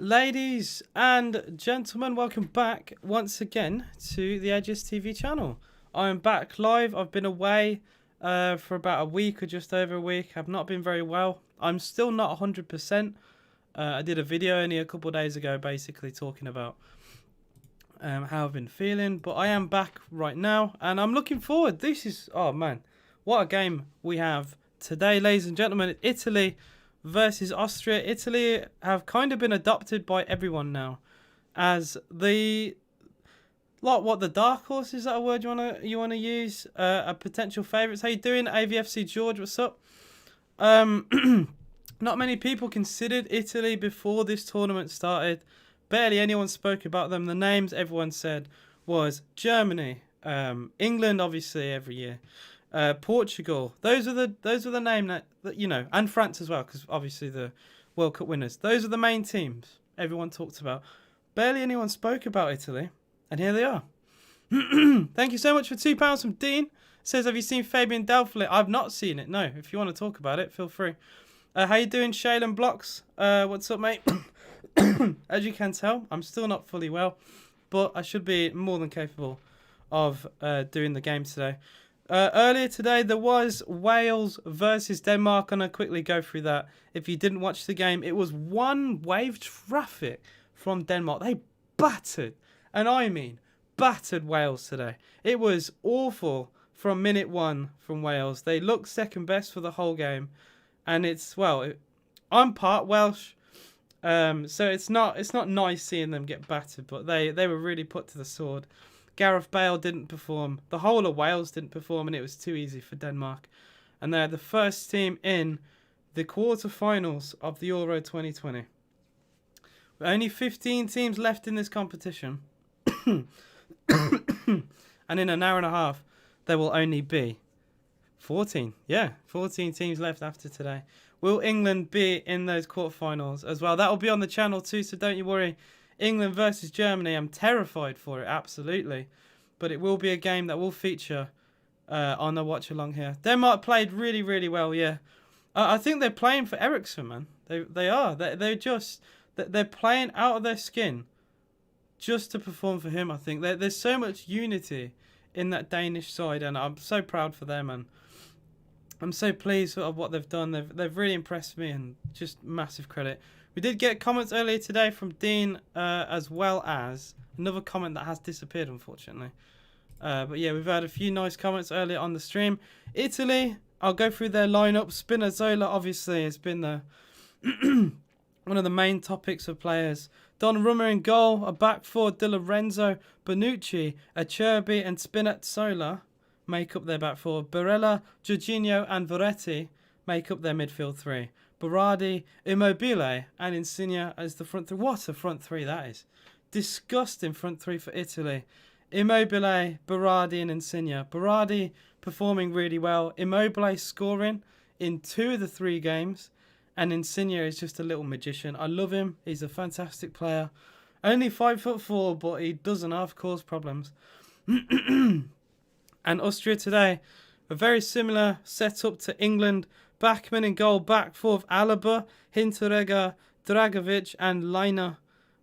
Ladies and gentlemen, welcome back once again to the Edges TV channel. I am back live. I've been away for about a week or just over a week. I've not been very well. I'm still not 100%. I did a video only a couple of days ago basically talking about how I've been feeling. But I am back right now and I'm looking forward. This is, oh man, what a game we have today, ladies and gentlemen. Italy versus Austria. Italy have kind of been adopted by everyone now as the the dark horse, is that a word you wanna use? A potential favourites. How you doing, AVFC George? What's up? Not many people considered Italy before this tournament started. Barely anyone spoke about them. The names everyone said was Germany, England, obviously every year. Portugal. Those are the name that you know, and France as well, because obviously the World Cup winners. Those are the main teams everyone talked about. Barely anyone spoke about Italy, and here they are. Thank you so much for £2 from Dean. Says, have you seen Fabian Delphi? I've not seen it. No. If you want to talk about it, feel free. How you doing, Shaylen Blocks? What's up, mate? As you can tell, I'm still not fully well, but I should be more than capable of doing the game today. Earlier today, there was Wales versus Denmark, and I'll quickly go through that. If you didn't watch the game, it was one wave traffic from Denmark. They battered, and I mean battered Wales today. It was awful from minute one from Wales. They looked second best for the whole game, and it's, well, I'm part Welsh, so it's not nice seeing them get battered, but they were really put to the sword. Gareth Bale didn't perform. The whole of Wales didn't perform, and it was too easy for Denmark. And they're the first team in the quarterfinals of the Euro 2020. With only 15 teams left in this competition. And in an hour and a half, there will only be 14. Yeah, 14 teams left after today. Will England be in those quarterfinals as well? That will be on the channel too, so don't you worry. England versus Germany, I'm terrified for it, absolutely. But it will be a game that will feature on the watch-along here. Denmark played really, really well, yeah. I think they're playing for Eriksen, man. They are. They're playing out of their skin just to perform for him, I think. There's so much unity in that Danish side, and I'm so proud for them, and I'm so pleased with what they've done. They've really impressed me, and just massive credit. We did get comments earlier today from Dean, as well as another comment that has disappeared, unfortunately. But yeah, we've had a few nice comments earlier on the stream. Italy, I'll go through their lineup. Spinazzola, obviously, has been the one of the main topics of players. Donnarumma in goal, a back four, Di Lorenzo, Bonucci, Acerbi, and Spinazzola make up their back four. Barella, Jorginho, and Verratti make up their midfield three. Berardi, Immobile, and Insigne as the front three. What a front three that is. Disgusting front three for Italy. Immobile, Berardi, and Insigne. Berardi performing really well. Immobile scoring in 2 of the 3 games. And Insigne is just a little magician. I love him. He's a fantastic player. Only 5'4", but he doesn't half cause problems. And Austria today, a very similar setup to England. Bachmann in goal, back four of Alaba, Hinteregger, Dragovic, and Leiner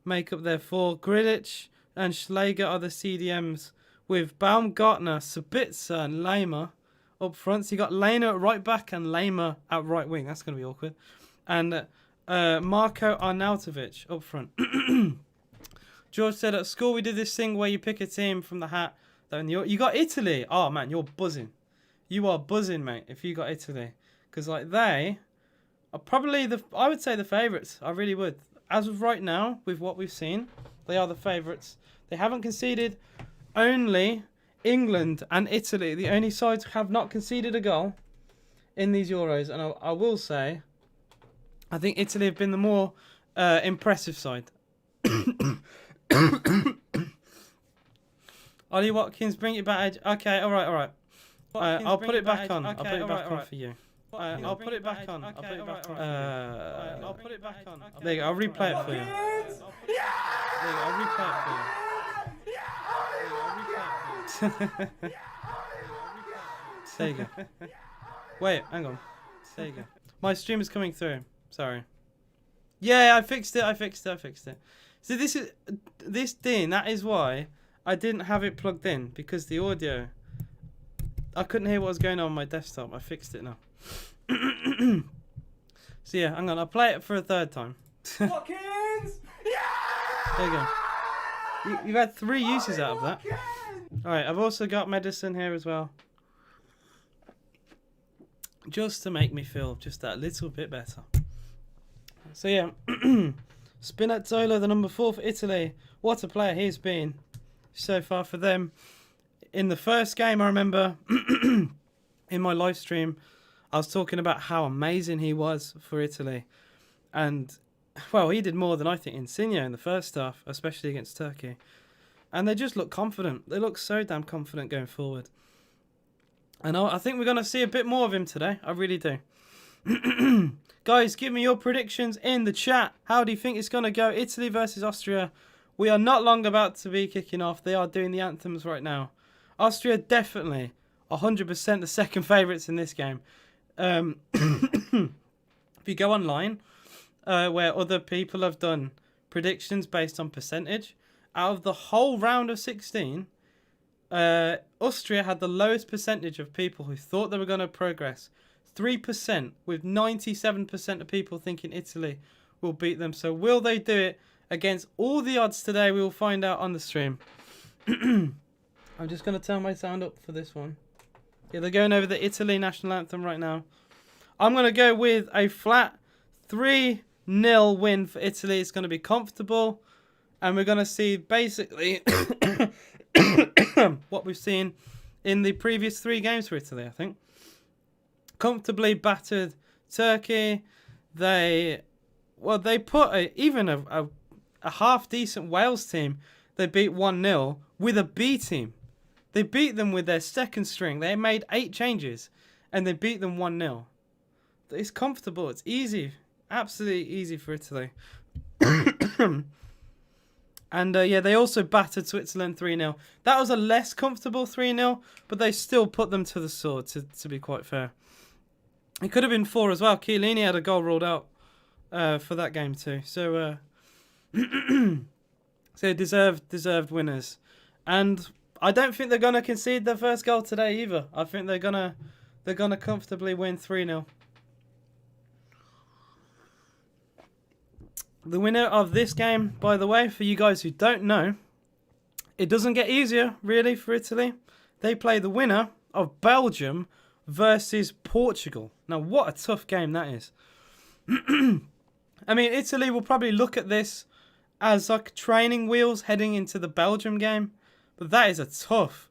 make up their four. Grilic and Schläger are the CDMs, with Baumgartner, Sabitzer, and Laimer up front. So you got Leiner at right back and Laimer at right wing. That's going to be awkward. And Marko Arnautovic up front. George said, at school we did this thing where you pick a team from the hat. You got Italy. Oh, man, you're buzzing. You are buzzing, mate, if you got Italy. Because, like, they are probably I would say the favourites. I really would. As of right now, with what we've seen, they are the favourites. They haven't conceded. Only England and Italy, the only sides who have not conceded a goal in these Euros. And I will say, I think Italy have been the more impressive side. Ollie Watkins, bring it back. Okay, all right. I'll put it back on. I'll put it back on for you. I'll put it back on. I'll put it back on. I'll put it back on. There you go. I'll replay it for you. There you go. I'll replay it for you. There you go. Wait, hang on. There you go. My stream is coming through. Sorry. Yeah, I fixed it. So this Dean. That is why I didn't have it plugged in, because the audio, I couldn't hear what was going on my desktop. I fixed it now. So yeah, hang on. I'll play it for a third time. Watkins! Yeah! There you go. You've had 3 uses out of that. Alright, I've also got medicine here as well. Just to make me feel just that little bit better. So yeah, Spinazzola, the number 4 for Italy. What a player he's been so far for them. In the first game, I remember in my live stream, I was talking about how amazing he was for Italy. And, well, he did more than I think Insigne in the first half, especially against Turkey. And they just look confident. They look so damn confident going forward. And I think we're going to see a bit more of him today. I really do. Guys, give me your predictions in the chat. How do you think it's going to go? Italy versus Austria. We are not long about to be kicking off. They are doing the anthems right now. Austria definitely 100% the second favourites in this game. If you go online, where other people have done predictions based on percentage, out of the whole round of 16, Austria had the lowest percentage of people who thought they were going to progress. 3%, with 97% of people thinking Italy will beat them. So will they do it against all the odds today? We will find out on the stream. I'm just going to turn my sound up for this one. Yeah, they're going over the Italy national anthem right now. I'm going to go with a flat 3-0 win for Italy. It's going to be comfortable. And we're going to see basically what we've seen in the previous 3 games for Italy, I think. Comfortably battered Turkey. They put even a half-decent Wales team. They beat 1-0 with a B team. They beat them with their second string. They made 8 changes, and they beat them 1-0. It's comfortable. It's easy. Absolutely easy for Italy. And, yeah, they also battered Switzerland 3-0. That was a less comfortable 3-0, but they still put them to the sword, to be quite fair. It could have been 4 as well. Chiellini had a goal ruled out for that game too. So, so deserved winners. And I don't think they're gonna concede their first goal today either. I think they're gonna comfortably win 3-0. The winner of this game, by the way, for you guys who don't know, it doesn't get easier really for Italy. They play the winner of Belgium versus Portugal. Now, what a tough game that is. I mean, Italy will probably look at this as like training wheels heading into the Belgium game. But that is a tough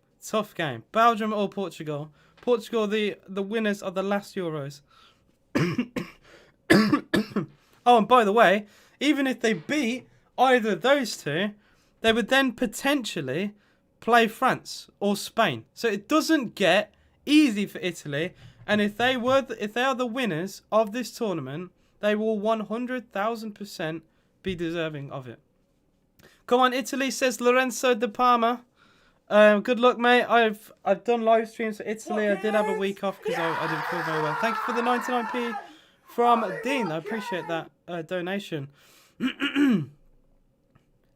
game. Belgium or Portugal. Portugal, the winners of the last Euros. Oh, and by the way, even if they beat either of those two, they would then potentially play France or Spain. So it doesn't get easy for Italy. And if they are the winners of this tournament, they will 100,000% be deserving of it. Come on, Italy, says Lorenzo De Palma. Good luck, mate. I've done live streams for Italy. I did have a week off because I didn't feel very well. Thank you for the 99p from Dean. I appreciate that donation. It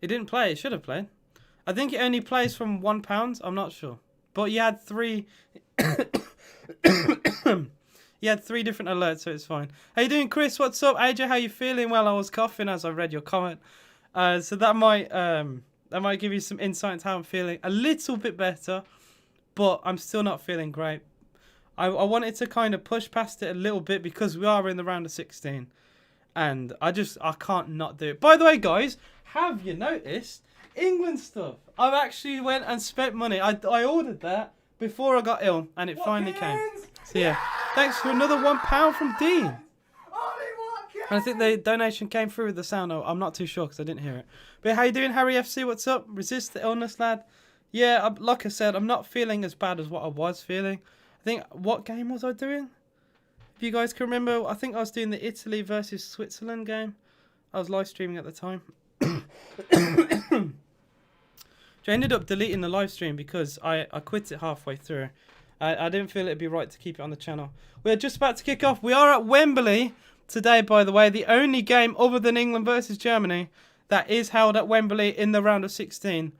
didn't play. It should have played. I think it only plays from £1. I'm not sure. But you had 3... You had 3 different alerts, so it's fine. How you doing, Chris? What's up? AJ, how you feeling? Well, I was coughing as I read your comment. So that might give you some insight into how I'm feeling. A little bit better, but I'm still not feeling great. I wanted to kind of push past it a little bit because we are in the round of 16. And I can't not do it. By the way, guys, have you noticed England stuff? I've actually went and spent money. I ordered that before I got ill, and it finally came. So yeah, thanks for another £1 from Dean. And I think the donation came through with the sound. I'm not too sure because I didn't hear it. But how you doing, Harry FC? What's up? Resist the illness, lad. Yeah, like I said, I'm not feeling as bad as what I was feeling. I think, what game was I doing? If you guys can remember, I think I was doing the Italy versus Switzerland game. I was live streaming at the time. I ended up deleting the live stream because I quit it halfway through. I didn't feel it'd be right to keep it on the channel. We're just about to kick off. We are at Wembley today, by the way, the only game other than England versus Germany that is held at Wembley in the round of 16.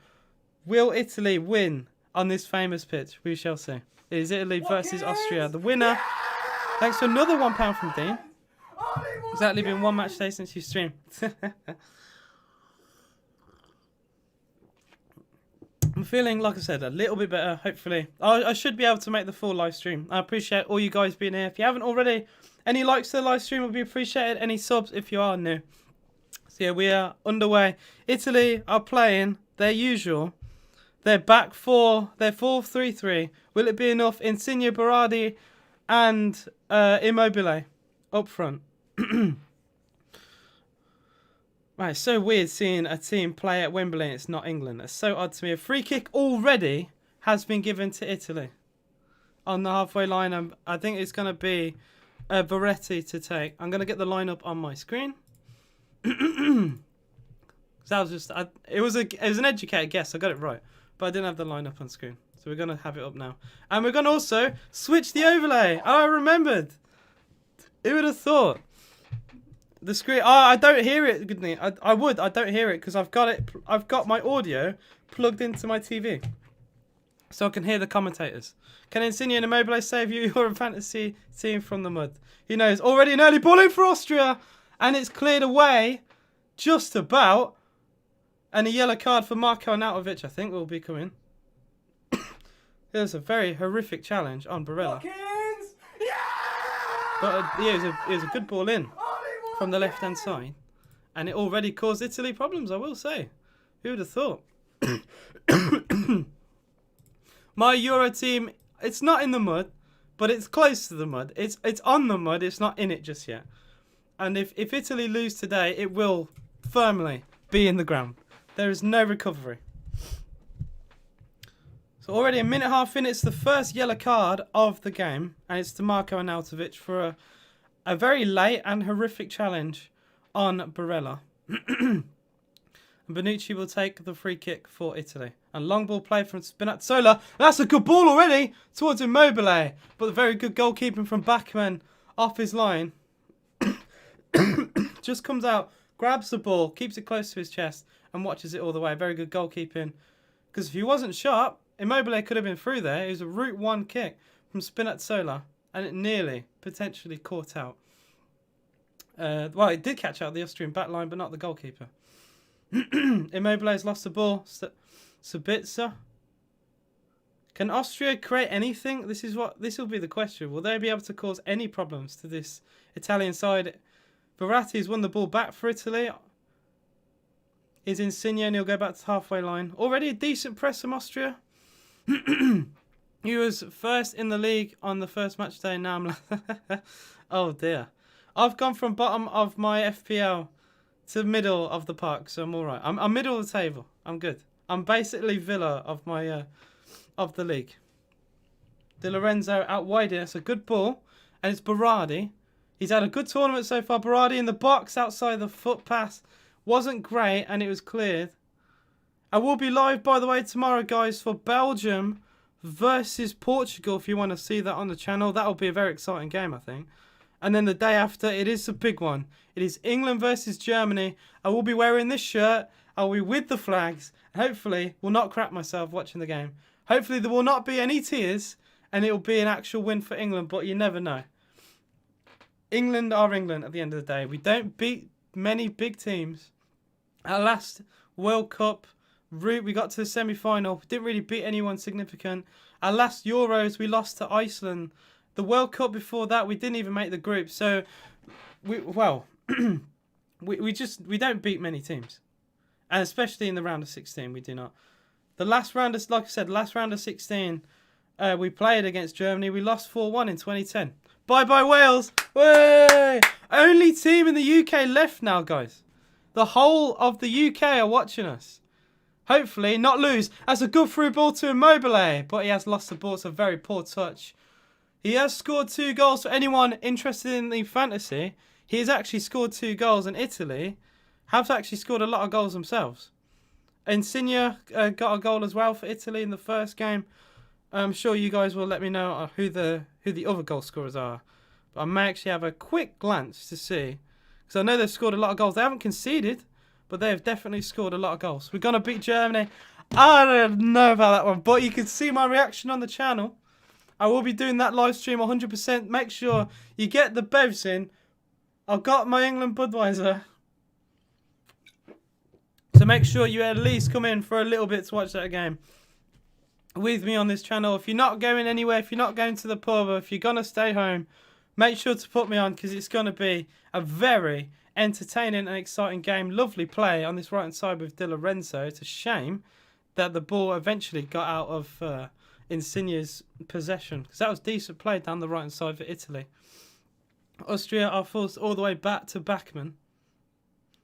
Will Italy win on this famous pitch? We shall see. It is Italy versus Austria. The winner. Thanks for another £1 from Dean. Exactly been one match day since you streamed. I'm feeling, like I said, a little bit better, hopefully. I should be able to make the full live stream. I appreciate all you guys being here. If you haven't already, any likes to the live stream would be appreciated. Any subs if you are new. So yeah, we are underway. Italy are playing their usual. They're back for their 4-3-3. Will it be enough? Insigne, Berardi and Immobile up front. Right, it's so weird seeing a team play at Wembley and it's not England. It's so odd to me. A free kick already has been given to Italy on the halfway line. I think it's going to be Verratti to take. I'm going to get the lineup on my screen. That was just it was an educated guess. I got it right, but I didn't have the lineup on screen. So we're going to have it up now. And we're going to also switch the overlay. I remembered. Who would have thought? The screen. Oh, I don't hear it. Goodney. I don't hear it because I've got it. I've got my audio plugged into my TV, so I can hear the commentators. Can Insigne and Immobile save you? You're a fantasy team from the mud. Who knows? Already an early ball in for Austria, and it's cleared away, just about. And a yellow card for Marko Arnautovic, I think, will be coming. There's a very horrific challenge on Barella. But yeah, it was a good ball in from the left-hand side. And it already caused Italy problems, I will say. Who would have thought? My Euro team, it's not in the mud, but it's close to the mud. It's on the mud, it's not in it just yet. And if Italy lose today, it will firmly be in the ground. There is no recovery. So already a minute and a half in, it's the first yellow card of the game. And it's to Marko Arnautovic for a very late and horrific challenge on Barella. And Bonucci will take the free kick for Italy. And long ball play from Spinazzola. That's a good ball already towards Immobile. But a very good goalkeeping from Bachmann off his line. Just comes out, grabs the ball, keeps it close to his chest and watches it all the way. Very good goalkeeping. Because if he wasn't sharp, Immobile could have been through there. It was a route one kick from Spinazzola. And it nearly, potentially caught out. Well, it did catch out the Austrian back line, but not the goalkeeper. Immobile's lost the ball. Sabitzer. Can Austria create anything? This will be the question. Will they be able to cause any problems to this Italian side? Verratti's won the ball back for Italy. Is Insigne and he'll go back to the halfway line. Already a decent press from Austria. He was first in the league on the first match day. Now I'm oh dear. I've gone from bottom of my FPL to middle of the park, so I'm all right. I'm middle of the table. I'm good. I'm basically Villa of my of the league. Di Lorenzo out wide. It's a good ball, and it's Berardi. He's had a good tournament so far. Berardi in the box outside the foot pass wasn't great, and it was cleared. I will be live, by the way, tomorrow, guys, for Belgium versus Portugal. If you want to see that on the channel, that will be a very exciting game, I think. And then the day after, it is a big one. It is England versus Germany. I will be wearing this shirt. I'll be with the flags. Hopefully, will not crap myself watching the game. Hopefully, there will not be any tears, and it will be an actual win for England. But you never know. England are England at the end of the day. We don't beat many big teams. Our last World Cup route, we got to the semi-final. We didn't really beat anyone significant. Our last Euros, we lost to Iceland. The World Cup before that, we didn't even make the group. So, we don't beat many teams. And especially in the round of 16, we do not. The last round of, like I said, last round of 16, we played against Germany. We lost 4-1 in 2010. Bye-bye Wales. Way! Only team in the UK left now, guys. The whole of the UK are watching us. Hopefully not lose. That's a good through ball to Immobile, but he has lost the ball. It's a very poor touch. He has scored 2 goals. For anyone interested in the fantasy, he has actually scored 2 goals, and Italy have actually scored a lot of goals themselves. Insigne got a goal as well for Italy in the first game. I'm sure you guys will let me know who the other goal scorers are. But I may actually have a quick glance to see. Because I know they've scored a lot of goals. They haven't conceded, but they have definitely scored a lot of goals. We're going to beat Germany. I don't know about that one, but you can see my reaction on the channel. I will be doing that live stream 100%. Make sure you get the bevs in. I've got my England Budweiser. So make sure you at least come in for a little bit to watch that game with me on this channel. If you're not going anywhere, if you're not going to the pub, or if you're going to stay home, make sure to put me on, because it's going to be a very entertaining and exciting game. Lovely play on this right-hand side with Di Lorenzo. It's a shame that the ball eventually got out of Insigne's possession, because that was decent play down the right-hand side for Italy. Austria are forced all the way back to Bachmann.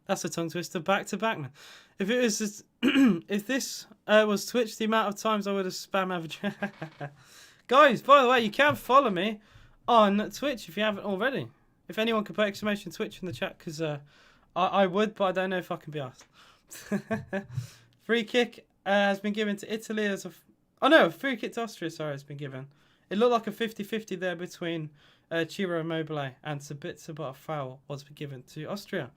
That's a tongue twister. Back to Bachmann. If it was, if this was Twitch, the amount of times I would have spam average. Guys, by the way, you can follow me on Twitch if you haven't already. If anyone could put exclamation Twitch in the chat, because I would, but I don't know if I can be asked. Free kick has been given to Italy as a... Oh no, free kick to Austria, sorry, has been given. It looked like a 50-50 there between Ciro Immobile and Sabitzer, but a foul was given to Austria.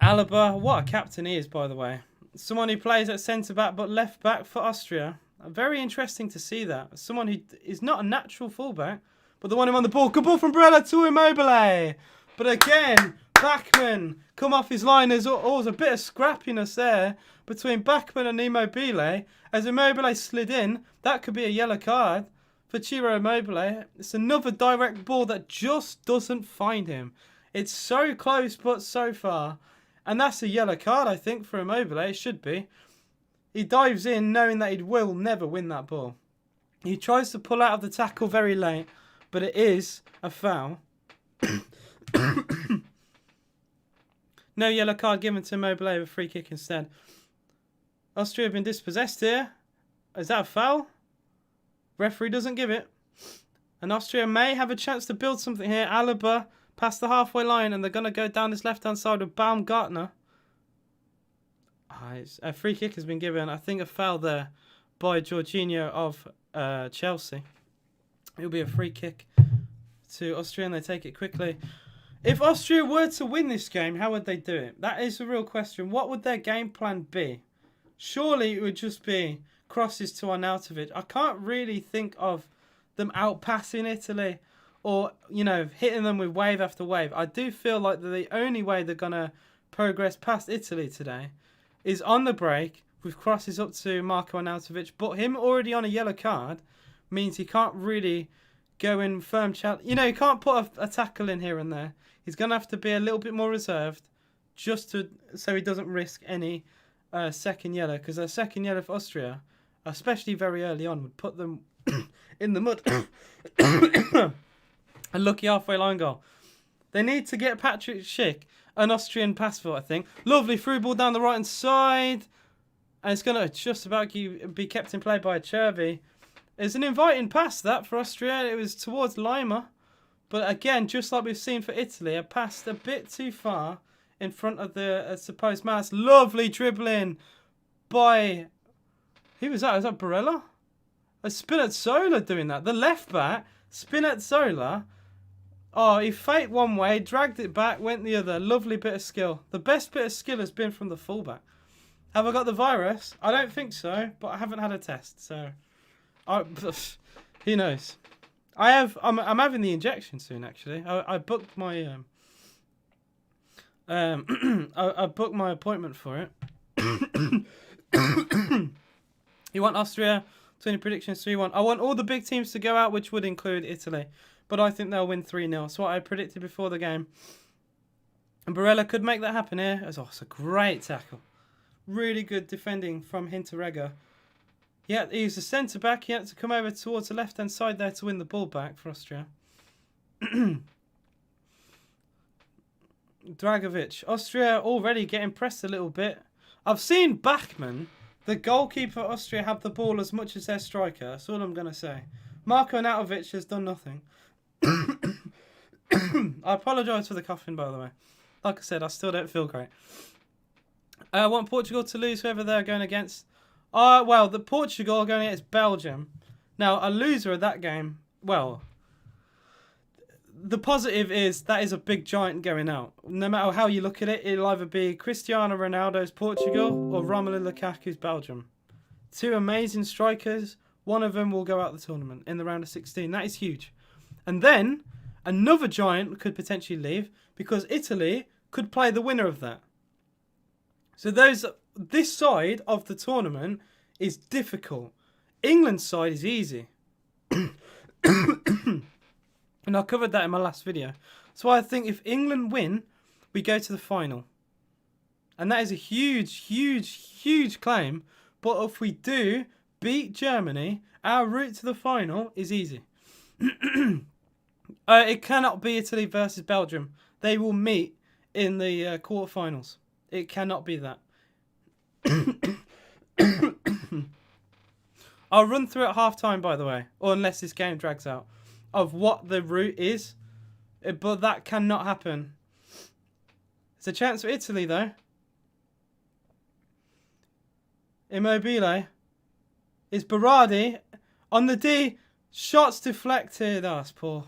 Alaba, what a captain he is, by the way. Someone who plays at centre-back but left-back for Austria. Very interesting to see that. Someone who is not a natural full-back, but the one who on the ball. Good ball from Barella to Immobile. But again, Bachmann come off his line. There's always a bit of scrappiness there between Bachmann and Immobile. As Immobile slid in, that could be a yellow card for Ciro Immobile. It's another direct ball that just doesn't find him. It's so close but so far. And that's a yellow card, I think, for Immobile. It should be. He dives in knowing that he will never win that ball. He tries to pull out of the tackle very late, but it is a foul. No yellow card given to Immobile, a free kick instead. Austria have been dispossessed here. Is that a foul? Referee doesn't give it. And Austria may have a chance to build something here. Alaba past the halfway line, and they're going to go down this left-hand side with Baumgartner. A free kick has been given. I think a foul there by Jorginho of Chelsea. It'll be a free kick to Austria, and they take it quickly. If Austria were to win this game, how would they do it? That is a real question. What would their game plan be? Surely it would just be crosses to Arnautovic. I can't really think of them outpassing Italy or, you know, hitting them with wave after wave. I do feel like the only way they're going to progress past Italy today is on the break with crosses up to Marko Arnautovic. But him already on a yellow card means he can't really go in firm challenge. You know, he can't put a tackle in here and there. He's going to have to be a little bit more reserved just so he doesn't risk any second yellow. Because a second yellow for Austria, especially very early on, would put them in the mud. A lucky halfway line goal. They need to get Patrick Schick an Austrian passport, I think. Lovely through ball down the right-hand side. And it's going to just about be kept in play by Chervi. It's an inviting pass, that, for Austria. It was towards Lima. But again, just like we've seen for Italy, a pass a bit too far in front of the supposed mass. Lovely dribbling by... Who was that? Was that Barella? A Spinazzola doing that. The left back, Spinazzola. Oh, he faked one way, dragged it back, went the other. Lovely bit of skill. The best bit of skill has been from the fullback. Have I got the virus? I don't think so, but I haven't had a test, so who knows? I'm having the injection soon. Actually, I booked my I booked my appointment for it. You want Austria? 20 predictions 3-1. I want all the big teams to go out, which would include Italy. But I think they'll win 3-0. That's what I predicted before the game. And Barella could make that happen here. It's a great tackle. Really good defending from Hinteregger. Yeah, he's a centre-back. He had to come over towards the left-hand side there to win the ball back for Austria. Dragovic. Austria already getting pressed a little bit. I've seen Bachmann, the goalkeeper for Austria, have the ball as much as their striker. That's all I'm going to say. Marko Arnautovic has done nothing. I apologise for the coughing, by the way. Like I said, I still don't feel great. I want Portugal to lose whoever they're going against. Well, the Portugal are going against Belgium. Now, a loser of that game well, the positive is that is a big giant going out. No matter how you look at it, it'll either be Cristiano Ronaldo's Portugal or Romelu Lukaku's Belgium. Two amazing strikers. One of them will go out the tournament in the round of 16. That is huge. And then another giant could potentially leave because Italy could play the winner of that. So this side of the tournament is difficult. England's side is easy. And I covered that in my last video. So I think if England win, we go to the final. And that is a huge, huge, huge claim. But if we do beat Germany, our route to the final is easy. It cannot be Italy versus Belgium. They will meet in the quarterfinals. It cannot be that. I'll run through at half-time, by the way, or unless this game drags out, of what the route is. But that cannot happen. It's a chance for Italy, though. Immobile. It's Berardi on the D. Shots deflected. Oh, that's poor.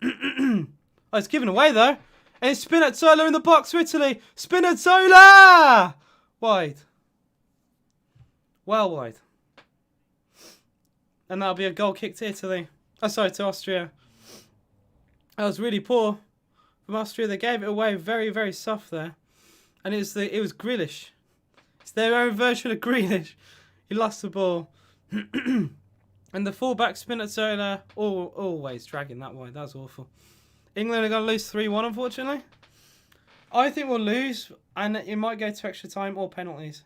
Oh, it's given away, though. And it's Spinazzola in the box for Italy. Spinazzola! Wide. Well wide. And that'll be a goal kick to Italy. Oh, sorry, to Austria. That was really poor from Austria. They gave it away very, very soft there. And it was Grealish. It's their own version of Grealish. He lost the ball. And the fullback Spinazzola always dragging that wide. That was awful. England are going to lose 3-1, unfortunately. I think we'll lose, and it might go to extra time or penalties.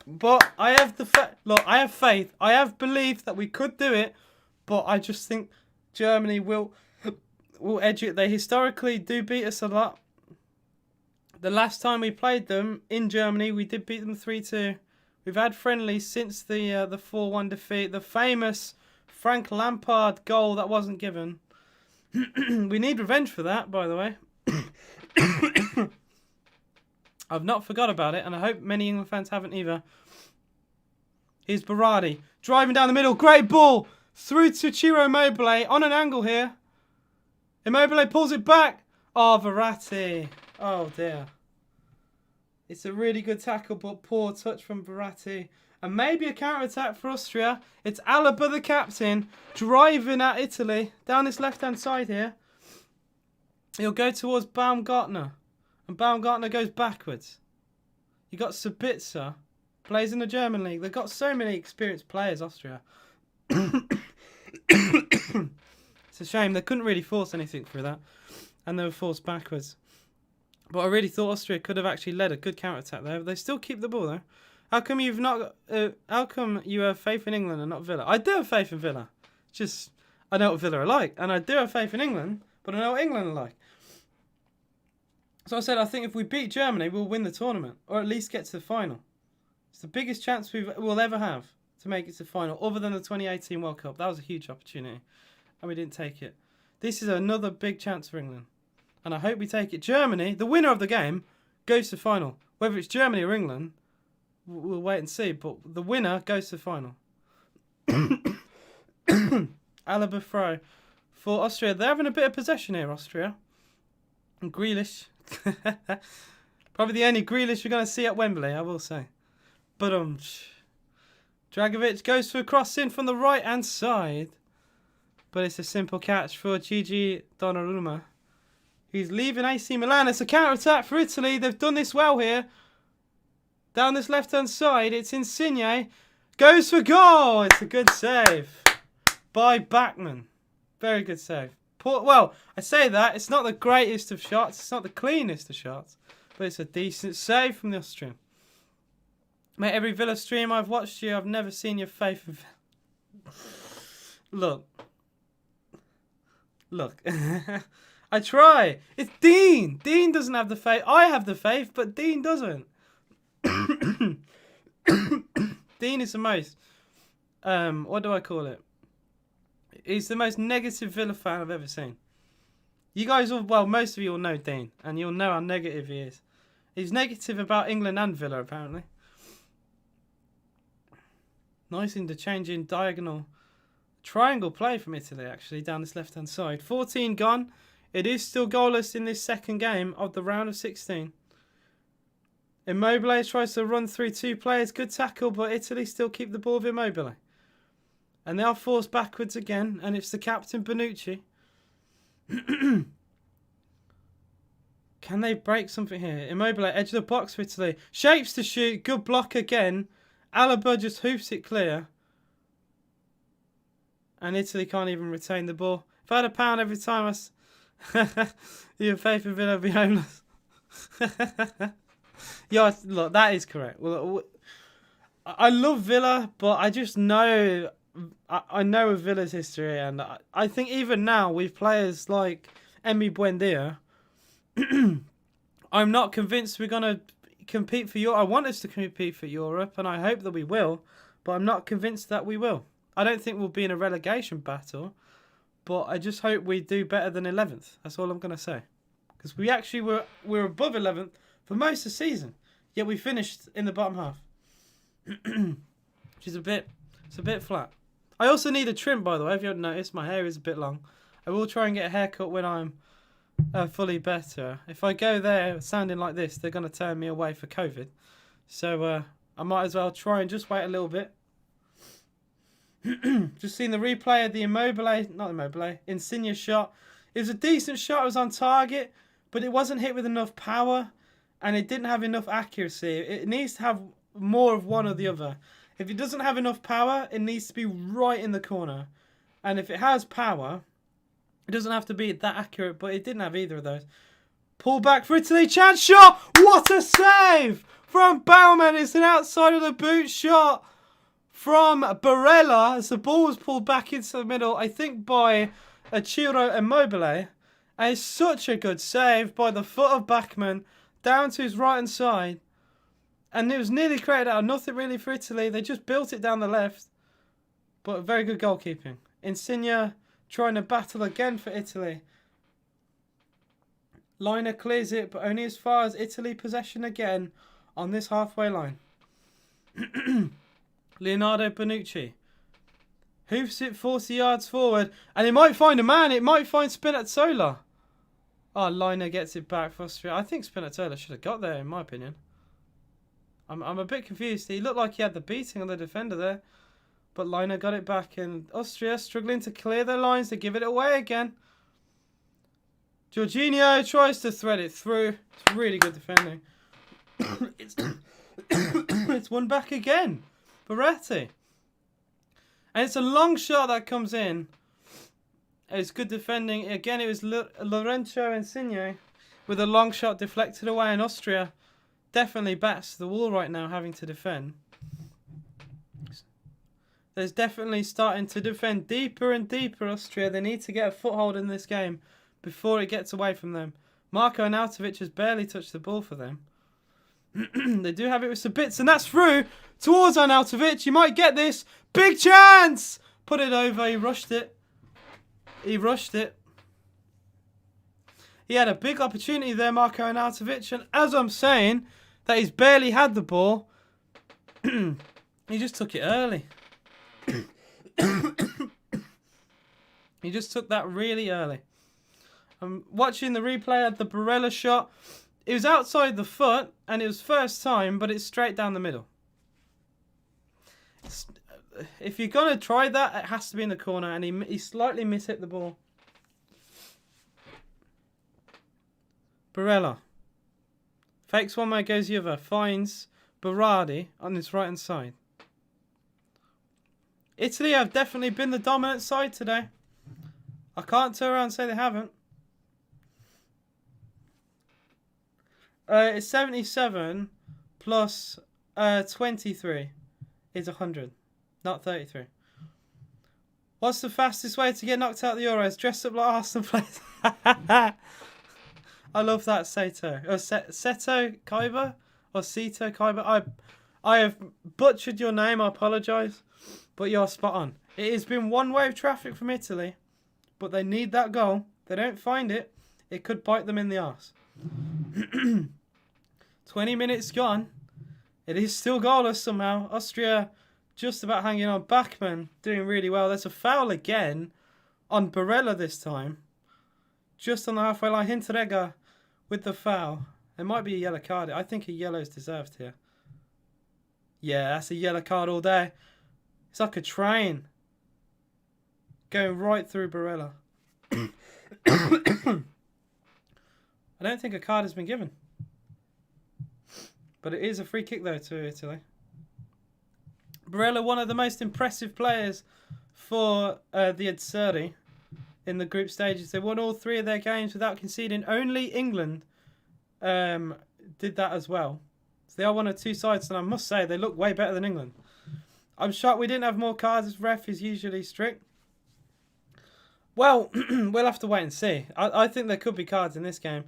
But I have I have faith. I have belief that we could do it, but I just think Germany will edge it. They historically do beat us a lot. The last time we played them in Germany, we did beat them 3-2. We've had friendlies since the 4-1 defeat. The famous Frank Lampard goal that wasn't given. We need revenge for that, by the way. I've not forgot about it, and I hope many England fans haven't either. Here's Berardi. Driving down the middle. Great ball. Through to Ciro Immobile. On an angle here. Immobile pulls it back. Oh, Verratti. Oh, dear. It's a really good tackle, but poor touch from Verratti. And maybe a counter-attack for Austria. It's Alaba, the captain, driving at Italy. Down this left-hand side here. He'll go towards Baumgartner. And Baumgartner goes backwards. You got Sabitzer. Plays in the German league. They've got so many experienced players, Austria. It's a shame. They couldn't really force anything through that. And they were forced backwards. But I really thought Austria could have actually led a good counter-attack there. They still keep the ball, though. How come you've not? How come you have faith in England and not Villa? I do have faith in Villa. Just I know what Villa are like, and I do have faith in England, but I know what England are like. So I said I think if we beat Germany, we'll win the tournament, or at least get to the final. It's the biggest chance we'll ever have to make it to the final, other than the 2018 World Cup. That was a huge opportunity, and we didn't take it. This is another big chance for England, and I hope we take it. Germany, the winner of the game, goes to the final. Whether it's Germany or England, we'll wait and see, but the winner goes to the final. Alaba throw for Austria. They're having a bit of possession here, Austria. And Grealish. Probably the only Grealish you're going to see at Wembley, I will say. But Dragovic goes for a cross in from the right-hand side. But it's a simple catch for Gigi Donnarumma. He's leaving AC Milan. It's a counter-attack for Italy. They've done this well here. Down this left-hand side, it's Insigne. Goes for goal. It's a good save by Bachmann. Very good save. Well, I say that. It's not the greatest of shots. It's not the cleanest of shots. But it's a decent save from the Austrian. Mate, every Villa stream I've watched you, I've never seen your faith in Villa. Look. I try. It's Dean. Dean doesn't have the faith. I have the faith, but Dean doesn't. Dean is the most, what do I call it? He's the most negative Villa fan I've ever seen. You guys all, well, most of you will know Dean, and you'll know how negative he is. He's negative about England and Villa, apparently. Nice interchanging diagonal triangle play from Italy, actually, down this left-hand side. 14 gone. It is still goalless in this second game of the round of 16. Immobile tries to run through 2 players. Good tackle, but Italy still keep the ball with Immobile. And they are forced backwards again, and it's the captain, Bonucci. Can they break something here? Immobile, edge of the box for Italy. Shapes to shoot. Good block again. Alaba just hoofs it clear. And Italy can't even retain the ball. If I had £1 every time your faith in Villa would be homeless. Yeah, look, that is correct. Well, I love Villa, but I just know... I know of Villa's history, and I think even now with players like Emi Buendia, I'm not convinced we're going to compete for Europe. I want us to compete for Europe, and I hope that we will, but I'm not convinced that we will. I don't think we'll be in a relegation battle, but I just hope we do better than 11th. That's all I'm going to say. Because we actually were above 11th for most of the season, yet we finished in the bottom half, which is a bit flat. I also need a trim, by the way. If you haven't noticed, my hair is a bit long. I will try and get a haircut when I'm fully better. If I go there sounding like this, they're going to turn me away for COVID. So I might as well try and just wait a little bit. Just seen the replay of the Insigne shot. It was a decent shot. It was on target, but it wasn't hit with enough power, and it didn't have enough accuracy. It needs to have more of one or the other. If it doesn't have enough power, it needs to be right in the corner. And if it has power, it doesn't have to be that accurate, but it didn't have either of those. Pull back for Italy, chance shot! What a save from Baumann! It's an outside of the boot shot from Barella as the ball was pulled back into the middle, I think by Ciro Immobile. And it's such a good save by the foot of Bachmann down to his right hand side. And it was nearly created out of nothing really for Italy. They just built it down the left. But very good goalkeeping. Insigne trying to battle again for Italy. Liner clears it, but only as far as Italy possession again on this halfway line. Leonardo Bonucci hoofs it 40 yards forward. And it might find a man. It might find Spinazzola. Oh, Liner gets it back for Austria. I think Spinazzola should have got there, in my opinion. I'm a bit confused. He looked like he had the beating on the defender there. But Liner got it back. And Austria struggling to clear their lines. They give it away again. Jorginho tries to thread it through. It's really good defending. It's one back again. Berretti. And it's a long shot that comes in. It's good defending. Again, it was Lorenzo Insigne with a long shot deflected away, and Austria definitely backs to the wall right now, having to defend. There's definitely starting to defend deeper and deeper, Austria. They need to get a foothold in this game before it gets away from them. Marko Arnautovic has barely touched the ball for them. They do have it with some bits, and that's through towards Arnautovic. You might get this. Big chance! Put it over. He rushed it. He had a big opportunity there, Marko Arnautovic, and as I'm saying that he's barely had the ball, he just took it early. He just took that really early. I'm watching the replay of the Barella shot. It was outside the foot, and it was first time, but it's straight down the middle. If you're going to try that, it has to be in the corner, and he slightly mishit the ball. Barella. Fakes one way, goes the other. Finds Berardi on his right-hand side. Italy have definitely been the dominant side today. I can't turn around and say they haven't. It's 77 plus 23 is 100, not 33. What's the fastest way to get knocked out of the Euros? Dress up like Arsenal players. I love that, Seto. Or Seto Kaiba? Or Seto Kaiba? I have butchered your name, I apologise. But you're spot on. It has been one way of traffic from Italy, but they need that goal. They don't find it, it could bite them in the arse. 20 minutes gone. It is still goalless somehow. Austria just about hanging on. Bachmann doing really well. There's a foul again on Barella this time. Just on the halfway line. Hinteregger with the foul. There might be a yellow card. I think a yellow is deserved here. Yeah, that's a yellow card all day. It's like a train going right through Barella. I don't think a card has been given. But it is a free kick, though, to Italy. Barella, one of the most impressive players for the Azzurri in the group stages. They won all 3 of their games without conceding. Only England did that as well. So they are one of 2 sides, and I must say, they look way better than England. I'm shocked we didn't have more cards, as ref is usually strict. Well, we'll have to wait and see. I think there could be cards in this game.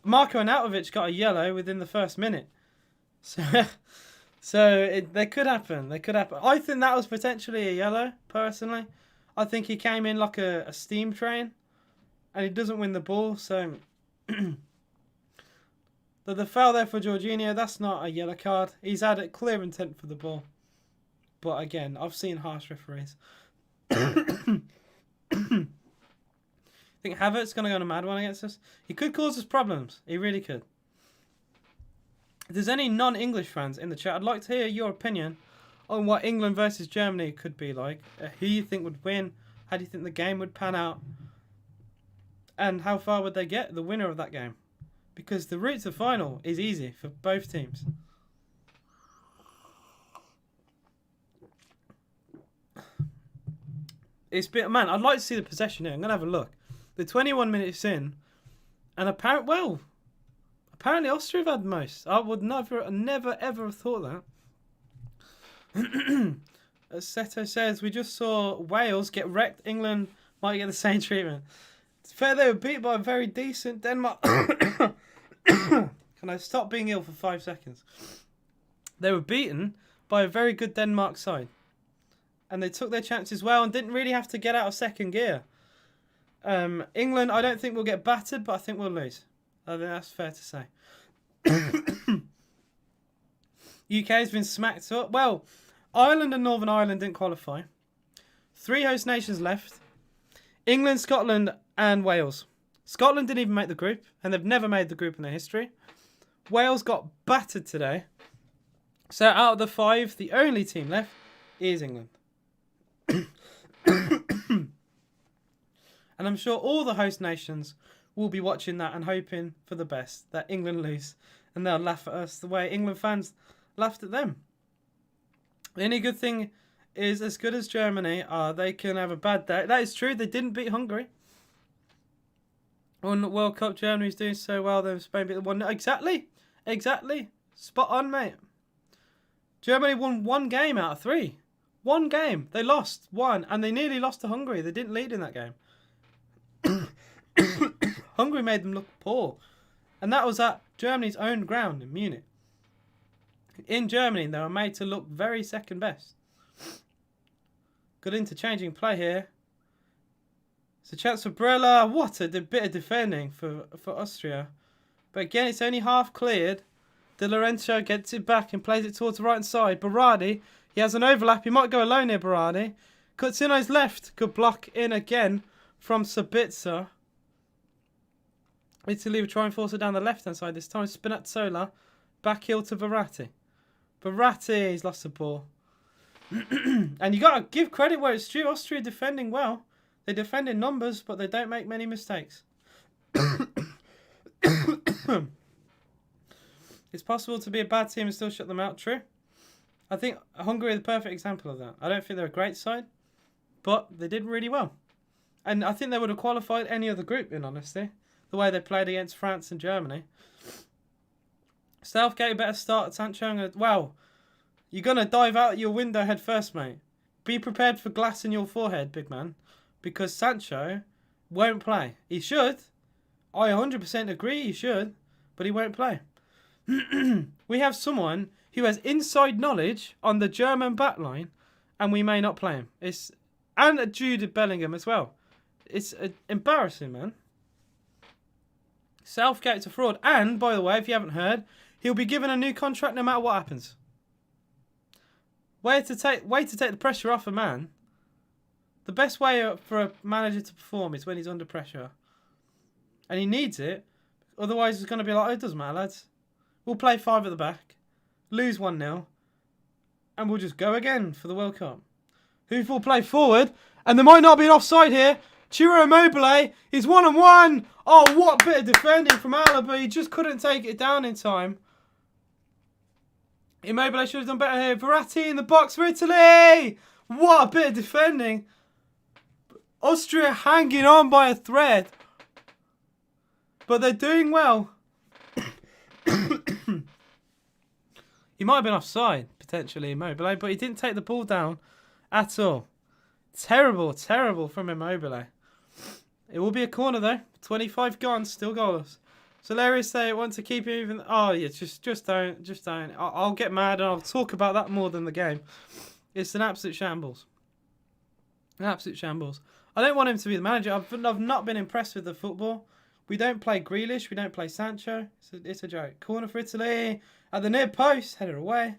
Marko Arnautovic got a yellow within the first minute. So they could happen. They could happen. I think that was potentially a yellow, personally. I think he came in like a steam train, and he doesn't win the ball. So the foul there for Jorginho, that's not a yellow card. He's had a clear intent for the ball. But again, I've seen harsh referees. I think Havertz going to go on a mad one against us. He could cause us problems. He really could. If there's any non-English fans in the chat, I'd like to hear your opinion on what England versus Germany could be like. Who you think would win? How do you think the game would pan out? And how far would they get, the winner of that game? Because the route to final is easy for both teams. It's been, man, I'd like to see the possession here. I'm going to have a look. They're 21 minutes in. And apparently Austria have had most. I would never ever have thought that. As Seto says, we just saw Wales get wrecked. England might get the same treatment. It's fair they were beat by a very decent Denmark. Can I stop being ill for 5 seconds? They were beaten by a very good Denmark side. And they took their chances well and didn't really have to get out of second gear. England, I don't think we'll get battered, but I think we'll lose. I think that's fair to say. UK has been smacked up. Well, Ireland and Northern Ireland didn't qualify. 3 host nations left. England, Scotland and Wales. Scotland didn't even make the group, and they've never made the group in their history. Wales got battered today. So out of the 5, the only team left is England. And I'm sure all the host nations will be watching that and hoping for the best, that England lose, and they'll laugh at us the way England fans laughed at them. The only good thing is, as good as Germany are, they can have a bad day. That is true. They didn't beat Hungary. On the World Cup, Germany's doing so well. Then Spain beat the one. Exactly. Spot on, mate. Germany won 1 game out of 3. 1 game. They lost 1, and they nearly lost to Hungary. They didn't lead in that game. Hungary made them look poor. And that was at Germany's own ground in Munich. In Germany, they were made to look very second best. Good interchanging play here. It's a chance for Barella. What a bit of defending for Austria. But again, it's only half cleared. De Lorenzo gets it back and plays it towards the right side. Berardi, he has an overlap. He might go alone here, Berardi. Cuts in on his left. Good block in again from Sabitzer. Italy will try and force it down the left-hand side this time. Spinazzola. Back heel to Verratti. Verratti, he's lost the ball. And you got to give credit where it's due. Austria defending well. They defend in numbers, but they don't make many mistakes. It's possible to be a bad team and still shut them out. True. I think Hungary are the perfect example of that. I don't think they're a great side, but they did really well. And I think they would have qualified any other group, in honesty. The way they played against France and Germany. Southgate better start at Sancho. Wow. You're going to dive out your window head first, mate. Be prepared for glass in your forehead, big man. Because Sancho won't play. He should. I 100% agree he should. But he won't play. We have someone who has inside knowledge on the German backline. And we may not play him. And Jude Bellingham as well. It's embarrassing, man. Southgate's a fraud. And, by the way, if you haven't heard, he'll be given a new contract no matter what happens. Way to take the pressure off a man. The best way for a manager to perform is when he's under pressure. And he needs it. Otherwise, he's going to be like, oh, it doesn't matter, lads. We'll play 5 at the back. Lose 1-0. And we'll just go again for the World Cup. Who will play forward? And there might not be an offside here. Ciro Immobile is 1-on-1. Oh, what a bit of defending from Alaba. He just couldn't take it down in time. Immobile should have done better here. Verratti in the box for Italy. What a bit of defending. Austria hanging on by a thread. But they're doing well. He might have been offside, potentially, Immobile, but he didn't take the ball down at all. Terrible, terrible from Immobile. It will be a corner, though. 25 gone, still goalless. Solari say want to keep him even. Oh, yeah, just don't. Just don't. I'll get mad and I'll talk about that more than the game. It's an absolute shambles. An absolute shambles. I don't want him to be the manager. I've not been impressed with the football. We don't play Grealish. We don't play Sancho. It's a joke. Corner for Italy. At the near post. Header away.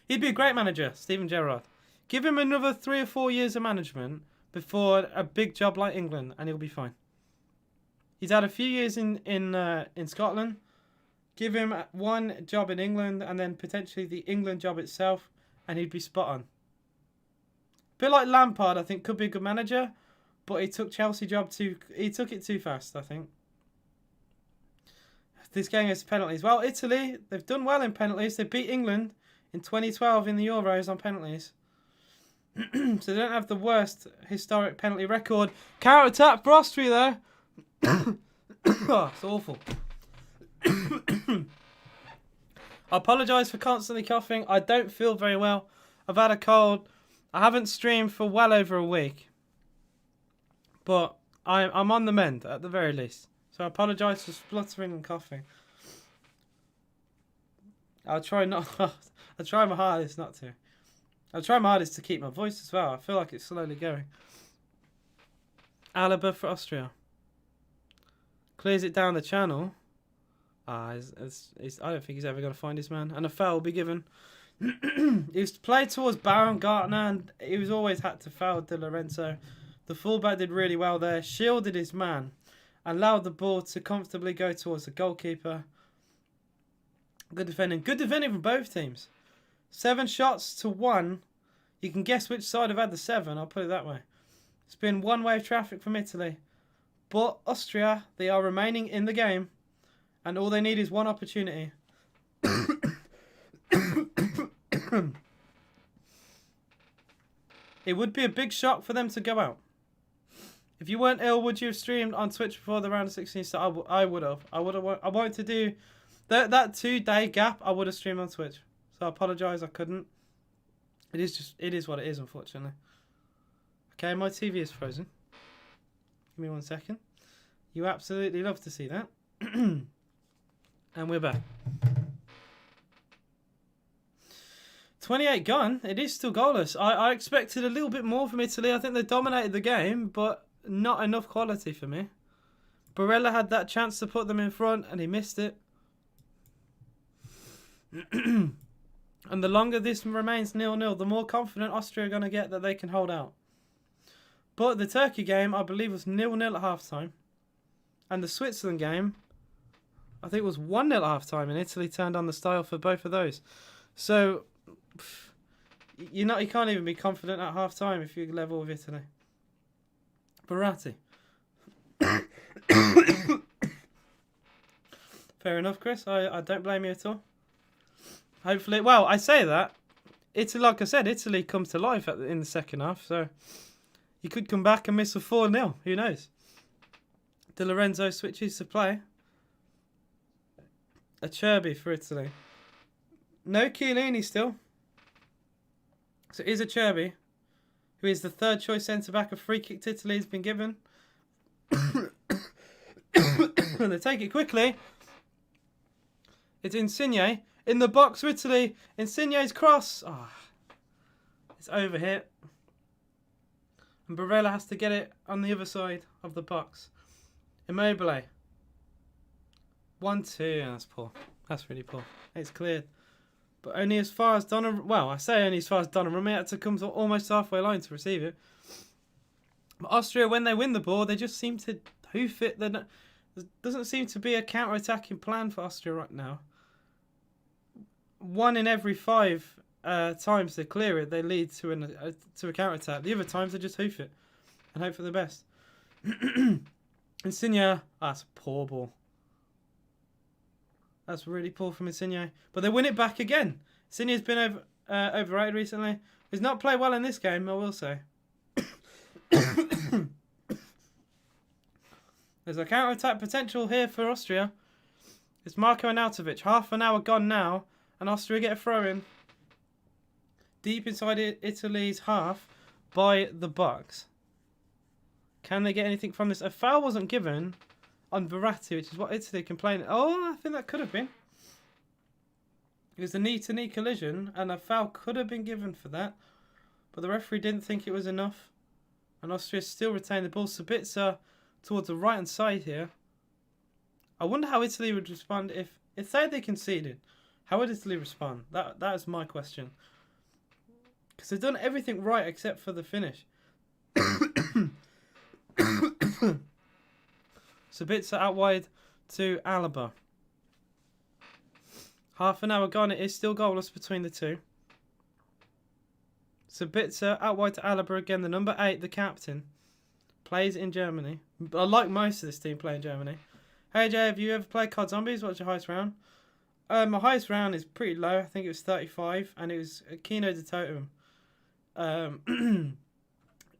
He'd be a great manager, Steven Gerrard. Give him another 3 or 4 years of management before a big job like England and he'll be fine. He's had a few years in Scotland. Give him one job in England and then potentially the England job itself and he'd be spot on. A bit like Lampard, I think, could be a good manager. But he took Chelsea job he took it too fast, I think. This game is penalties. Well, Italy, they've done well in penalties. They beat England in 2012 in the Euros on penalties. So they don't have the worst historic penalty record. Counter attack for Austria though. Oh, it's awful. I apologise for constantly coughing. I don't feel very well. I've had a cold. I haven't streamed for well over a week. But I'm on the mend, at the very least. So I apologise for spluttering and coughing. I'll try my hardest not to. I'll try my hardest to keep my voice as well. I feel like it's slowly going. Alaba for Austria. Clears it down the channel. I don't think he's ever going to find this man. And a foul will be given. He was played towards Baumgartner and he was always had to foul Di Lorenzo. The fullback did really well there, shielded his man, and allowed the ball to comfortably go towards the goalkeeper. Good defending. Good defending from both teams. 7 shots to 1. You can guess which side have had the 7, I'll put it that way. It's been one-way traffic from Italy. But Austria, they are remaining in the game, and all they need is one opportunity. It would be a big shock for them to go out. If you weren't ill, would you have streamed on Twitch before the round of 16? So I would have. I wanted to do that 2-day gap. I would have streamed on Twitch. So I apologise. I couldn't. It is what it is, unfortunately. Okay, my TV is frozen. Give me 1 second. You absolutely love to see that. And we're back. 28 gone. It is still goalless. I expected a little bit more from Italy. I think they dominated the game, but not enough quality for me. Barella had that chance to put them in front, and he missed it. And the longer this remains 0-0, the more confident Austria are going to get that they can hold out. But the Turkey game, I believe, was 0-0 at half-time. And the Switzerland game, I think, was 1-0 at half-time, and Italy turned on the style for both of those. So you can't even be confident at half time if you level with Italy. Verratti. Fair enough, Chris. I don't blame you at all. Hopefully, well, I say that. Italy, like I said, Italy comes to life in the second half, so you could come back and miss a 4-0. Who knows? Di Lorenzo switches to play. A Cherby for Italy. No Chiellini still. So it is a Cherby, who is the third choice centre-back. A free kick to Italy has been given. And they take it quickly. It's Insigne. In the box for Italy. Insigne's cross. Oh, it's over here. And Barella has to get it on the other side of the box. Immobile. 1-2. That's poor. That's really poor. It's cleared. but only as far as Donnarumma. Well, I say only as far as Donnarumma had to come to almost halfway line to receive it. But Austria, when they win the ball, they just seem to hoof it. There doesn't seem to be a counter-attacking plan for Austria right now. 1 in every 5 times they clear it, they lead to a counter-attack. The other times they just hoof it and hope for the best. Insigne, that's a poor ball. That's really poor from Insigne. But they win it back again. Insigne's been overrated recently. He's not played well in this game, I will say. There's a counter-attack potential here for Austria. It's Marko Arnautovic. Half an hour gone now, and Austria get a throw-in. Deep inside Italy's half by the Bucks. Can they get anything from this? A foul wasn't given on Verratti, which is what Italy complained. Oh, I think that could have been. It was a knee-to-knee collision, and a foul could have been given for that. But the referee didn't think it was enough. And Austria still retained the ball. Sabitzer towards the right-hand side here. I wonder how Italy would respond if they conceded. How would Italy respond? That is my question. Because they've done everything right except for the finish. Sabitzer out wide to Alaba. Half an hour gone. It is still goalless between the two. Sabitzer out wide to Alaba again. The number 8, the captain, plays in Germany. I like most of this team play in Germany. Hey Jay, have you ever played COD Zombies? What's your highest round? My highest round is pretty low. I think it was 35, and it was a Kino de Totem.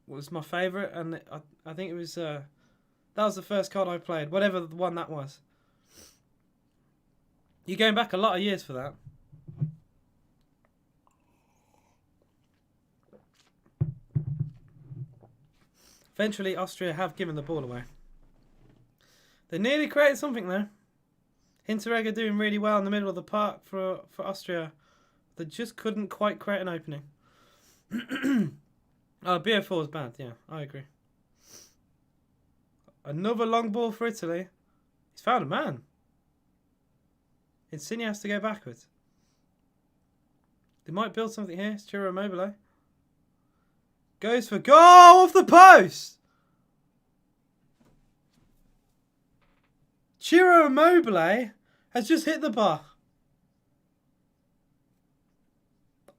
Was my favourite, and I think it was that was the first COD I played, whatever the one that was. You're going back a lot of years for that. Eventually, Austria have given the ball away. They nearly created something though. Hinteregger doing really well in the middle of the park for Austria. They just couldn't quite create an opening. Oh, BO4 is bad. Yeah, I agree. Another long ball for Italy. He's found a man. Insigne has to go backwards. They might build something here. It's Ciro Immobile. Goes for goal off the post. Ciro Immobile has just hit the bar.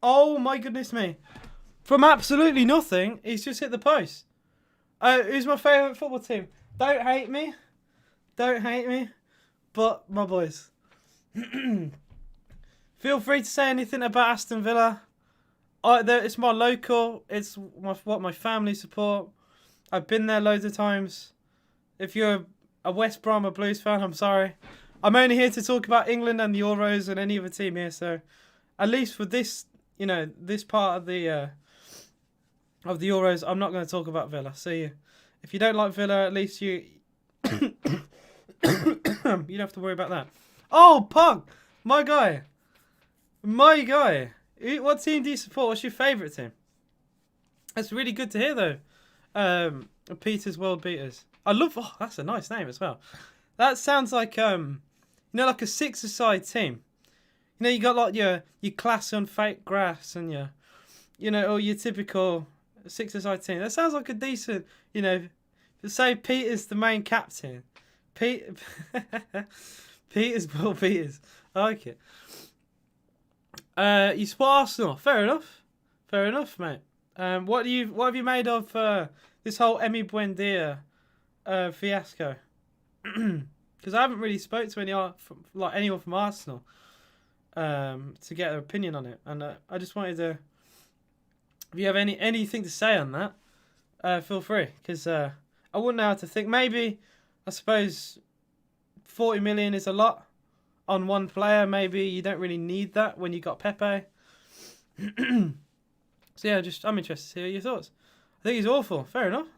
Oh my goodness me. From absolutely nothing, he's just hit the post. Who's my favourite football team? Don't hate me. Don't hate me. But my boys. Feel free to say anything about Aston Villa. It's my local. It's what my family support. I've been there loads of times. If you're a West Brom or Blues fan, I'm sorry. I'm only here to talk about England and the Euros and any other team here. So, at least for this, this part of the Euros, I'm not going to talk about Villa. See, if you don't like Villa, at least you you don't have to worry about that. Oh, Pug, my guy. What team do you support? What's your favourite team? That's really good to hear, though. Peter's World Beaters. Oh, that's a nice name as well. That sounds like like a six-a-side team. You got like your class on fake grass and or your typical six-a-side team. That sounds like a decent, say Peter's the main captain. Peter's World Beaters. I like it. You support Arsenal. Fair enough, mate. What have you made of this whole Emi Buendia fiasco? Because I haven't really spoke to anyone from Arsenal to get their opinion on it, and I just wanted to. If you have anything to say on that, feel free. Because I wouldn't know how to think. Maybe I suppose 40 million is a lot on one player. Maybe you don't really need that when you got Pepe. So yeah, I'm interested to hear your thoughts. I think he's awful. Fair enough.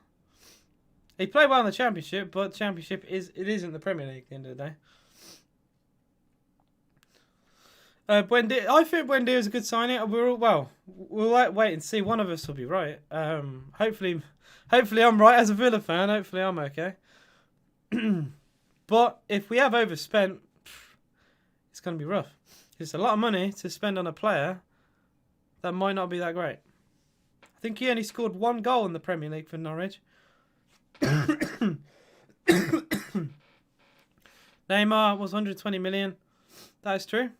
He played well in the Championship, but the Championship isn't the Premier League at the end of the day. Buendia, I think Buendia is a good signing. We'll wait and see. One of us will be right. Hopefully I'm right as a Villa fan. Hopefully I'm okay. But if we have overspent, it's going to be rough. It's a lot of money to spend on a player that might not be that great. I think he only scored 1 goal in the Premier League for Norwich. Neymar was 120 million. That is true.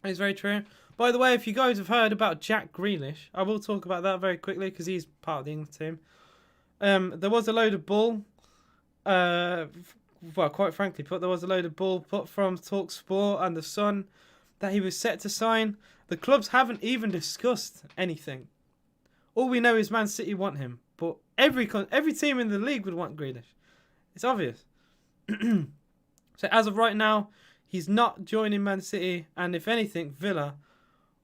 It's very true. By the way, if you guys have heard about Jack Grealish, I will talk about that very quickly because he's part of the England team. There was a load of bull. Well, quite frankly, there was a load of bull put from TalkSport and The Sun that he was set to sign. The clubs haven't even discussed anything. All we know is Man City want him, but every team in the league would want Grealish. It's obvious. So as of right now, he's not joining Man City, and if anything, Villa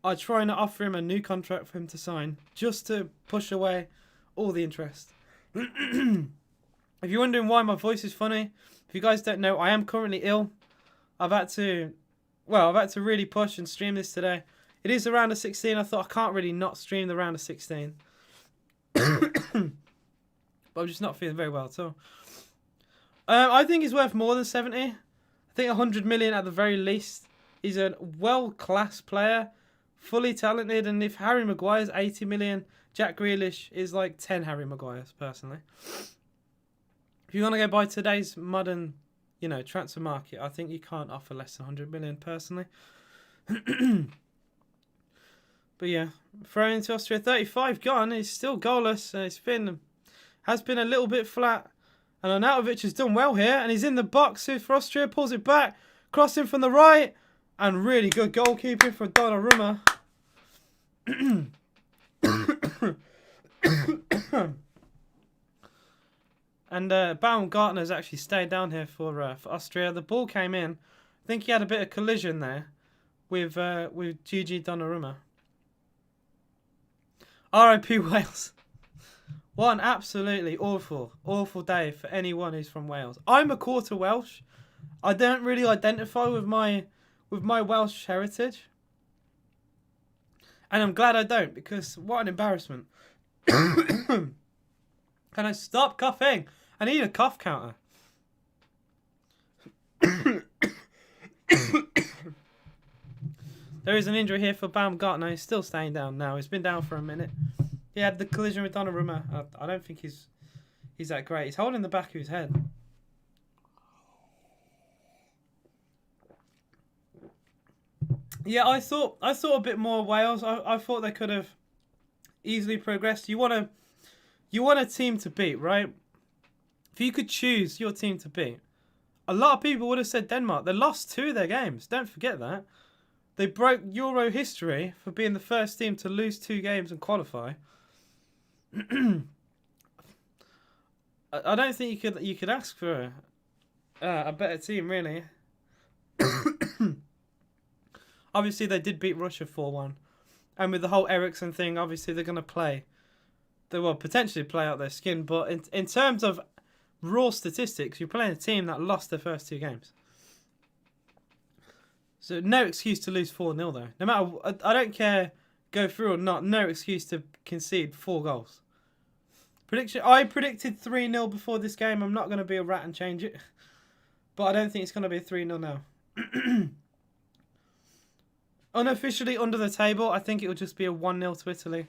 are trying to offer him a new contract for him to sign, just to push away all the interest. If you're wondering why my voice is funny, if you guys don't know, I am currently ill. I've had to really push and stream this today. It is the round of 16. I thought I can't really not stream the round of 16. But I'm just not feeling very well at all. I think he's worth more than 70. I think 100 million at the very least. He's a world-class player, fully talented, and if Harry Maguire's 80 million, Jack Grealish is like 10 Harry Maguires, personally. If you want to go by today's modern, transfer market, I think you can't offer less than 100 million, personally. But yeah, thrown into Austria, 35 gone. He's still goalless, and has been a little bit flat. And Arnautovic has done well here, and he's in the box for Austria, pulls it back, crossing from the right, and really good goalkeeping for Donnarumma. And Baumgartner's actually stayed down here for Austria. The ball came in. I think he had a bit of collision there with Gigi Donnarumma. R.I.P. Wales. What an absolutely awful day for anyone who's from Wales. I'm a quarter Welsh. I don't really identify with my Welsh heritage. And I'm glad I don't, because what an embarrassment. Can I stop coughing? I need a cough counter. There is an injury here for Baumgartner. He's still staying down now. He's been down for a minute. He had the collision with Donnarumma. I don't think he's that great. He's holding the back of his head. Yeah, I thought a bit more Wales. I thought they could have easily progressed. You want a team to beat, right? If you could choose your team to beat, a lot of people would have said Denmark. They lost 2 of their games. Don't forget that. They broke Euro history for being the first team to lose 2 games and qualify. I don't think you could ask for a better team, really. Obviously, they did beat Russia 4-1. And with the whole Ericsson thing, obviously, they're going to play. They will potentially play out their skin. But in terms of raw statistics, you're playing a team that lost their first 2 games. So no excuse to lose 4-0, though. No matter, I don't care, go through or not, no excuse to concede 4 goals. I predicted 3-0 before this game. I'm not going to be a rat and change it. But I don't think it's going to be a 3-0 now. Unofficially under the table, I think it will just be a 1-0 to Italy.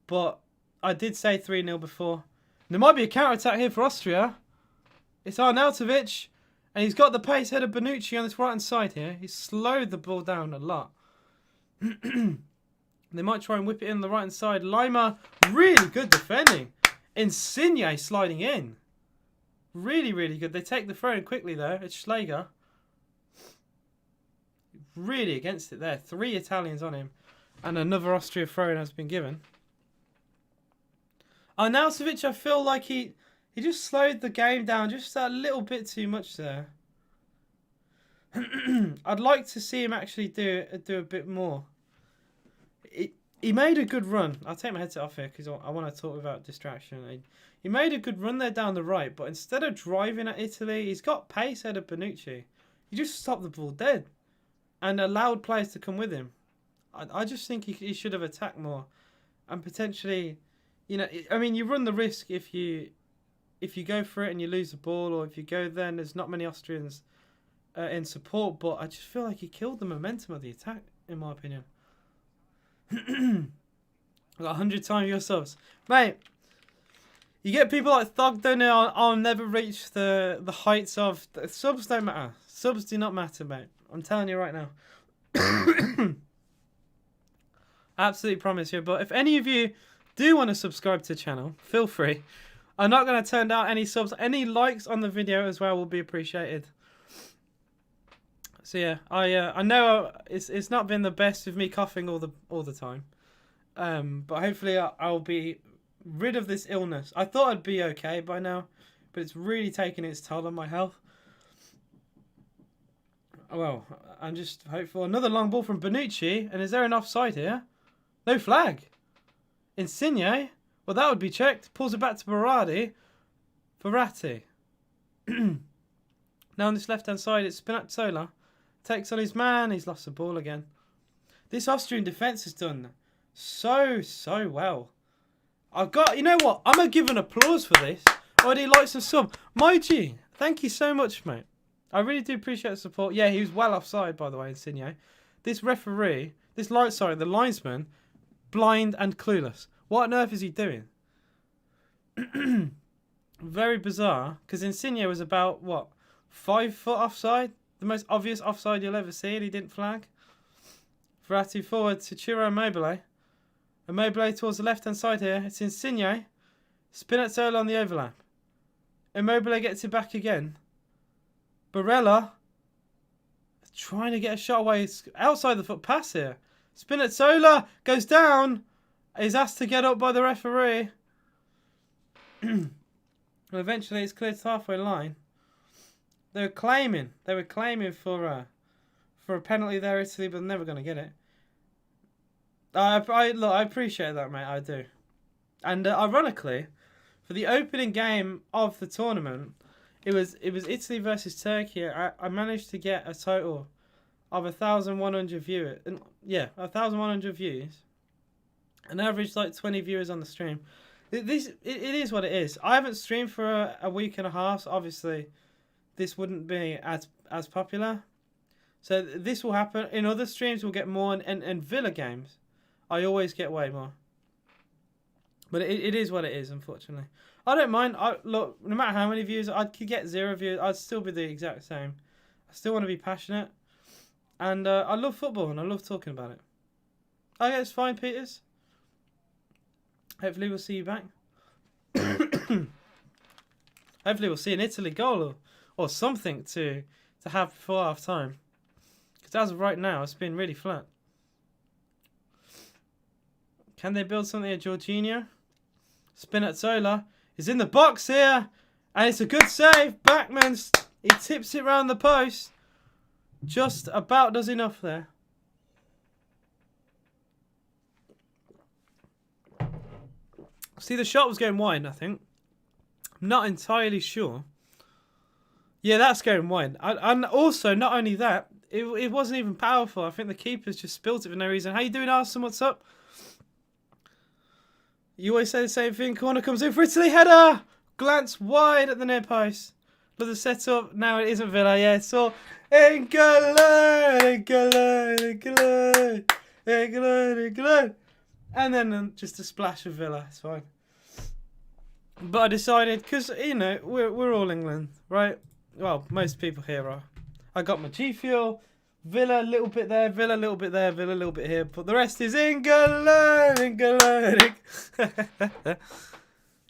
But I did say 3-0 before. There might be a counter-attack here for Austria. It's Arnautovic. And he's got the pace head of Bonucci on this right-hand side here. He's slowed the ball down a lot. They might try and whip it in the right-hand side. Lima, really good defending. Insigne sliding in. Really, really good. They take the throw in quickly, though. It's Schläger. Really against it there. 3 Italians on him. And another Austria throw-in has been given. Arnautovic, I feel like he just slowed the game down just a little bit too much there. I'd like to see him actually do a bit more. He made a good run. I'll take my headset off here because I want to talk about distraction. He made a good run there down the right, but instead of driving at Italy, he's got pace ahead of Bonucci. He just stopped the ball dead and allowed players to come with him. I just think he should have attacked more and potentially, you run the risk if you go for it and you lose the ball, or if you go then there's not many Austrians in support, but I just feel like he killed the momentum of the attack, in my opinion. Got 100 times your subs. Mate, you get people like Thug, don't know, I'll never reach the heights of... Subs don't matter. Subs do not matter, mate. I'm telling you right now. Absolutely promise you. But if any of you do want to subscribe to the channel, feel free. I'm not going to turn down any subs. Any likes on the video as well will be appreciated. So yeah, I know it's not been the best with me coughing all the time. But hopefully I'll be rid of this illness. I thought I'd be okay by now, but it's really taking its toll on my health. Well, I'm just hopeful. Another long ball from Bonucci, and is there an offside here? No flag. Insigne? Well, that would be checked. Pulls it back to Berardi. Verratti. Now on this left-hand side, it's Spinazzola. Takes on his man. He's lost the ball again. This Austrian defence has done so well. You know what? I'm going to give an applause for this. Already likes and sub. My G, thank you so much, mate. I really do appreciate the support. Yeah, he was well offside, by the way, Insigne. This referee, the linesman, blind and clueless. What on earth is he doing? Very bizarre, because Insigne was about, 5 foot offside? The most obvious offside you'll ever see, and he didn't flag. Verratti forward to Ciro Immobile. Immobile towards the left-hand side here. It's Insigne. Spinazzola on the overlap. Immobile gets it back again. Barella trying to get a shot away. It's outside the foot pass here. Spinazzola goes down. He's asked to get up by the referee. Well, eventually it's cleared to halfway line. They were claiming for a penalty there, Italy, but they're never going to get it. Look, I appreciate that, mate. I do. And ironically, for the opening game of the tournament, it was Italy versus Turkey. I managed to get a total of 1,100 viewers. Yeah, 1,100 views. An average like 20 viewers on the stream. It is what it is. I haven't streamed for a week and a half, so obviously this wouldn't be as popular. So this will happen. In other streams we'll get more, and Villa games I always get way more. But it is what it is, unfortunately. I don't mind. Look, no matter how many views, I could get 0 views. I'd still be the exact same. I still want to be passionate. And I love football, and I love talking about it. Okay, it's fine, Peters. Hopefully we'll see you back. Hopefully we'll see an Italy goal or something to have before half time. Because as of right now, it's been really flat. Can they build something at Jorginho? Spinazzola is in the box here. And it's a good save. Backman, he tips it round the post. Just about does enough there. See, the shot was going wide, I think. I'm not entirely sure. Yeah, that's going wide. And also, not only that, it wasn't even powerful. I think the keeper's just spilt it for no reason. How you doing, Arsene? What's up? You always say the same thing. Corner comes in for Italy. Header! Glance wide at the near post. Look at the setup. Now it isn't Villa. Yeah, it's all England. And then just a splash of Villa. It's fine. But I decided, because, you know, we're all England, right? Well, most people here are. I got my G Fuel. Villa a little bit there, Villa a little bit there, Villa a little bit here. But the rest is England.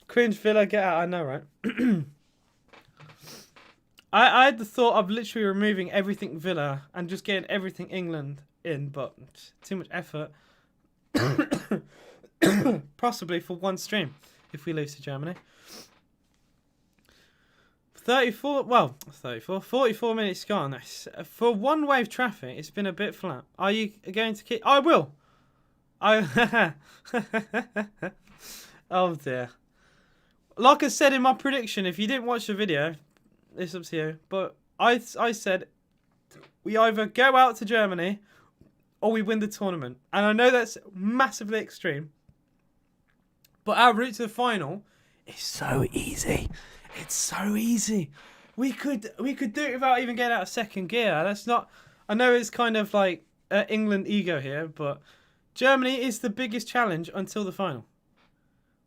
Cringe Villa, get out. I know, right? I had the thought of literally removing everything Villa and just getting everything England in, but too much effort. Possibly for one stream if we lose to Germany. 44 minutes gone. For one wave traffic, it's been a bit flat. Are you going to keep? I will. Oh dear. Like I said in my prediction, if you didn't watch the video, it's up to you. But I said we either go out to Germany or we win the tournament. And I know that's massively extreme. But our route to the final is so easy. It's so easy. We could do it without even getting out of second gear. That's not. I know it's kind of like England ego here, but Germany is the biggest challenge until the final.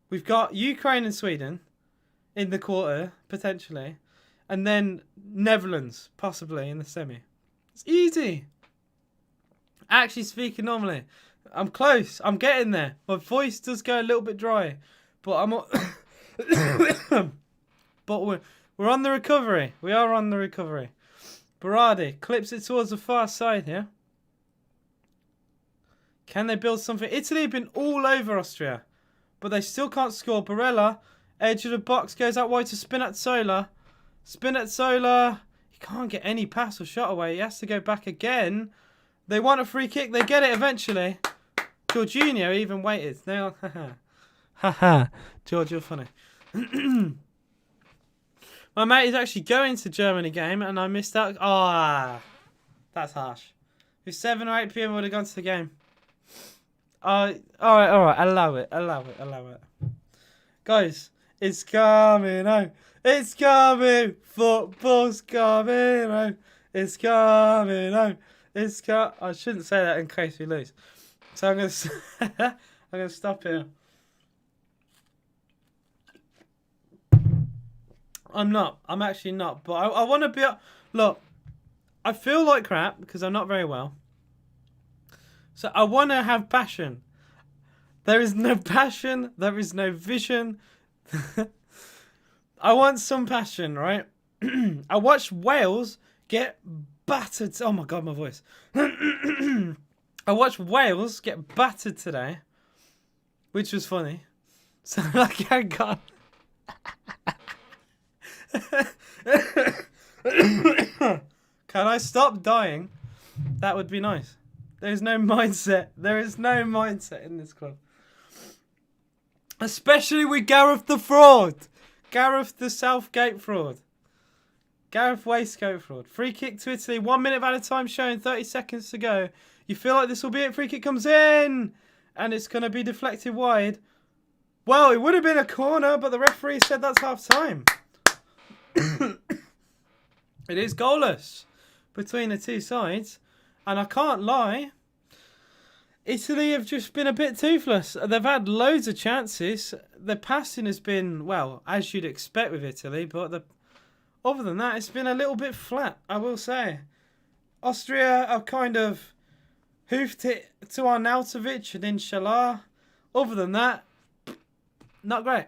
We've got Ukraine and Sweden in the quarter potentially, and then Netherlands possibly in the semi. It's easy. Actually speaking normally, I'm close. I'm getting there. My voice does go a little bit dry, but but we're on the recovery. We are on the recovery. Berardi clips it towards the far side here. Can they build something? Italy have been all over Austria, but they still can't score. Barella, edge of the box, goes out wide to Spinazzola. Spinazzola, he can't get any pass or shot away. He has to go back again. They want a free kick. They get it eventually. Jorginho even waited. Now, haha. George, you're funny. My mate is actually going to Germany game, and I missed out. Ah, that's harsh. If 7 or 8 p.m. would have gone to the game. All right. Allow it. Guys, it's coming home. It's coming. Football's coming home. It's coming home. I shouldn't say that in case we lose. So I'm gonna stop here. I'm actually not. But I want to be... Look, I feel like crap because I'm not very well. So I want to have passion. There is no passion. There is no vision. I want some passion, right? I watched Wales get battered. Oh my God, my voice. I watched Wales get battered today, which was funny. So like I got... Can I stop dying? That would be nice. There's no mindset. There is no mindset in this club. Especially with Gareth the fraud. Gareth the Southgate fraud. Gareth Waistcoat fraud. Free kick to Italy. 1 minute at a time showing 30 seconds to go. You feel like this will be it. Free kick comes in. And it's going to be deflected wide. Well, it would have been a corner, but the referee said that's half time. It is goalless between the two sides, and I can't lie, Italy have just been a bit toothless. They've had loads of chances. The passing has been, well, as you'd expect with Italy, but other than that, it's been a little bit flat, I will say. Austria have kind of hoofed it to Arnautovic and Inshallah. Other than that, not great.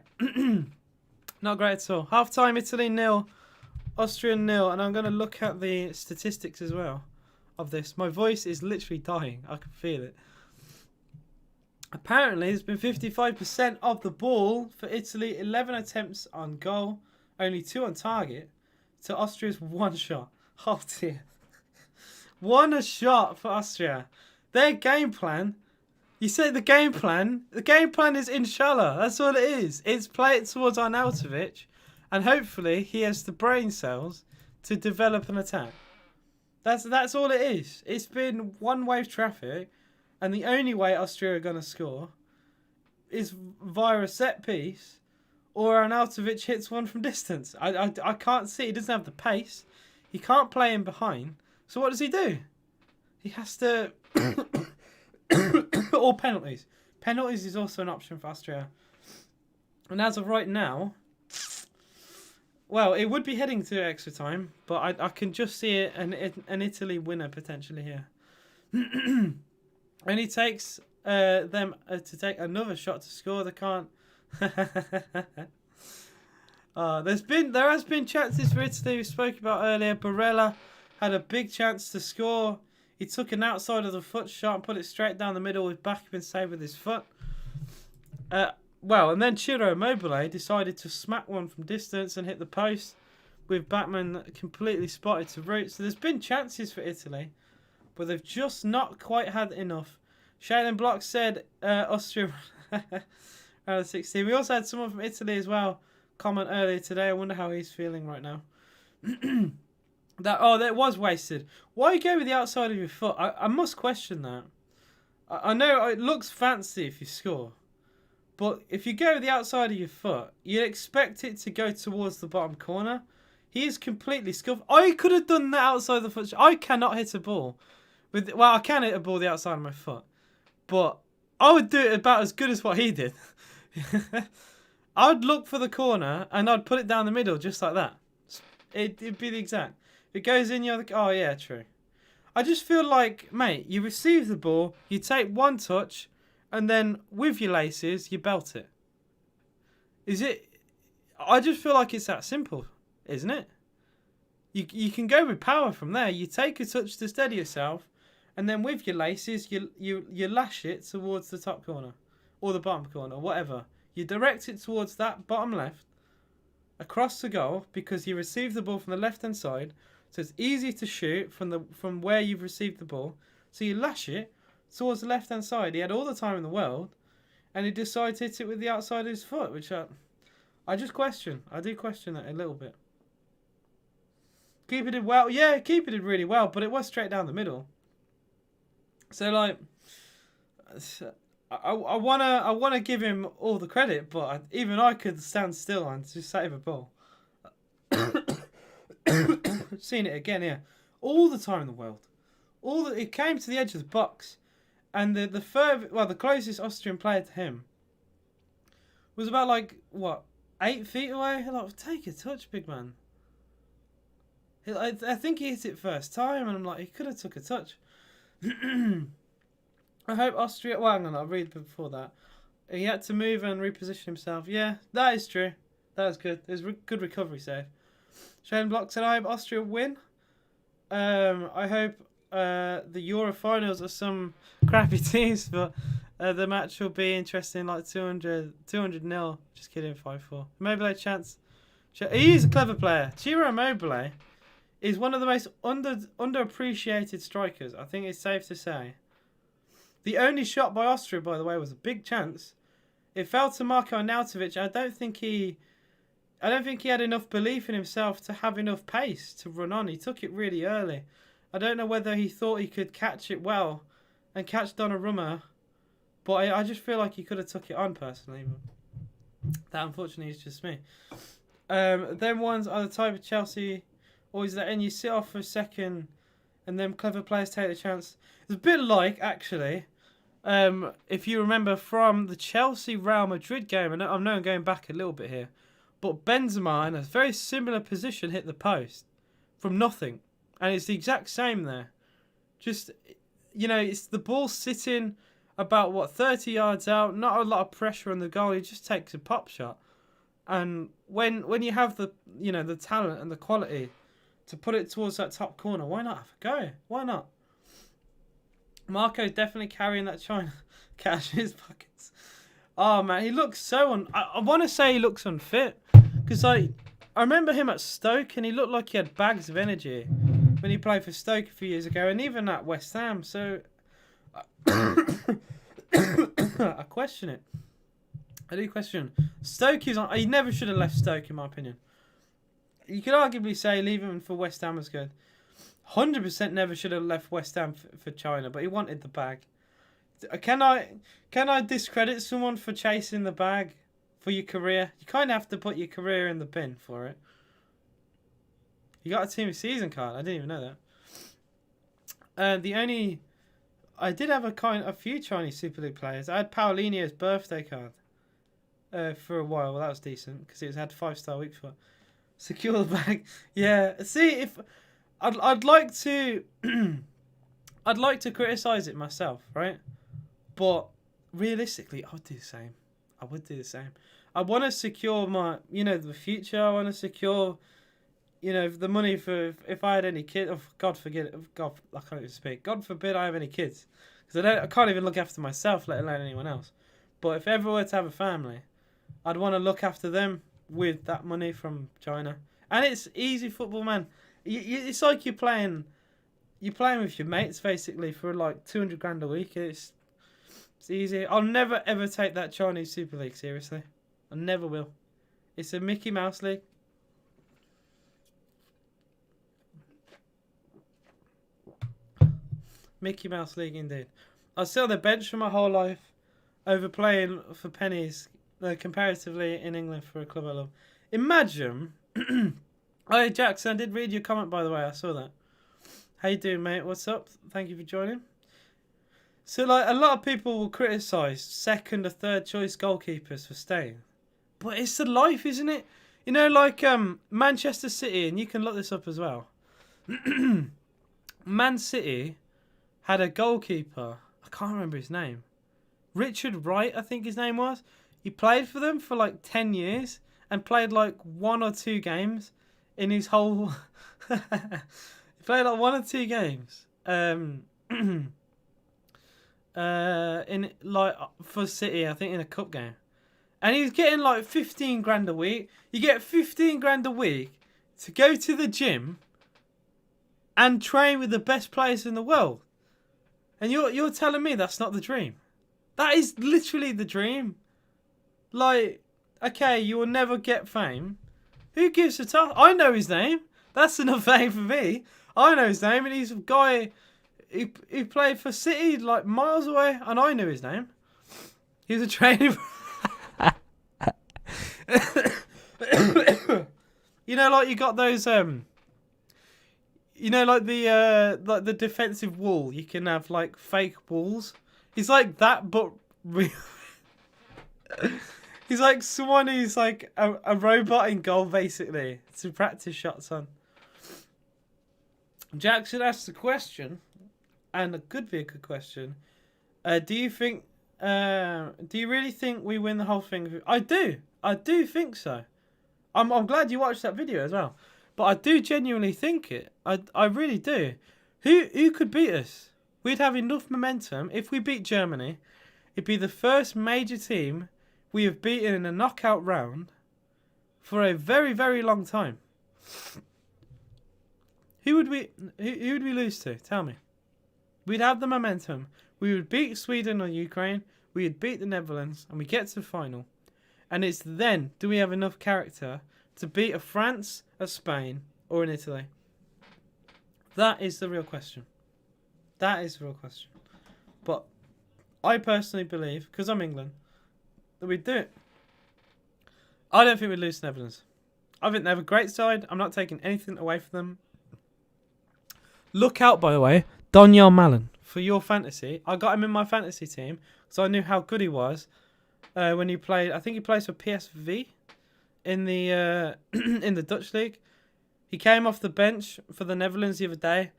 Not great at all. Half time, Italy 0, Austria 0, and I'm going to look at the statistics as well of this. My voice is literally dying. I can feel it. Apparently, there's been 55% of the ball for Italy, 11 attempts on goal, only 2 on target, to Austria's 1 shot. Oh dear. 1 shot for Austria. Their game plan... You say the game plan is inshallah. That's all it is. It's play it towards Arnautovic, and hopefully he has the brain cells to develop an attack. That's all it is. It's been one-way traffic, and the only way Austria are going to score is via a set piece, or Arnautovic hits one from distance. I can't see. He doesn't have the pace. He can't play in behind. So what does he do? He has to... Or penalties. Penalties is also an option for Austria. And as of right now, well, it would be heading to extra time, but I can just see it an Italy winner potentially here. Only takes them to take another shot to score. They can't. There has been chances for Italy we spoke about earlier. Barella had a big chance to score. He took an outside of the foot shot and put it straight down the middle with backman save with his foot. And then Ciro Immobile decided to smack one from distance and hit the post with backman completely spotted to root. So there's been chances for Italy, but they've just not quite had enough. Shailen Block said Austria out of 16. We also had someone from Italy as well comment earlier today. I wonder how he's feeling right now. That was wasted. Why go with the outside of your foot? I must question that. I know it looks fancy if you score, but if you go with the outside of your foot, you'd expect it to go towards the bottom corner. He is completely scuffed. I could have done that outside the foot. I cannot hit a ball with. Well, I can hit a ball the outside of my foot, but I would do it about as good as what he did. I'd look for the corner and I'd put it down the middle just like that. It'd be the exact. If it goes in, you're like, oh yeah, true. I just feel like, mate, you receive the ball, you take one touch, and then with your laces, you belt it. Is it? I just feel like it's that simple, isn't it? You can go with power from there. You take a touch to steady yourself, and then with your laces, you lash it towards the top corner or the bottom corner, whatever. You direct it towards that bottom left, across the goal, because you receive the ball from the left-hand side, so it's easy to shoot from where you've received the ball. So you lash it towards the left-hand side. He had all the time in the world, and he decided to hit it with the outside of his foot, which I just question. I do question that a little bit. Keeper did well. Yeah, keeper did really well, but it was straight down the middle. So like, I wanna give him all the credit, but even I could stand still and just save a ball. Seen it again here, all the time in the world. It came to the edge of the box, and the closest Austrian player to him was about like what 8 feet away. Like, take a touch, big man. I think he hit it first time, and I'm like, he could have took a touch. I hope Austria. Well, hang on, I'll read before that. He had to move and reposition himself. Yeah, that is true. That was good. It was good recovery save. Shane Block said, I hope Austria win. I hope the Euro finals are some crappy teams, but the match will be interesting, like 200-0. Just kidding, 5-4. Mobile chance. He is a clever player. Ciro Immobile is one of the most underappreciated strikers, I think it's safe to say. The only shot by Austria, by the way, was a big chance. It fell to Marko Arnautovic. I don't think he had enough belief in himself to have enough pace to run on. He took it really early. I don't know whether he thought he could catch it well and catch Donnarumma, but I just feel like he could have took it on personally. But that unfortunately is just me. Them ones are the type of Chelsea, or is that and you sit off for a second and then clever players take the chance. It's a bit like, actually, if you remember from the Chelsea-Real Madrid game, and I know I'm going back a little bit here, but Benzema in a very similar position hit the post from nothing. And it's the exact same there. Just, it's the ball sitting about, 30 yards out, not a lot of pressure on the goal. He just takes a pop shot. And when you have the talent and the quality to put it towards that top corner, why not have a go? Why not? Marco's definitely carrying that China cash in his pockets. Oh, man, he looks so I want to say he looks unfit. Because I remember him at Stoke and he looked like he had bags of energy when he played for Stoke a few years ago. And even at West Ham. So, I question it. I do question. Stoke is on. He never should have left Stoke, in my opinion. You could arguably say leaving him for West Ham was good. 100% never should have left West Ham for China, but he wanted the bag. Can I discredit someone for chasing the bag for your career? You kind of have to put your career in the bin for it. You got a team of season card. I didn't even know that. I did have a few Chinese Super League players. I had Paulinho's birthday card for a while. Well, that was decent because it had 5-star week for it. Secure the bag. Yeah. See, if I'd like to I'd like to criticize it myself, right? But realistically, I would do the same. I want to secure my, the future. I want to secure, the money for if I had any kids. Oh, God I can't even speak. God forbid I have any kids, because I can't even look after myself, let alone anyone else. But if ever were to have a family, I'd want to look after them with that money from China. And it's easy football, man. It's like you're playing with your mates basically for like 200 grand a week. It's easy. I'll never ever take that Chinese Super League seriously. I never will. It's a Mickey Mouse league. Mickey Mouse league indeed. I sit on the bench for my whole life, over playing for pennies, comparatively in England for a club I love. Imagine Oh, Jackson, I did read your comment, by the way. I saw that. How you doing, mate? What's up? Thank you for joining. So, like, a lot of people will criticise second or third choice goalkeepers for staying. But it's the life, isn't it? You know, like Manchester City, and you can look this up as well. Man City had a goalkeeper. I can't remember his name. Richard Wright, I think his name was. He played for them for like 10 years and played like 1 or 2 games in his whole... He played like 1 or 2 games. In like for City, I think in a cup game. And he was getting like 15 grand a week. You get 15 grand a week to go to the gym and train with the best players in the world. And you're telling me that's not the dream? That is literally the dream. Like, okay, you will never get fame. Who gives a toss? I know his name. That's enough fame for me. I know his name, and he's a guy who played for City like miles away, and I knew his name. He was a trainee. You know, like you got those you know, like the defensive wall. You can have like fake walls. He's like that, but he's like someone who's like a robot in goal, basically, to practice shots on. Jackson asked the question, and it could be a good question. Do you think? Do you really think we win the whole thing? I do. I do think so. I'm glad you watched that video as well. But I do genuinely think it. I really do. Who could beat us? We'd have enough momentum. If we beat Germany, it'd be the first major team we have beaten in a knockout round for a very, very long time. Who would we lose to? Tell me. We'd have the momentum. We would beat Sweden or Ukraine. We would beat the Netherlands, and we get to the final. And it's then, do we have enough character to beat a France, a Spain, or an Italy? That is the real question. That is the real question. But I personally believe, because I'm England, that we'd do it. I don't think we'd lose to the Netherlands. I think they have a great side. I'm not taking anything away from them. Look out, by the way, Donyell Malen for your fantasy. I got him in my fantasy team, so I knew how good he was when he played. I think he plays for PSV in the in the Dutch league. He came off the bench for the Netherlands the other day.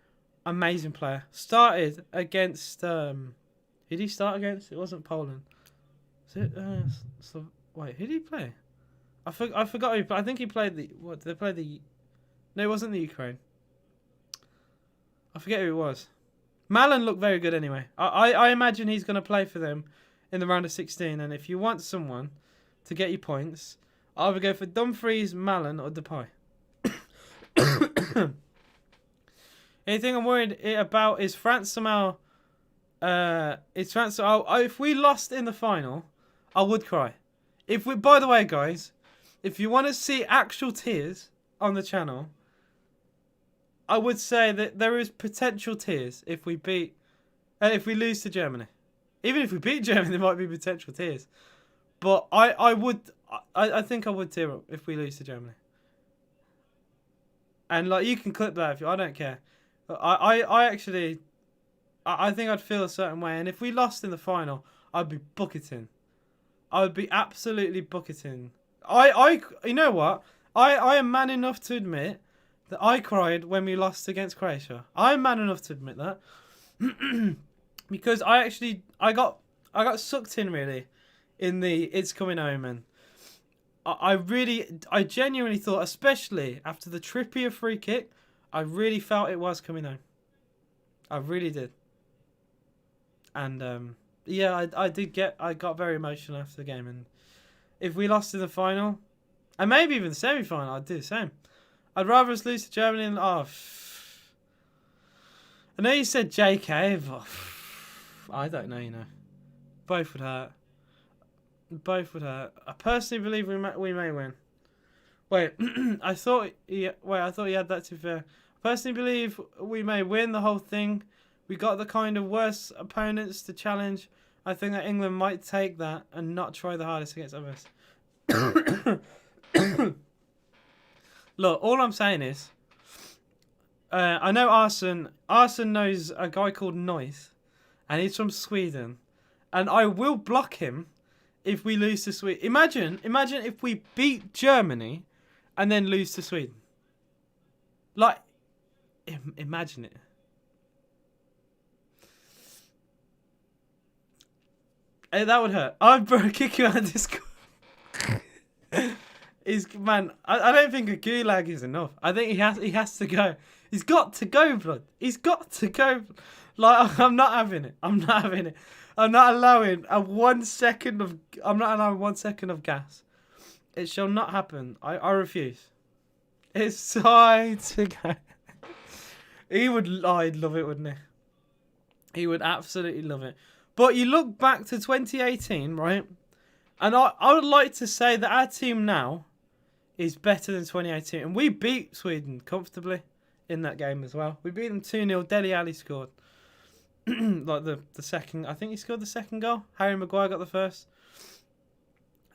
Amazing player. Started against. Who did he start against? It wasn't Poland. Was it? Wait, who did he play? I forgot. I think he played the. What did they play the? No, it wasn't the Ukraine. I forget who it was. Malen looked very good anyway. I imagine he's going to play for them in the round of 16. And if you want someone to get you points, I'll either go for Dumfries, Malen, or Depay. Anything I'm worried about is France somehow. If we lost in the final, I would cry. By the way, guys, if you want to see actual tears on the channel, I would say that there is potential tears if we lose to Germany. Even if we beat Germany, there might be potential tears. But I think I would tear up if we lose to Germany. And like you can clip that if you. I don't care. I think I'd feel a certain way. And if we lost in the final, I'd be bucketing. I would be absolutely bucketing. You know what? I am man enough to admit that I cried when we lost against Croatia. I'm man enough to admit that. Because I got sucked in really in the It's Coming Home, and I genuinely thought, especially after the Trippier free kick, I really felt it was coming home. I really did. And yeah, I got very emotional after the game, and if we lost in the final, and maybe even the semi-final, I'd do the same. I'd rather us lose to Germany than... I know you said JK, but I don't know, you know. Both would hurt. Both would hurt. I personally believe we may win. Wait, I thought you had that to be fair. I personally believe we may win the whole thing. We got the kind of worst opponents to challenge. I think that England might take that and not try the hardest against others. Look, all I'm saying is, I know Arsene knows a guy called Noise, and he's from Sweden, and I will block him if we lose to Sweden. Imagine if we beat Germany and then lose to Sweden. Like, imagine it. Hey, that would hurt. I'd kick you out of Discord. Man, I don't think a gulag is enough. I think he has to go. He's got to go, blood. He's got to go. Like, I'm not having it. I'm not allowing 1 second of. I'm not allowing 1 second of gas. It shall not happen. I refuse. It's time to go. I'd love it, wouldn't he? He would absolutely love it. But you look back to 2018, right? And I would like to say that our team now is better than 2018. And we beat Sweden comfortably in that game as well. We beat them 2-0. Dele Alli scored. Like the second. I think he scored the second goal. Harry Maguire got the first.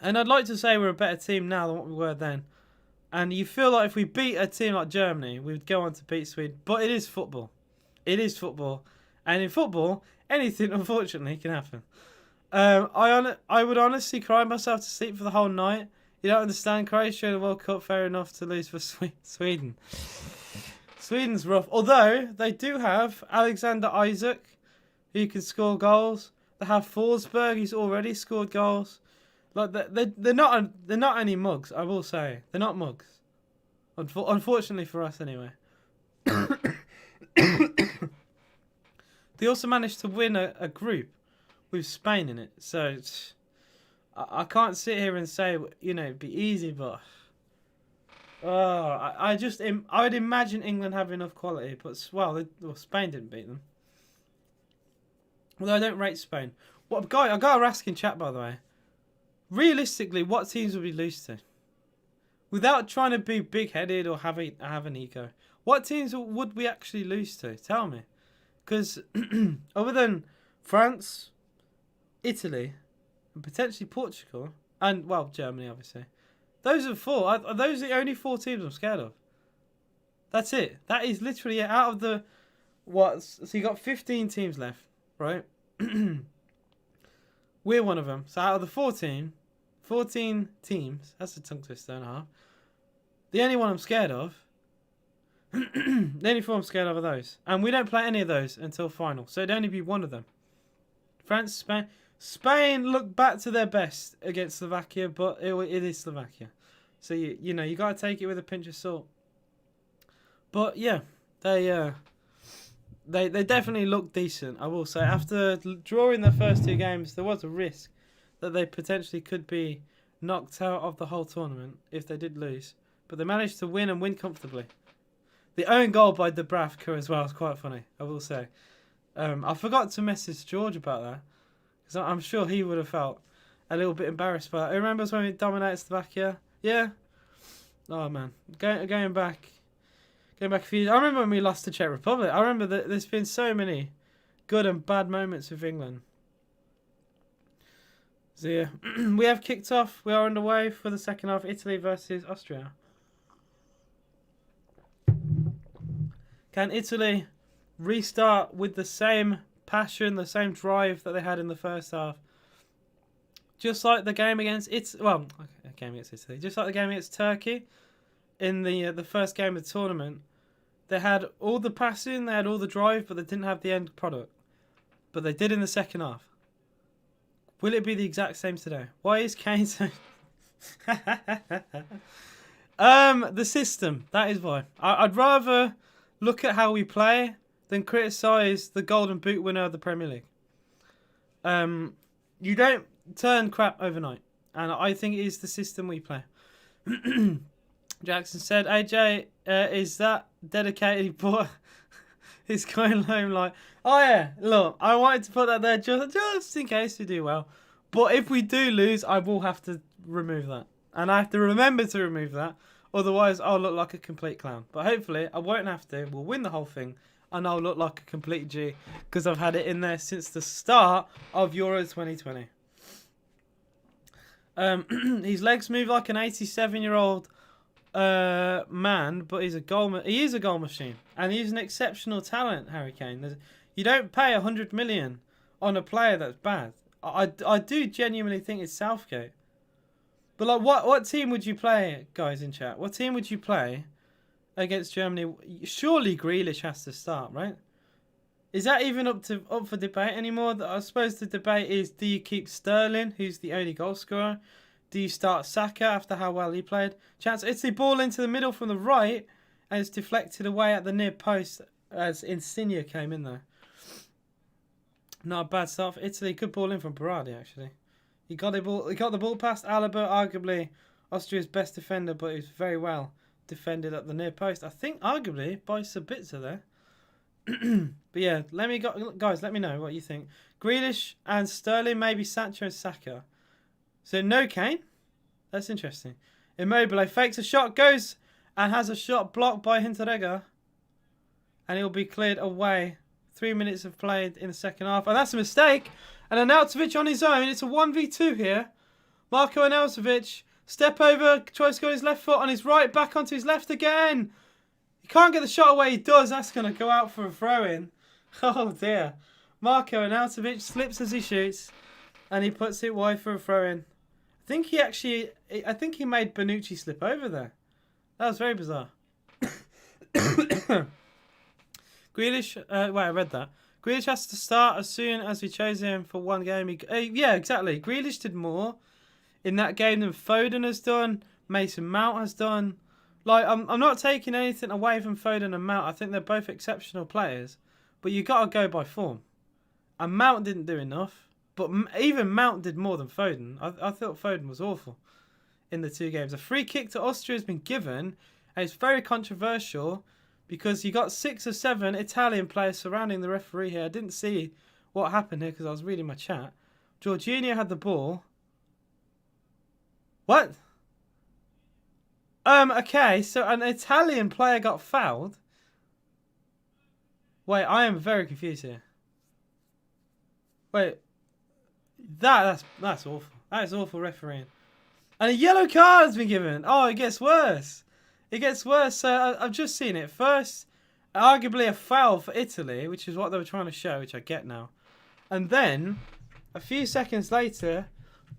And I'd like to say we're a better team now than what we were then. And you feel like if we beat a team like Germany, we would go on to beat Sweden. But it is football. It is football. And in football, anything, unfortunately, can happen. I would honestly cry myself to sleep for the whole night. You don't understand. Croatia in the World Cup, fair enough to lose for Sweden. Sweden's rough. Although, they do have Alexander Isak, who can score goals. They have Forsberg, who's already scored goals. Like they're not any mugs, I will say. They're not mugs. Unfortunately for us, anyway. They also managed to win a group with Spain in it. So I can't sit here and say, it'd be easy, but I would imagine England have enough quality, but Spain didn't beat them. Although I don't rate Spain. I got to ask in chat, by the way. Realistically, what teams would we lose to? Without trying to be big-headed or have an ego, what teams would we actually lose to? Tell me. Because other than France, Italy, and potentially Portugal, and, Germany, obviously. Those are 4. Are those the only 4 teams I'm scared of? That's it. That is literally it. Out of the... So you got 15 teams left, right? We're one of them. So out of the 14 teams, that's a tongue twister and a half. The only one I'm scared of... the only 4 I'm scared of are those. And we don't play any of those until final. So it'd only be one of them. France, Spain... Spain look back to their best against Slovakia, but it is Slovakia. So, you got to take it with a pinch of salt. But, yeah, they definitely look decent, I will say. After drawing their first 2 games, there was a risk that they potentially could be knocked out of the whole tournament if they did lose. But they managed to win and win comfortably. The own goal by Dubravka as well is quite funny, I will say. I forgot to message George about that, because I'm sure he would have felt a little bit embarrassed by that. He remembers when we dominated Slovakia? Yeah? Oh, man. Going back a few years. I remember when we lost to Czech Republic. I remember that there's been so many good and bad moments with England. So, yeah. We have kicked off. We are underway for the second half. Italy versus Austria. Can Italy restart with the same passion, the same drive that they had in the first half? Just like the game against Italy. Just like the game against Turkey in the first game of the tournament. They had all the passing, they had all the drive, but they didn't have the end product. But they did in the second half. Will it be the exact same today? Why is Kane so... The system. That is why. I'd rather look at how we play than criticise the Golden Boot winner of the Premier League. You don't turn crap overnight. And I think it is the system we play. Jackson said, AJ, is that dedicated? He bought his going home like, oh yeah, look, I wanted to put that there just in case we do well. But if we do lose, I will have to remove that. And I have to remember to remove that. Otherwise, I'll look like a complete clown. But hopefully, I won't have to. We'll win the whole thing. And I'll look like a complete G. Because I've had it in there since the start of Euros 2020. His legs move like an 87-year-old man, but he's a goal. He is a goal machine, and he's an exceptional talent. Harry Kane. You don't pay 100 million on a player that's bad. I do genuinely think it's Southgate. But like, what team would you play, guys in chat? What team would you play against Germany? Surely Grealish has to start, right? Is that even up for debate anymore? I suppose the debate is: do you keep Sterling, who's the only goal scorer? Do you start Saka after how well he played? Chance Italy ball into the middle from the right, and it's deflected away at the near post as Insigne came in there. Not a bad start for Italy. Good ball in from Berardi, actually. He got the ball past Alaba, arguably Austria's best defender, but he was very well defended at the near post. I think arguably by Sabitzer there. But yeah, guys, let me know what you think. Grealish and Sterling, maybe Sancho and Saka. So no Kane. That's interesting. Immobile fakes a shot, goes and has a shot blocked by Hinteregger, and he'll be cleared away. 3 minutes have played in the second half, and that's a mistake. And Arnautovic on his own. It's a 1v2 here. Marco Arnautovic, step over, tries to go on his left foot, on his right, back onto his left again. He can't get the shot away. He does. That's going to go out for a throw-in. Oh dear. Marco Arnautovic slips as he shoots, and he puts it wide for a throw-in. I think he made Bonucci slip over there. That was very bizarre. Grealish, I read that. Grealish has to start as soon as we chose him for one game. Yeah, exactly. Grealish did more in that game than Foden has done, Mason Mount has done. Like, I'm not taking anything away from Foden and Mount. I think they're both exceptional players, but you got to go by form. And Mount didn't do enough, but even Mount did more than Foden. I thought Foden was awful in the two games. A free kick to Austria has been given, and it's very controversial because you got 6 or 7 Italian players surrounding the referee here. I didn't see what happened here because I was reading my chat. Jorginho had the ball. What? Okay, so an Italian player got fouled. Wait, I am very confused here. Wait, that's awful. That is awful refereeing. And a yellow card has been given. Oh, it gets worse. It gets worse. So I've just seen it. First, arguably a foul for Italy, which is what they were trying to show, which I get now. And then, a few seconds later,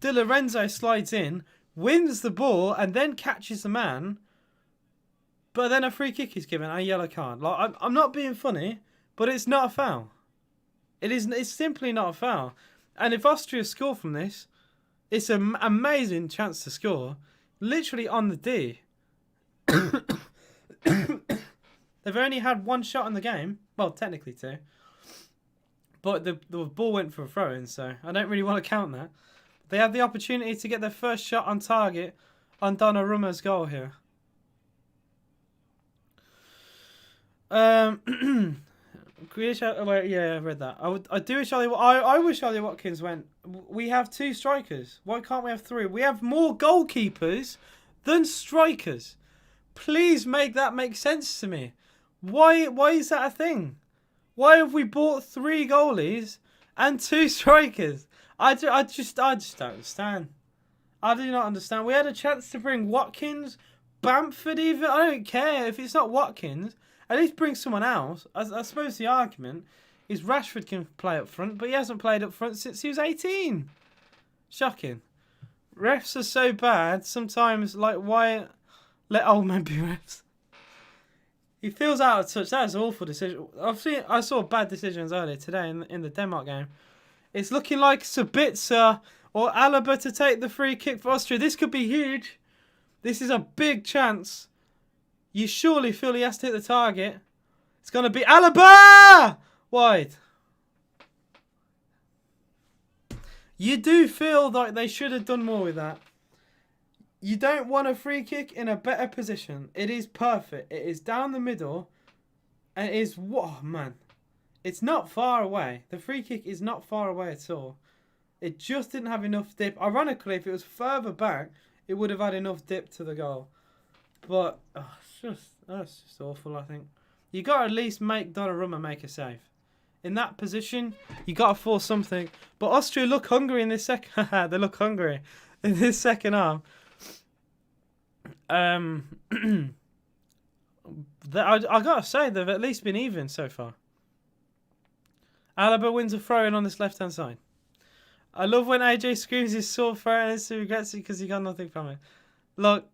Di Lorenzo slides in, wins the ball, and then catches the man. But then a free kick is given, a yellow card. Like, I'm not being funny, but it's not a foul. It's simply not a foul. And if Austria score from this, it's an amazing chance to score. Literally on the D. They've only had one shot in the game. Well, technically 2. But the ball went for a throw-in, so I don't really want to count that. They have the opportunity to get their first shot on target on Donnarumma's goal here. Grealish, yeah, I read that. I do wish I wish Ollie Watkins went. We have 2 strikers. Why can't we have 3? We have more goalkeepers than strikers. Please make that make sense to me. Why is that a thing? Why have we bought 3 goalies and 2 strikers? I just don't understand. I do not understand. We had a chance to bring Watkins, Bamford even. I don't care if it's not Watkins. At least bring someone else. I suppose the argument is Rashford can play up front, but he hasn't played up front since he was 18. Shocking. Refs are so bad. Sometimes, like, why let old men be refs? He feels out of touch. That is an awful decision. I saw bad decisions earlier today in the Denmark game. It's looking like Sabitzer or Alaba to take the free kick for Austria. This could be huge. This is a big chance. You surely feel he has to hit the target. It's going to be Alaba! Wide. You do feel like they should have done more with that. You don't want a free kick in a better position. It is perfect. It is down the middle. And it is... Oh, man. It's not far away. The free kick is not far away at all. It just didn't have enough dip. Ironically, if it was further back, it would have had enough dip to the goal. But that's just awful, I think. You got to at least make Donnarumma make a save. In that position, you got to force something. But Austria look hungry in this second... They look hungry in this second half. I gotta say, they've at least been even so far. Alaba wins a throw-in on this left-hand side. I love when AJ screams his sore throat and he regrets it because he got nothing from it. Look,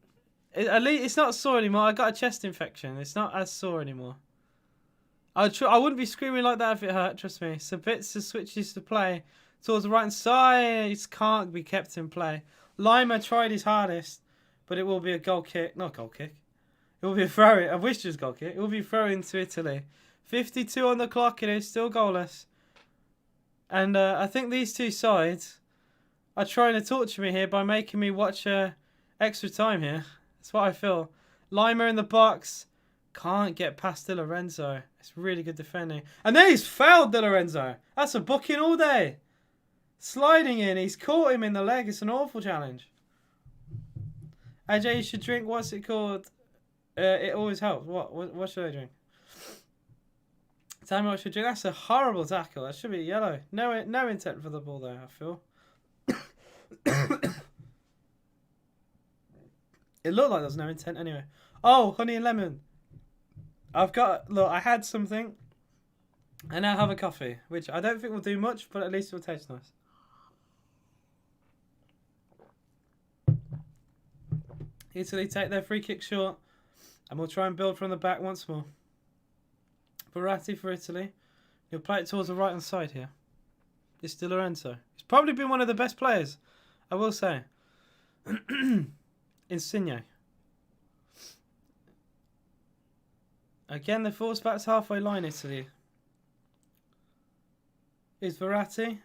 at least it's not sore anymore. I got a chest infection. It's not as sore anymore. I wouldn't be screaming like that if it hurt, trust me. Sabitzer switches to play towards the right side. It can't be kept in play. Lima tried his hardest, but it will be a goal kick. Not goal kick. It will be a throw-in. I wish it was goal kick. It will be throw-in to Italy. 52 on the clock. It is still goalless. And I think these two sides are trying to torture me here by making me watch extra time here. That's what I feel. Lima in the box. Can't get past Di Lorenzo. It's really good defending. And then he's fouled Di Lorenzo. That's a booking all day. Sliding in. He's caught him in the leg. It's an awful challenge. AJ, you should drink. What's it called? It always helps. What should I drink? Tell me what I should drink. That's a horrible tackle. That should be yellow. No intent for the ball there, I feel. It looked like there was no intent anyway. Oh, honey and lemon. Look, I had something. And now I have a coffee, which I don't think will do much, but at least it will taste nice. Italy take their free kick short. And we'll try and build from the back once more. Verratti for Italy. He'll play it towards the right hand side here. It's Di Lorenzo. He's probably been one of the best players, I will say. Insigne. Again, the force back's halfway line, Italy. Is Verratti.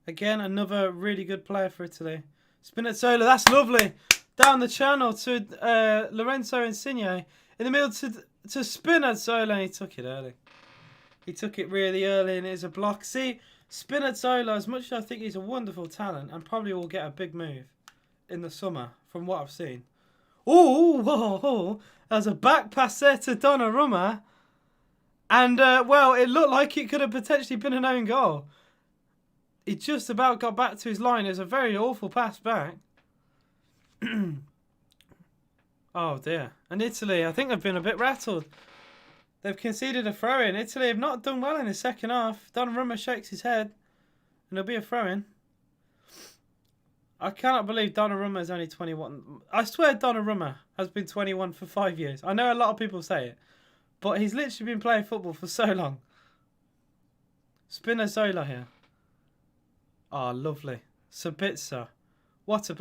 Again, another really good player for Italy. Spinazzola, that's lovely. Down the channel to Lorenzo Insigne. In the middle to Spinazzola, and he took it early. He took it really early, and it is a block. See, Spinazzola, as much as I think he's a wonderful talent, and probably will get a big move in the summer, from what I've seen. Oh, there's a back pass there to Donnarumma. And, well, it looked like it could have potentially been an own goal. He just about got back to his line. It was a very awful pass back. Oh dear. And Italy, I think they've been a bit rattled. They've conceded a throw-in. Italy have not done well in the second half. Donnarumma shakes his head. And there'll be a throw-in. I cannot believe Donnarumma is only 21. I swear Donnarumma has been 21 for 5 years. I know a lot of people say it. But he's literally been playing football for so long. Spinazzola here. Oh, lovely. Sabitzer.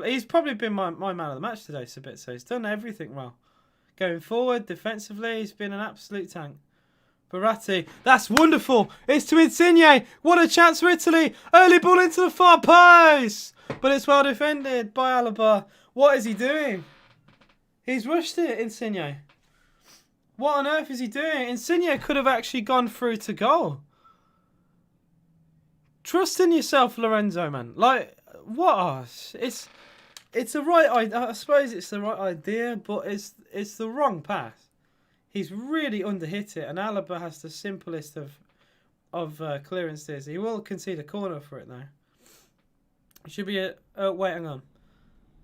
He's probably been my man of the match today, Sabitzer. He's done everything well. Going forward, defensively, he's been an absolute tank. Verratti, that's wonderful. It's to Insigne. What a chance for Italy. Early ball into the far post. But it's well defended by Alaba. What is he doing? He's rushed it, Insigne. What on earth is he doing? Insigne could have actually gone through to goal. Trust in yourself, Lorenzo, man. Like, what? It's the right idea. I suppose it's the right idea, but it's the wrong pass. He's really underhit it, and Alaba has the simplest of clearances. He will concede a corner for it now. It should be a wait, hang on.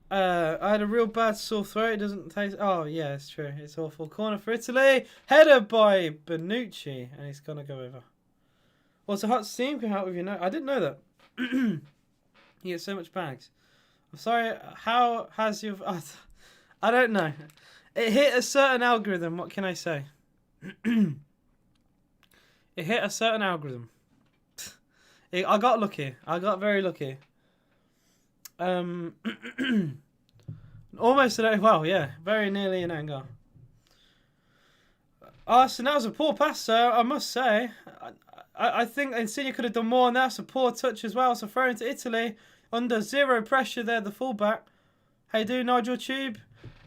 I had a real bad sore throat. It doesn't taste. Oh yeah, it's true. It's awful. Corner for Italy. Header by Bonucci, and he's gonna go over. Well, so hot steam can help with your nose. I didn't know that. You get so much bags. I'm sorry. How has your? I don't know. It hit a certain algorithm. What can I say? It hit a certain algorithm. I got lucky. I got very lucky. Almost an well, yeah, very nearly an own goal. So that was a poor pass, sir. I must say. I think Insigne could have done more, and that's a poor touch as well. So thrown to Italy under zero pressure there, the fullback. How you doing, Nigel Tube?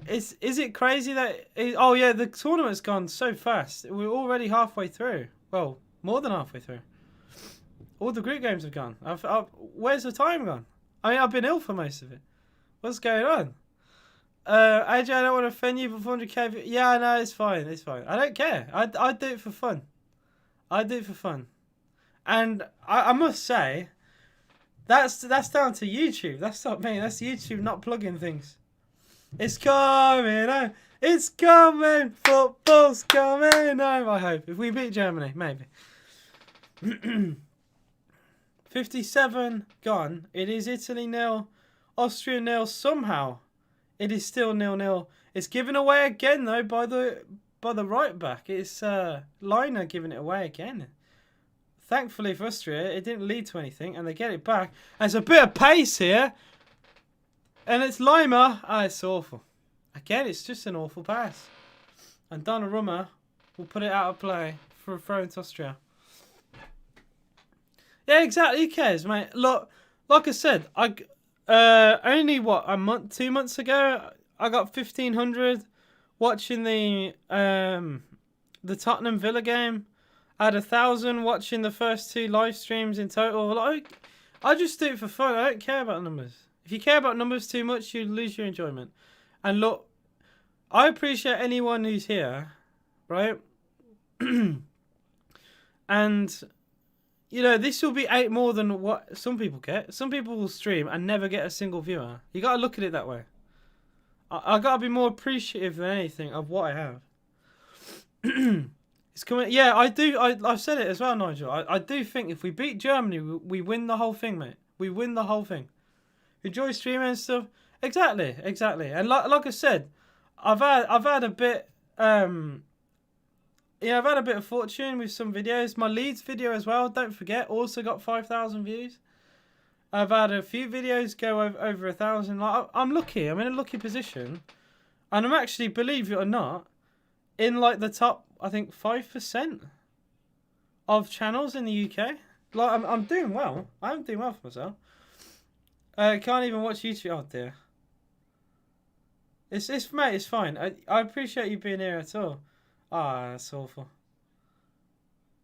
Is it crazy that? Oh yeah, the tournament's gone so fast. We're already halfway through. Well, more than halfway through. All the group games have gone. Where's the time gone? I mean, I've been ill for most of it. What's going on? AJ, I don't want to offend you, but 400k. Yeah, no, it's fine. It's fine. I don't care. I do it for fun. I do it for fun. And I must say, that's down to YouTube. That's not me. That's YouTube not plugging things. It's coming home. It's coming. Football's coming home. I hope. If we beat Germany, maybe. 57 gone. It is Italy 0, Austria 0. Somehow, it is still 0-0. It's given away again though by the right back. It's Liner giving it away again. Thankfully for Austria, it didn't lead to anything, and they get it back. And it's a bit of pace here, and it's Lima. Ah, it's awful. Again, it's just an awful pass. And Donnarumma will put it out of play for a throw into Austria. Yeah, exactly. Who cares, mate? Look, like I said, only what, a month, 2 months ago, I got 1,500 watching the Tottenham Villa game. I had 1,000 watching the first 2 live streams in total. Like, I just do it for fun. I don't care about numbers. If you care about numbers too much, you lose your enjoyment. And look, I appreciate anyone who's here, right? And, you know, this will be 8 more than what some people get. Some people will stream and never get a single viewer. You got to look at it that way. I got to be more appreciative than anything of what I have. It's coming. Yeah, I do. I've said it as well, Nigel. I do think if we beat Germany, we win the whole thing, mate. We win the whole thing. Enjoy streaming and stuff. Exactly. And like I said, I've had a bit. I've had a bit of fortune with some videos. My Leeds video as well, don't forget, also got 5,000 views. I've had a few videos go over 1,000. Like, I'm lucky. I'm in a lucky position. And I'm actually, believe it or not, in like the top, I think, 5% of channels in the UK. Like, I'm doing well. I'm doing well for myself. Can't even watch YouTube. Oh, dear. Mate, it's fine. I appreciate you being here at all. Ah, that's awful.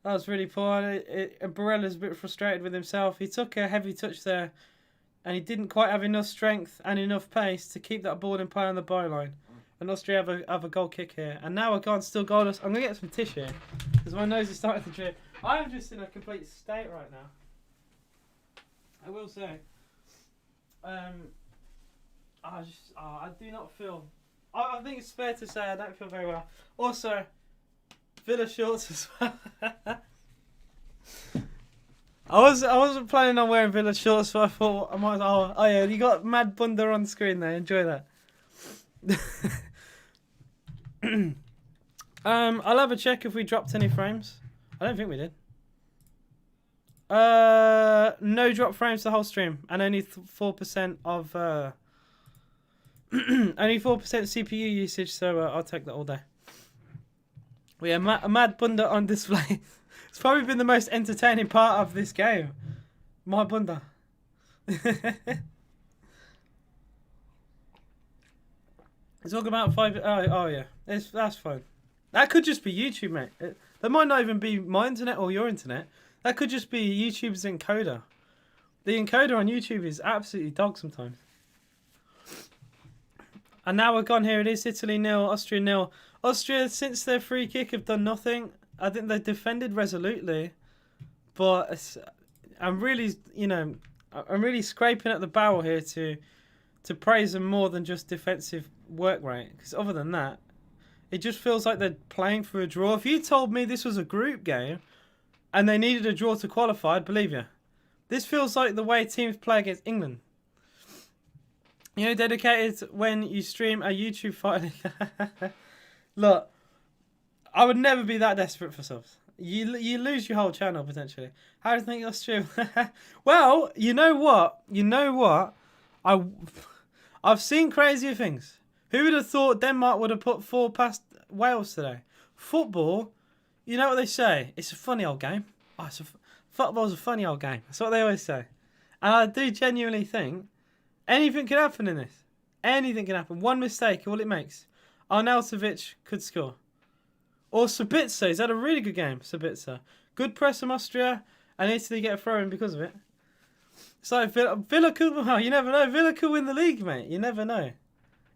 That was really poor. Barella's a bit frustrated with himself. He took a heavy touch there, and he didn't quite have enough strength and enough pace to keep that ball in play on the byline. And Austria have a goal kick here. And now we're still goalless. I'm going to get some tissue, because my nose is starting to drip. I'm just in a complete state right now. I will say. I do not feel... I think it's fair to say I don't feel very well. Also, Villa shorts as well. I wasn't planning on wearing Villa shorts, so I thought I might. Oh yeah, you got Mad Bunda on screen there. Enjoy that. I'll have a check if we dropped any frames. I don't think we did. No drop frames the whole stream, and only 4% of only 4% CPU usage. So I'll take that all day. We have a Mad Bunda on display. It's probably been the most entertaining part of this game. My Bunda. Talk about 5. Oh yeah, that's fine. That could just be YouTube, mate. That might not even be my internet or your internet. That could just be YouTube's encoder. The encoder on YouTube is absolutely dog sometimes. And now we're gone here. It is Italy 0, Austria 0. Austria, since their free kick, have done nothing. I think they defended resolutely, but I'm really, I'm really scraping at the barrel here to praise them more than just defensive work rate. Because other than that, it just feels like they're playing for a draw. If you told me this was a group game and they needed a draw to qualify, I'd believe you. This feels like the way teams play against England. You know, dedicated when you stream a YouTube fight. Look, I would never be that desperate for subs. You lose your whole channel potentially. How do you think that's true? Well, you know what? I've seen crazier things. Who would have thought Denmark would have put 4 past Wales today? Football, you know what they say? It's a funny old game. Football's a funny old game. That's what they always say. And I do genuinely think anything could happen in this. Anything can happen. One mistake, all it makes. Arnautovic could score. Or Sabitzer. He's had a really good game, Sabitzer. Good press from Austria, and Italy get a throw in because of it. It's like Villa could, well, you never know. Villa could win the league, mate. You never know.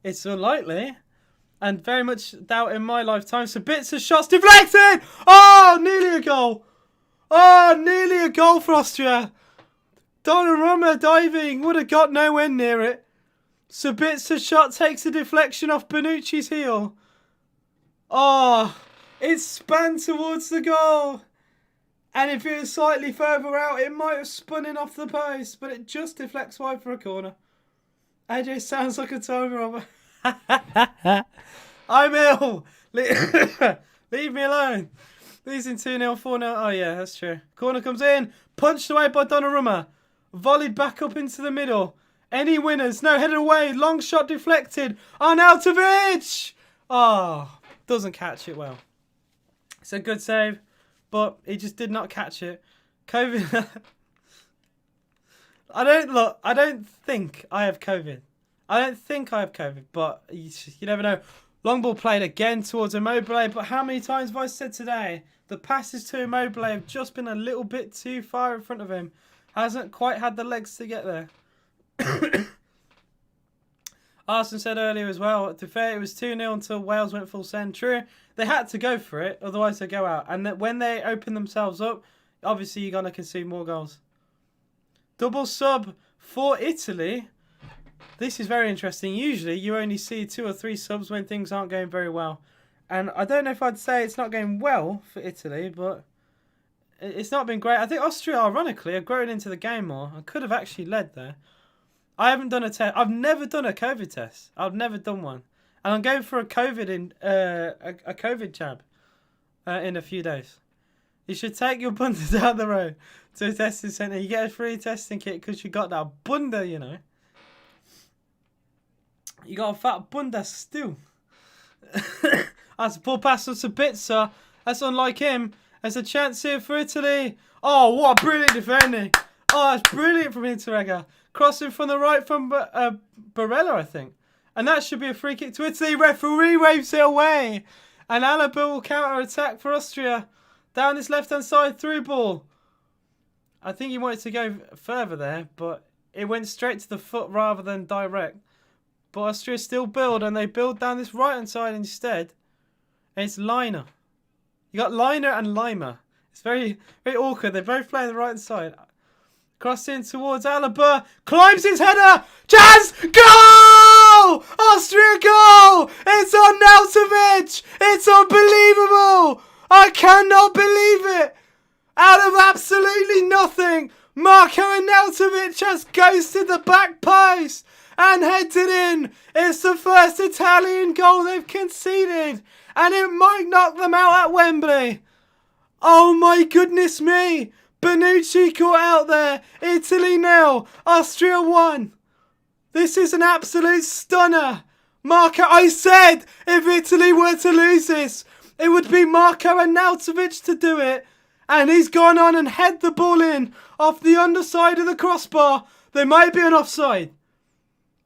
It's unlikely. And very much doubt in my lifetime. Sabitzer's shot's deflected! Oh, nearly a goal. Oh, nearly a goal for Austria. Donnarumma diving. Would have got nowhere near it. Sabitzer shot takes a deflection off Bonucci's heel. Oh, it span towards the goal. And if it was slightly further out, it might have spun in off the post, but it just deflects wide for a corner. AJ sounds like a time robber. I'm ill. Leave me alone. Losing 2-0, 4-0. Oh, yeah, that's true. Corner comes in. Punched away by Donnarumma. Volleyed back up into the middle. Any winners? No, headed away. Long shot deflected. Arnautovic! Oh, doesn't catch it well. It's a good save, but he just did not catch it. COVID. I don't think I have COVID. But you never know. Long ball played again towards Immobile, but how many times have I said today the passes to Immobile have just been a little bit too far in front of him. Hasn't quite had the legs to get there. Arsene said earlier as well, to be fair, it was 2-0 until Wales went full send. True, they had to go for it, otherwise they go out. And that when they open themselves up, obviously you're going to concede more goals. Double sub for Italy. This is very interesting. Usually you only see 2 or 3 subs when things aren't going very well. And I don't know if I'd say it's not going well for Italy, but it's not been great. I think Austria, ironically, are growing into the game more. I could have actually led there. I haven't done a test. I've never done a COVID test. I've never done one. And I'm going for a COVID jab in a few days. You should take your bunda down the road to a testing centre. You get a free testing kit because you got that bunda, you know. You got a fat bunda still. That's a poor pass on Sabitzer. That's unlike him. There's a chance here for Italy. Oh, what a brilliant defending. Oh, that's brilliant from Interrega. Crossing from the right from Barella, I think. And that should be a free kick to Italy. Referee waves it away. And Alaba will counter-attack for Austria. Down this left-hand side, through ball. I think he wanted to go further there, but it went straight to the foot rather than direct. But Austria still build, and they build down this right-hand side instead. And it's Liner. You got Liner and Lima. It's very, very awkward. They both play on the right-hand side. Crossing towards Alaba. Climbs his header. Chance! Goal! Austria goal! It's Arnautovic! It's unbelievable! I cannot believe it! Out of absolutely nothing, Marco Arnautovic has ghosted the back post and heads it in. It's the first Italian goal they've conceded, and it might knock them out at Wembley. Oh my goodness me! Bonucci caught out there. Italy 0, Austria 1. This is an absolute stunner. Marco, I said if Italy were to lose this, it would be Marco Arnautovic to do it. And he's gone on and head the ball in off the underside of the crossbar. There might be an offside.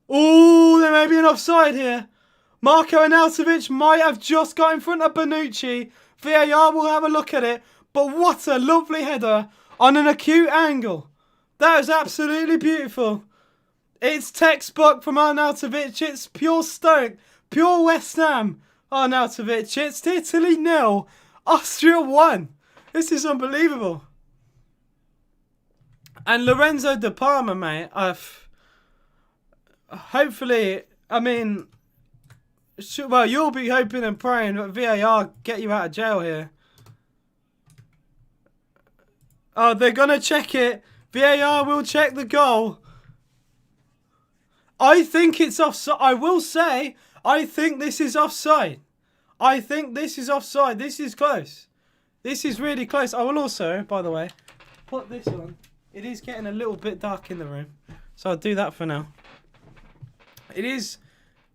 Oh, there may be an offside here. Marco Arnautovic might have just got in front of Bonucci. VAR will have a look at it. But what a lovely header on an acute angle. That is absolutely beautiful. It's textbook from Arnautovic. It's pure Stoke. Pure West Ham. Arnautovic. It's Italy 0. Austria 1. This is unbelievable. And Lorenzo De Palma, mate. Hopefully, I mean, well, you'll be hoping and praying that VAR get you out of jail here. Oh, they're going to check it. VAR will check the goal. I think it's offside. I will say, I think this is offside. I think this is offside. This is close. This is really close. I will also, by the way, put this on. It is getting a little bit dark in the room. So I'll do that for now. It is,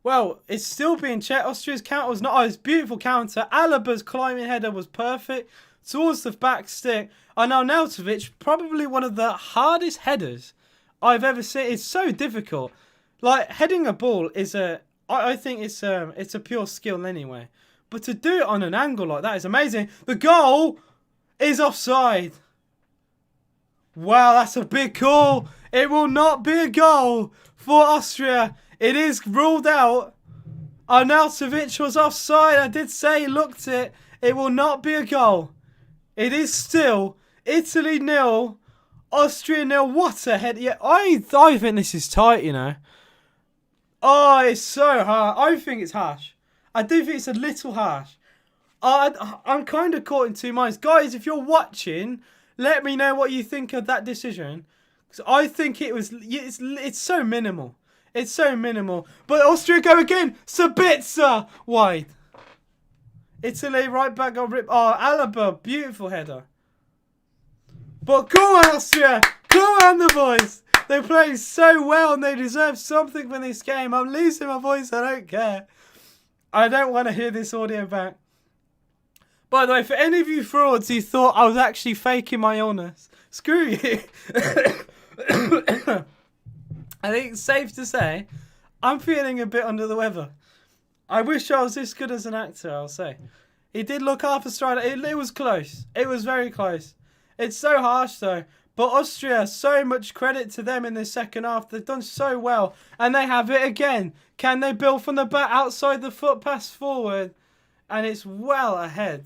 well, it's still being checked. Austria's counter was not, oh, it's beautiful counter. Alaba's climbing header was perfect. Towards the back stick. And Arnautovic, probably one of the hardest headers I've ever seen. It's so difficult. Like, heading a ball is I think it's a pure skill anyway. But to do it on an angle like that is amazing. The goal is offside. Wow, that's a big call. It will not be a goal for Austria. It is ruled out. Arnautovic was offside. I did say he looked it. It will not be a goal. It is still Italy 0, Austria 0. What a head. Yeah, I think this is tight, you know. Oh, it's so harsh. I think it's harsh. I do think it's a little harsh. I'm kind of caught in two minds. Guys, if you're watching, let me know what you think of that decision. Because I think it's so minimal. It's so minimal. But Austria go again. Sabitzer wide. Italy right back got ripped. Oh, Alaba, beautiful header. But go on, Austria. Go on, the boys. They're playing so well and they deserve something from this game. I'm losing my voice. I don't care. I don't want to hear this audio back. By the way, for any of you frauds who thought I was actually faking my illness, screw you. I think it's safe to say I'm feeling a bit under the weather. I wish I was this good as an actor, I'll say. He did look half a stride. It was close. It was very close. It's so harsh, though. But Austria, so much credit to them in the second half. They've done so well. And they have it again. Can they build from the back outside the foot pass forward? And it's well ahead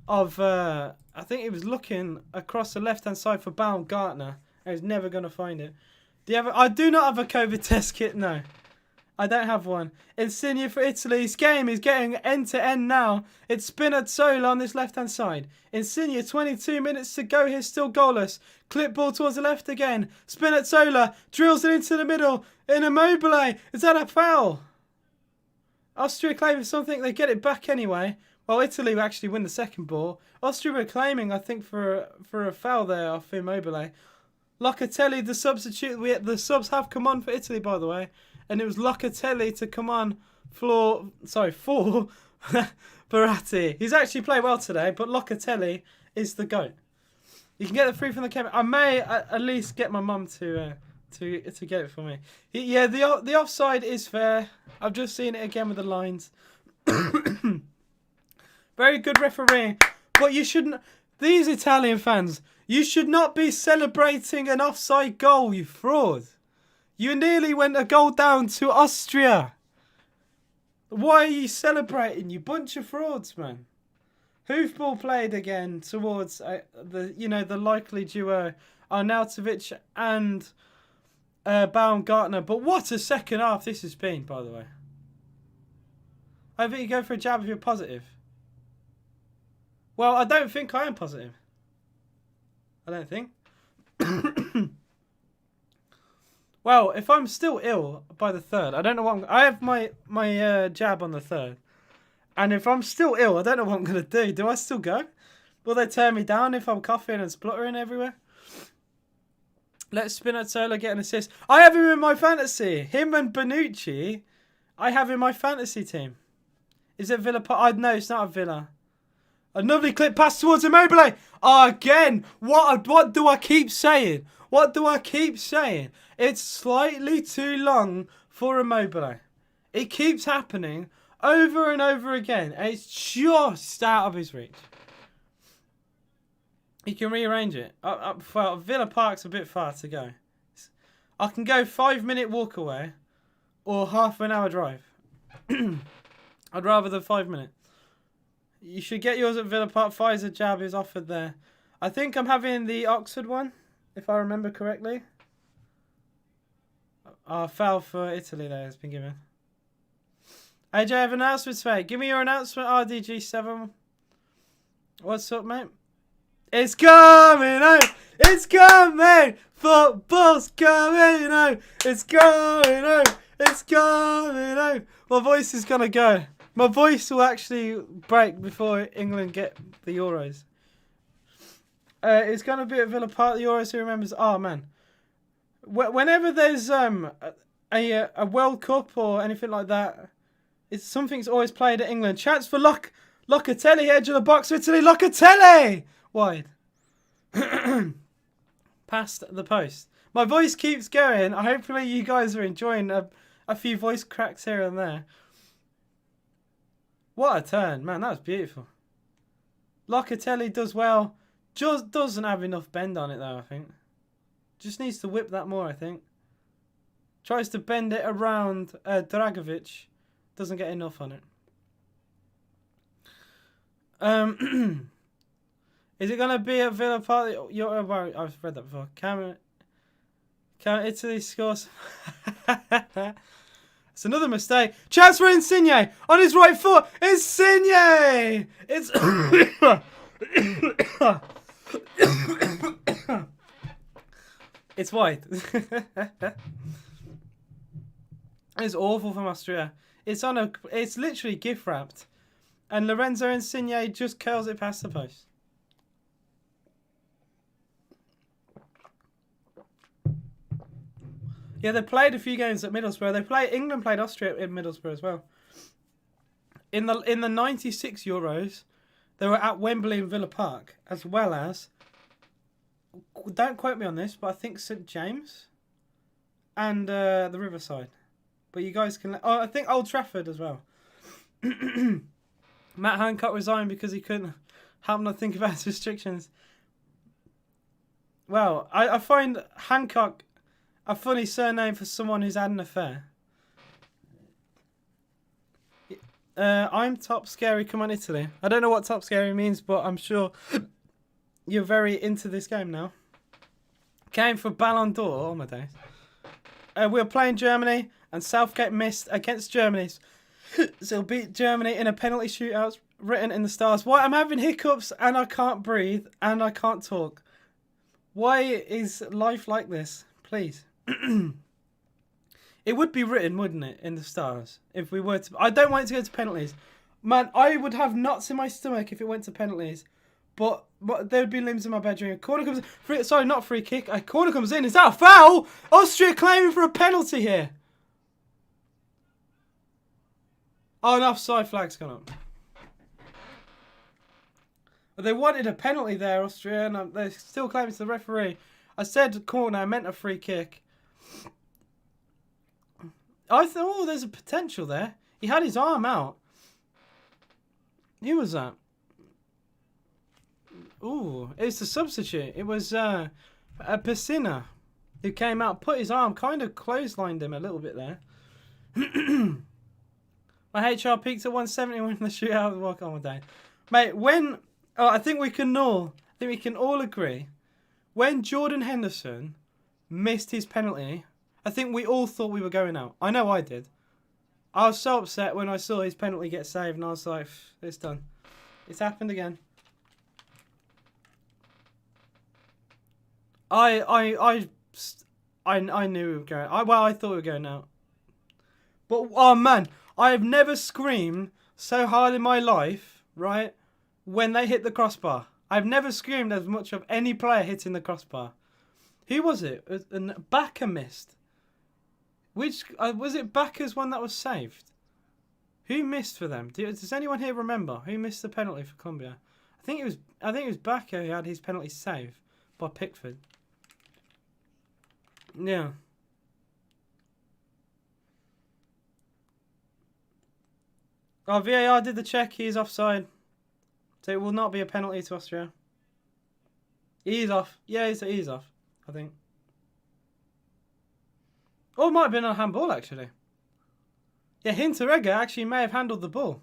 of... I think he was looking across the left-hand side for Baumgartner. And he's never going to find it. I do not have a COVID test kit, no. I don't have one. Insigne for Italy. This game is getting end-to-end now. It's Spinazzola on this left-hand side. Insigne, 22 minutes to go here, still goalless. Clip ball towards the left again. Spinazzola drills it into the middle. In Immobile. Is that a foul? Austria claiming something. They get it back anyway. Well, Italy will actually win the second ball. Austria were claiming, I think, for a foul there off Immobile. Locatelli, the substitute. The subs have come on for Italy, by the way. And it was Locatelli to come on for Verratti. He's actually played well today, but Locatelli is the GOAT. You can get the free from the camera. I may at least get my mum to get it for me. Yeah, the offside is fair. I've just seen it again with the lines. Very good refereeing. But you shouldn't... These Italian fans, you should not be celebrating an offside goal, you fraud. You nearly went a goal down to Austria. Why are you celebrating, you bunch of frauds, man? Hoofball played again towards the likely duo Arnautovic and Baumgartner. But what a second half this has been, by the way. I think you go for a jab if you're positive. Well, I don't think I am positive. I don't think. Well, if I'm still ill by the 3rd, I don't know what I have my jab on the 3rd. And if I'm still ill, I don't know what I'm going to do. Do I still go? Will they turn me down if I'm coughing and spluttering everywhere? Let's Spinazzola get an assist. I have him in my fantasy. Him and Bonucci, I have in my fantasy team. Is it Villa? No, it's not a Villa. A lovely clip pass towards Immobile. Oh, again. What do I keep saying? What do I keep saying? It's slightly too long for Immobile. It keeps happening over and over again. And it's just out of his reach. He can rearrange it. Villa Park's a bit far to go. I can go 5-minute walk away or half an hour drive. I'd rather the 5 minute. You should get yours at Villa Park. Pfizer jab is offered there. I think I'm having the Oxford one, if I remember correctly. Foul for Italy there has been given. AJ, I have announcements, mate. Give me your announcement, RDG7. What's up, mate? It's coming home! It's coming! Football's coming home! It's coming home! It's coming home! My voice is gonna go. My voice will actually break before England get the Euros. It's gonna be at Villa Park, the Euros. Who remembers? Oh man, whenever there's a World Cup or anything like that, something's always played at England. Chance for Locatelli, edge of the box for Italy. Locatelli wide, past the post. My voice keeps going. Hopefully you guys are enjoying a few voice cracks here and there. What a turn, man! That was beautiful. Locatelli does well. Just doesn't have enough bend on it though, I think. Just needs to whip that more, I think. Tries to bend it around Dragovic. Doesn't get enough on it. Is it going to be a Villa Park? I've read that before. Can Italy score It's another mistake. Chance for Insigne on his right foot. Insigne! It's... It's wide. It's awful from Austria. It's literally gift wrapped. And Lorenzo Insigne just curls it past the post. Yeah, they played a few games at Middlesbrough. England played Austria in Middlesbrough as well. In the 96 Euros, they were at Wembley and Villa Park, as well as, don't quote me on this, but I think St James and the Riverside. But you guys can... Oh, I think Old Trafford as well. Matt Hancock resigned because he couldn't happen to think about his restrictions. Well, I find Hancock a funny surname for someone who's had an affair. I'm top scary. Come on, Italy. I don't know what top scary means, but I'm sure you're very into this game now. Game for Ballon d'Or. Oh my days. We were playing Germany, and Southgate missed against Germany. So he'll beat Germany in a penalty shootout. Written in the stars. Why? I'm having hiccups, and I can't breathe, and I can't talk. Why is life like this? Please. It would be written, wouldn't it, in the stars, if we were to... I don't want it to go to penalties. Man, I would have knots in my stomach if it went to penalties. But there would be limbs in my bedroom. A corner comes... Sorry, not free kick. A corner comes in. Is that a foul? Austria claiming for a penalty here. Oh, an offside flag's gone up. But they wanted a penalty there, Austria, and they're still claiming to the referee. I said corner, I meant a free kick. I thought, oh, there's a potential there. He had his arm out. Who was that? Ooh, it's the substitute. It was a Pessina who came out, put his arm, kind of clotheslined him a little bit there. My HR peaked at 170 when the shootout was walk on day. Mate, when... Oh, I think we can all agree. When Jordan Henderson missed his penalty, I think we all thought we were going out. I know I did. I was so upset when I saw his penalty get saved, and I was like, it's done. It's happened again. I knew we were going. I thought we were going out. But oh man, I have never screamed so hard in my life, right? When they hit the crossbar. I've never screamed as much of any player hitting the crossbar. Who was it? Bakker missed. Which was it? Bakker's one that was saved. Who missed for them? Does anyone here remember who missed the penalty for Colombia? I think it was Bakker who had his penalty saved by Pickford. Yeah. Oh, VAR did the check. He is offside. So it will not be a penalty to Austria. He is off. Yeah, he's off, I think. Oh, it might have been a handball, actually. Yeah, Hinteregger actually may have handled the ball.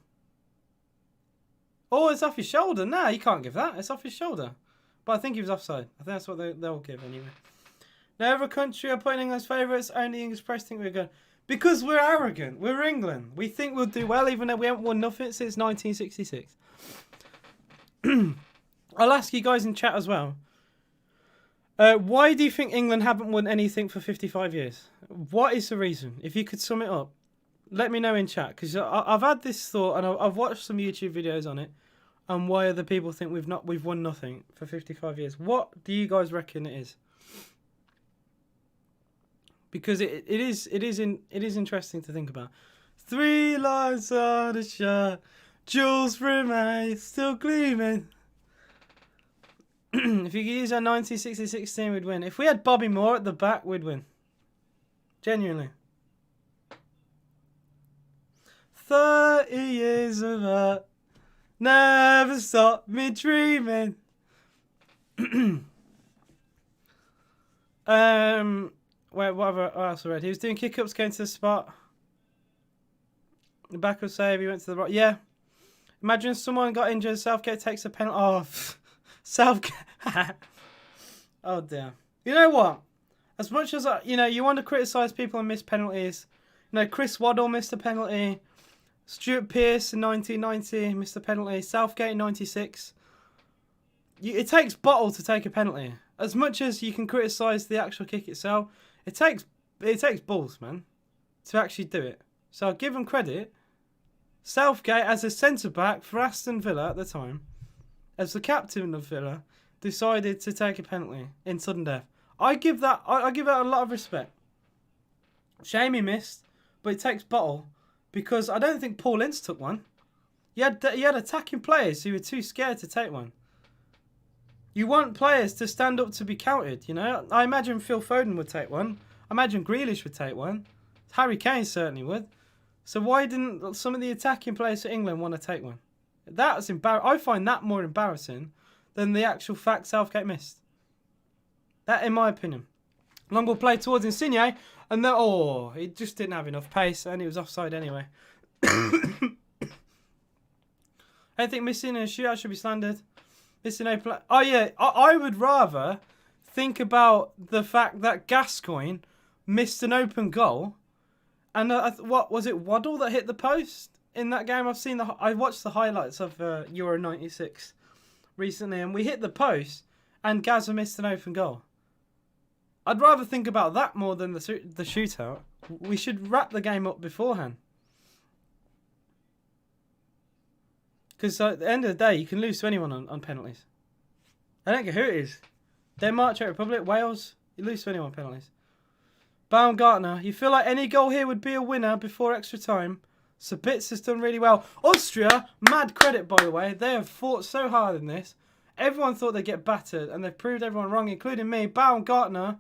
Oh, it's off his shoulder. Nah, you can't give that. It's off his shoulder. But I think he was offside. I think that's what they'll give anyway. Now, every country are putting England's favourites. Only English press think we're good. Because we're arrogant. We're England. We think we'll do well, even though we haven't won nothing since 1966. I'll ask you guys in chat as well. Why do you think England haven't won anything for 55 years? What is the reason? If you could sum it up, let me know in chat. Because I've had this thought and I've watched some YouTube videos on it. And why other people think we've won nothing for 55 years. What do you guys reckon it is? Because it is interesting to think about. 3 lines on the shot. Jules remain still gleaming. If you could use our 1966 team, we'd win. If we had Bobby Moore at the back, we'd win. Genuinely. 30 years of art never stopped me dreaming. Wait, what else I read? He was doing kick-ups, going to the spot. The back of save, he went to the right. Yeah. Imagine someone got injured, Southgate takes a penalty. Oh, Southgate. Oh, dear. You know what? As much as, you want to criticise people and miss penalties, No, Chris Waddle missed a penalty. Stuart Pearce in 1990 missed a penalty. Southgate in 96. It takes bottle to take a penalty. As much as you can criticise the actual kick itself, it takes balls, man, to actually do it. So I'll give them credit. Southgate, as a centre-back for Aston Villa at the time, as the captain of Villa, decided to take a penalty in sudden death. I give that a lot of respect. Shame he missed, but it takes bottle, because I don't think Paul Ince took one. You had attacking players who were too scared to take one. You want players to stand up to be counted, you know? I imagine Phil Foden would take one. I imagine Grealish would take one. Harry Kane certainly would. So why didn't some of the attacking players for England want to take one? That's I find that more embarrassing than the actual fact Southgate missed. That, in my opinion. Long ball play towards Insigne, and then, he just didn't have enough pace, and he was offside anyway. I think missing a shootout should be slandered. Missing a play. Oh yeah, I would rather think about the fact that Gascoigne missed an open goal, and what was it, Waddle that hit the post in that game? I watched the highlights of Euro '96 recently, and we hit the post, and Gazza missed an open goal. I'd rather think about that more than the shootout. We should wrap the game up beforehand. Because at the end of the day, you can lose to anyone on penalties. I don't care who it is. Denmark, Czech Republic, Wales, you lose to anyone on penalties. Baumgartner, you feel like any goal here would be a winner before extra time. Sabitz has done really well. Austria, mad credit by the way. They have fought so hard in this. Everyone thought they'd get battered, and they've proved everyone wrong, including me. Baumgartner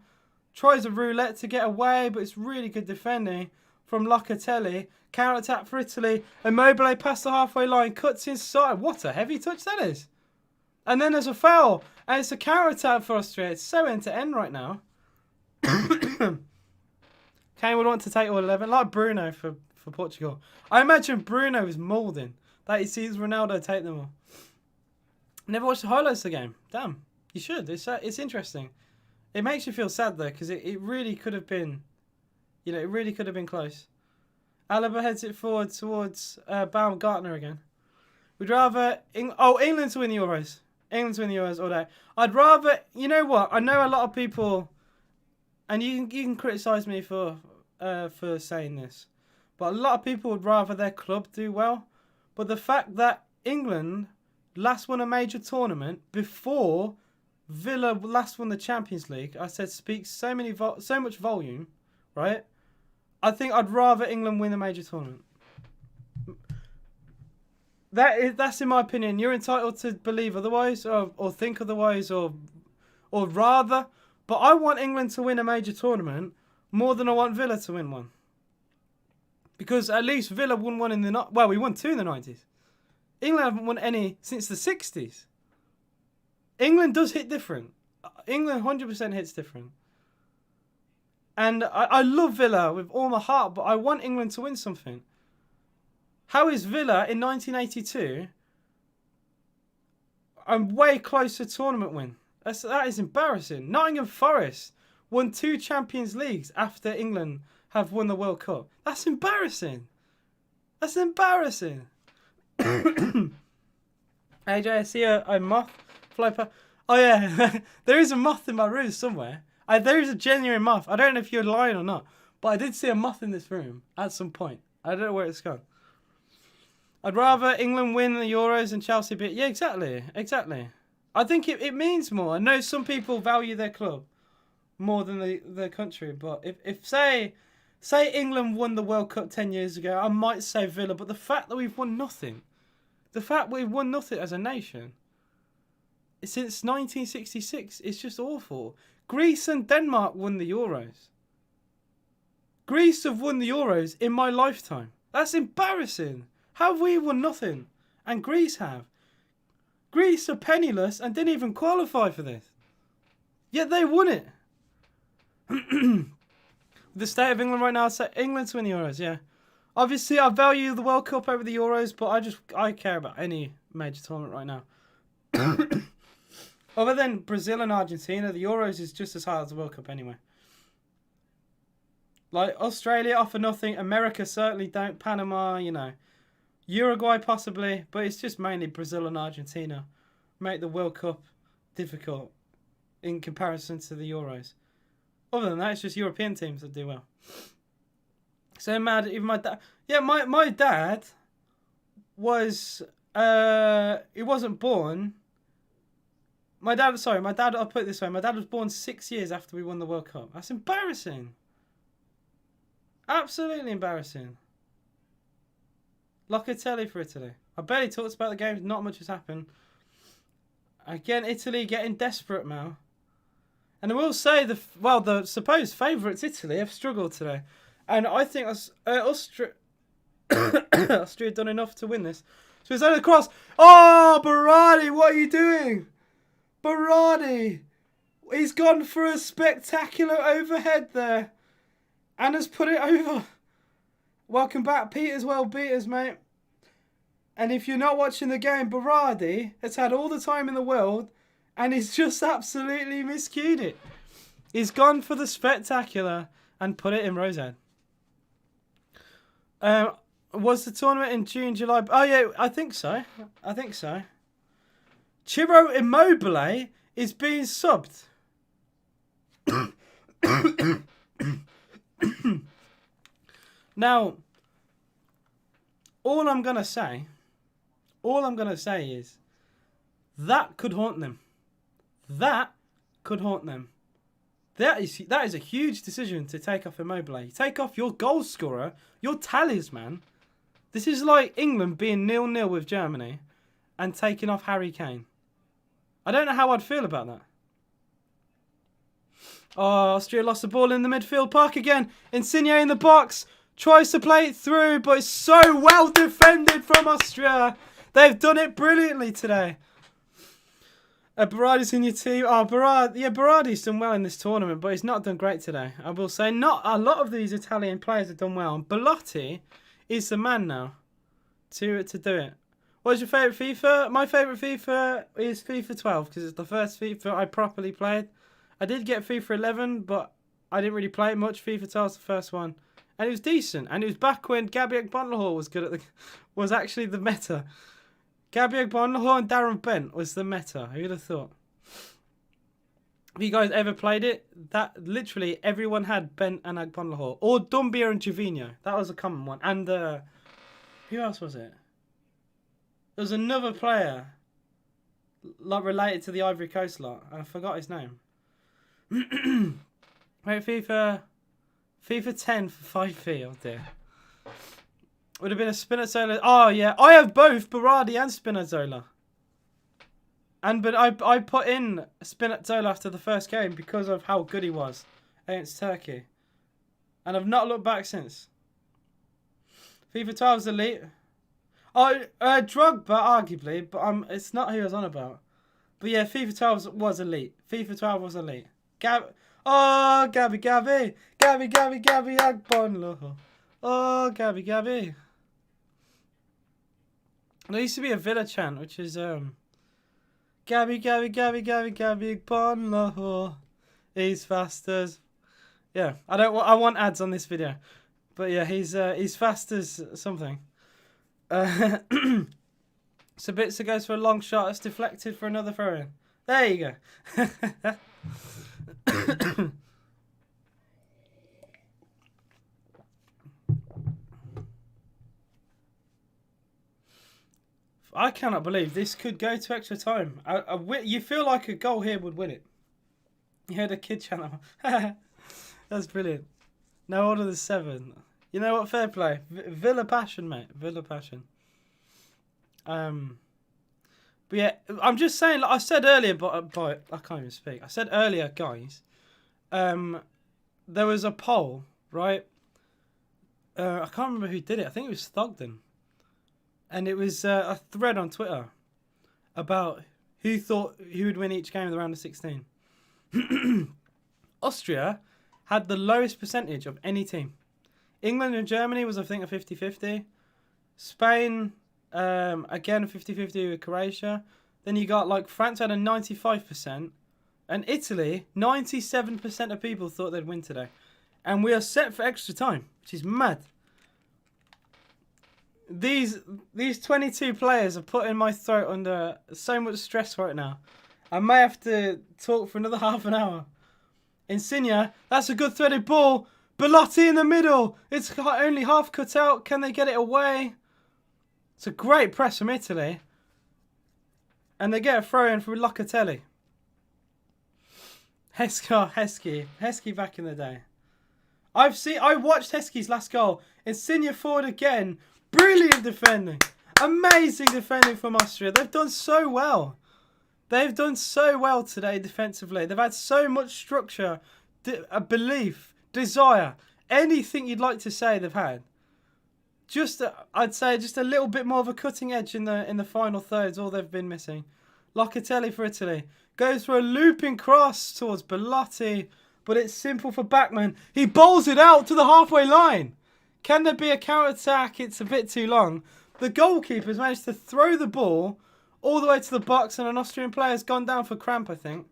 tries a roulette to get away, but it's really good defending from Locatelli. Counter-attack for Italy. Immobile past the halfway line, cuts inside. What a heavy touch that is. And then there's a foul. And it's a counter-attack for Austria. It's so end-to-end right now. Kane would want to take all 11. Like Bruno for Portugal. I imagine Bruno is moulding that he sees Ronaldo take them all. Never watched the highlights of the game. Damn. You should. It's interesting. It makes you feel sad, though, because it really could have been... it really could have been close. Alaba heads it forward towards Baumgartner again. We'd rather... England to win the Euros. England to win the Euros all day. I'd rather... You know what? I know a lot of people... And you can criticise me for saying this. But a lot of people would rather their club do well. But the fact that England last won a major tournament before Villa last won the Champions League, I said speaks so much volume, right? I think I'd rather England win a major tournament. That's in my opinion. You're entitled to believe otherwise, or think otherwise, or rather. But I want England to win a major tournament more than I want Villa to win one. Because at least Villa won one in the... Well, we won two in the 90s. England haven't won any since the 60s. England does hit different. England 100% hits different. And I love Villa with all my heart, but I want England to win something. How is Villa in 1982 a way closer tournament win? That is embarrassing. Nottingham Forest won 2 Champions Leagues after England have won the World Cup. That's embarrassing. That's embarrassing. AJ, I see a moth fly past. Oh yeah, there is a moth in my room somewhere. There is a genuine moth. I don't know if you're lying or not, but I did see a moth in this room at some point. I don't know where it's gone. I'd rather England win the Euros and Chelsea beat... Yeah, exactly. I think it means more. I know some people value their club more than the country, but if say England won the World Cup 10 years ago, I might say Villa, but the fact that we've won nothing, as a nation since 1966, it's just awful. Greece and Denmark won the Euros. Greece have won the Euros in my lifetime. That's embarrassing. How have we won nothing? And Greece have. Greece are penniless and didn't even qualify for this. Yet they won it. The state of England right now, I say England to win the Euros, yeah. Obviously, I value the World Cup over the Euros, but I care about any major tournament right now. Other than Brazil and Argentina, the Euros is just as hard as the World Cup anyway. Like, Australia offer nothing. America certainly don't. Panama, you know. Uruguay possibly. But it's just mainly Brazil and Argentina. Make the World Cup difficult in comparison to the Euros. Other than that, it's just European teams that do well. So mad. Even my dad. Yeah, my dad was... he wasn't born... My dad, I'll put it this way. My dad was born 6 years after we won the World Cup. That's embarrassing. Absolutely embarrassing. Locatelli for Italy. I barely talked about the game. Not much has happened. Again, Italy getting desperate now. And I will say, the supposed favourites, Italy, have struggled today. And I think Austria done enough to win this. So it's over the cross. Oh, Berardi, what are you doing? Berardi, he's gone for a spectacular overhead there and has put it over. Welcome back, Peters. Well beaters, mate. And if you're not watching the game, Berardi has had all the time in the world and he's just absolutely miscued it. He's gone for the spectacular and put it in Rosehead. Was the tournament in June, July? Oh, yeah, I think so. Ciro Immobile is being subbed. Now, all I'm going to say is that could haunt them. That is a huge decision to take off Immobile. You take off your goal scorer, your talisman. This is like England being 0-0 with Germany and taking off Harry Kane. I don't know how I'd feel about that. Oh, Austria lost the ball in the midfield park again. Insigne in the box. Tries to play it through, but it's so well defended from Austria. They've done it brilliantly today. Berardi's in your team. Oh, Berardi's done well in this tournament, but he's not done great today. I will say not a lot of these Italian players have done well. And Belotti is the man now to do it. What's your favourite FIFA? My favourite FIFA is FIFA 12 because it's the first FIFA I properly played. I did get FIFA 11, but I didn't really play it much. FIFA 12 was the first one. And it was decent. And it was back when Gabby Agbonlahor was actually the meta. Gabby Agbonlahor and Darren Bent was the meta. Who'd have thought? Have you guys ever played it? That literally everyone had Bent and Agbonlahor. Or Dumbia and Jovino. That was a common one. And who else was it? There was another player like related to the Ivory Coast lot. I forgot his name. Wait, FIFA 10 for 5p. Oh dear. Would have been a Spinazzola. Oh yeah, I have both Berardi and Spinazzola. But I put in Spinazzola after the first game because of how good he was against Turkey, and I've not looked back since. FIFA 12's elite. Oh, Drogba arguably, but it's not who I was on about. But yeah, FIFA 12 was elite. FIFA 12 was elite. Gabby Agbonlahor. Oh, Gabby. There used to be a Villa chant, which is Gabby Agbonlahor. He's fast as. Yeah, I want ads on this video, but yeah, he's fast as something. Sabitzer goes for a long shot. It's deflected for another throw-in. There you go. I cannot believe this could go to extra time. You feel like a goal here would win it. You heard a kid channel. That's brilliant. No order than 7. You know what? Fair play. Villa passion, mate. Villa passion. But yeah, I'm just saying. Like I said earlier, but I can't even speak. I said earlier, guys. There was a poll, right? I can't remember who did it. I think it was Thogden. And it was a thread on Twitter about who thought who would win each game of the round of 16. Austria had the lowest percentage of any team. England and Germany was, I think, a 50-50. Spain, again, a 50-50 with Croatia. Then you got, like, France had a 95%. And Italy, 97% of people thought they'd win today. And we are set for extra time, which is mad. These 22 players are putting my throat under so much stress right now. I may have to talk for another half an hour. Insigne, that's a good threaded ball. Belotti in the middle. It's only half cut out. Can they get it away? It's a great press from Italy. And they get a throw in from Locatelli. Heskey back in the day. I watched Heskey's last goal. Insigne forward again. Brilliant defending. Amazing defending from Austria. They've done so well. They've done so well today defensively. They've had so much structure, a belief, desire, anything you'd like to say they've had. I'd say just a little bit more of a cutting edge in the final third is all they've been missing. Locatelli for Italy goes for a looping cross towards Belotti, but it's simple for Bachmann. He bowls it out to the halfway line. Can there be a counter-attack? It's a bit too long. The goalkeeper's managed to throw the ball all the way to the box, and an Austrian player's gone down for cramp, I think.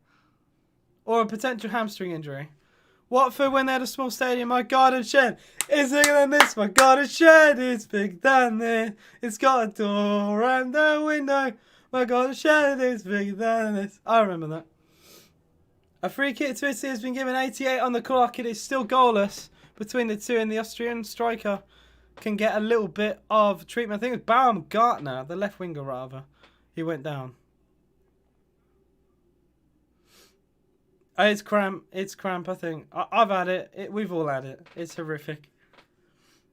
Or a potential hamstring injury. Watford, when they had a small stadium, my garden shed is bigger than this. My garden shed is bigger than this. It's got a door and a window. My garden shed is bigger than this. I remember that. A free kick to Italy has been given 88 on the clock. It is still goalless between the two, and the Austrian striker can get a little bit of treatment. I think it was Baumgartner, the left winger rather. He went down. It's cramp, I think. I've had it. We've all had it. It's horrific.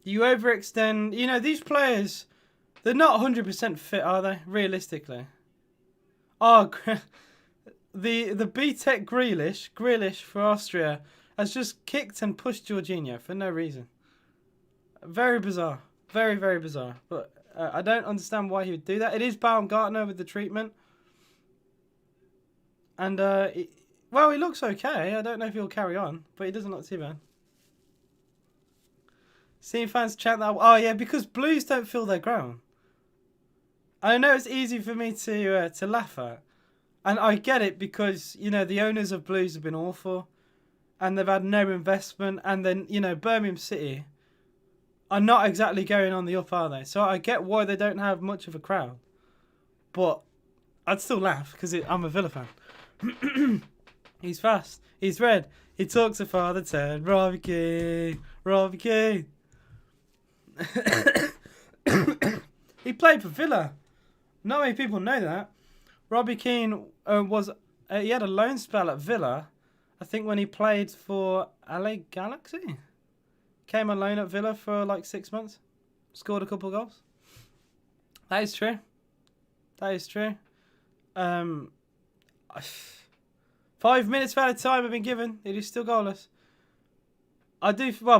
You overextend. You know, these players, they're not 100% fit, are they? Realistically. Oh, the B-Tech Grealish for Austria has just kicked and pushed Jorginho for no reason. Very bizarre. Very, very bizarre. But I don't understand why he would do that. It is Baumgartner with the treatment. And, well, he looks okay. I don't know if he'll carry on, but he doesn't look too bad. Seeing fans chant that. Oh, yeah, because Blues don't fill their ground. I know it's easy for me to laugh at. And I get it because, you know, the owners of Blues have been awful. And they've had no investment. And then, you know, Birmingham City are not exactly going on the up, are they? So I get why they don't have much of a crowd. But I'd still laugh because I'm a Villa fan. He's fast. He's red. He talks to Father Ted. Robbie Keane. Robbie Keane. He played for Villa. Not many people know that. Robbie Keane he had a loan spell at Villa. I think when he played for LA Galaxy. Came on loan at Villa for like 6 months. Scored a couple of goals. That is true. That is true. 5 minutes out of time have been given. It is still goalless.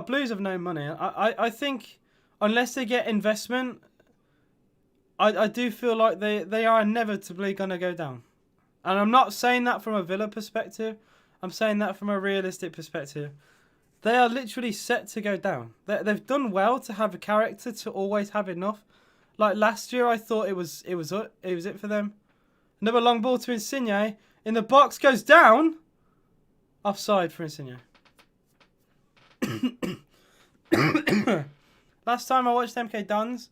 Blues have no money. I think unless they get investment, I do feel like they are inevitably going to go down. And I'm not saying that from a Villa perspective. I'm saying that from a realistic perspective. They are literally set to go down. They've done well to have a character to always have enough. Like last year, I thought it was it for them. Another long ball to Insigne. In the box, goes down. Offside for Insigne. Last time I watched MK Dons,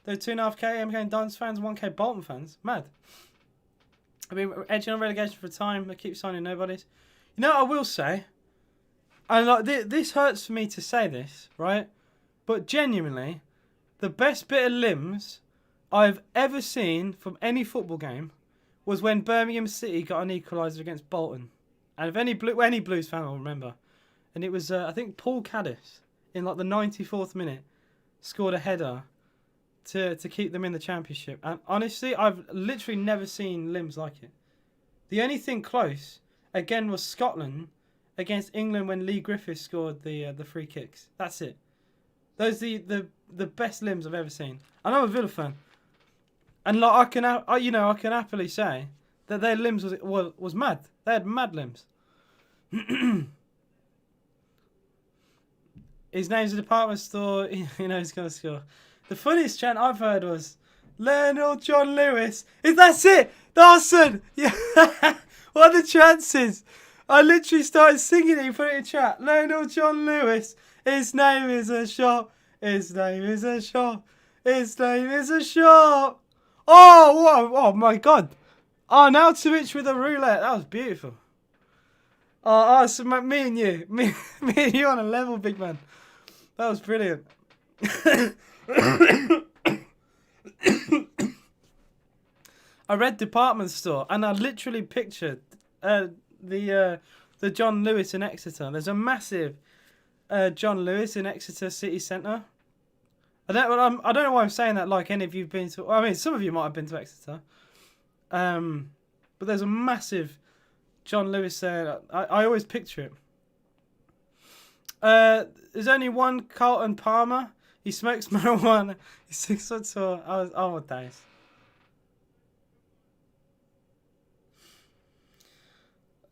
there were 2.5k MK Dons fans, 1k Bolton fans. Mad. I've been edging on relegation for a time. They keep signing nobodies. You know what I will say? And like this hurts for me to say this, right? But genuinely, the best bit of limbs I've ever seen from any football game was when Birmingham City got an equaliser against Bolton. And if any Blues fan will remember. And it was, I think, Paul Caddis, in like the 94th minute, scored a header to keep them in the Championship. And honestly, I've literally never seen limbs like it. The only thing close, again, was Scotland against England when Lee Griffiths scored the free kicks. That's it. Those are the best limbs I've ever seen. And I'm a Villa fan. And like I can happily say that their limbs was mad. They had mad limbs. His name's a department store. You know he's gonna score. The funniest chant I've heard was Lionel John Lewis. That's it, Dawson. Yeah. What are the chances? I literally started singing it. He put it in chat. Lionel John Lewis. His name is a shot. His name is a shot. His name is a shot. Oh, what? Oh my God. Oh, now to Rich with a roulette. That was beautiful. Oh, so me and you. Me and you on a level, big man. That was brilliant. I read department store and I literally pictured the John Lewis in Exeter. There's a massive John Lewis in Exeter city centre. I don't know why I'm saying that. Like any of you've been to. I mean, some of you might have been to Exeter. But there's a massive John Lewis there. I always picture it. There's only one Carlton Palmer. He smokes marijuana. He's 6 foot tall. Oh my days.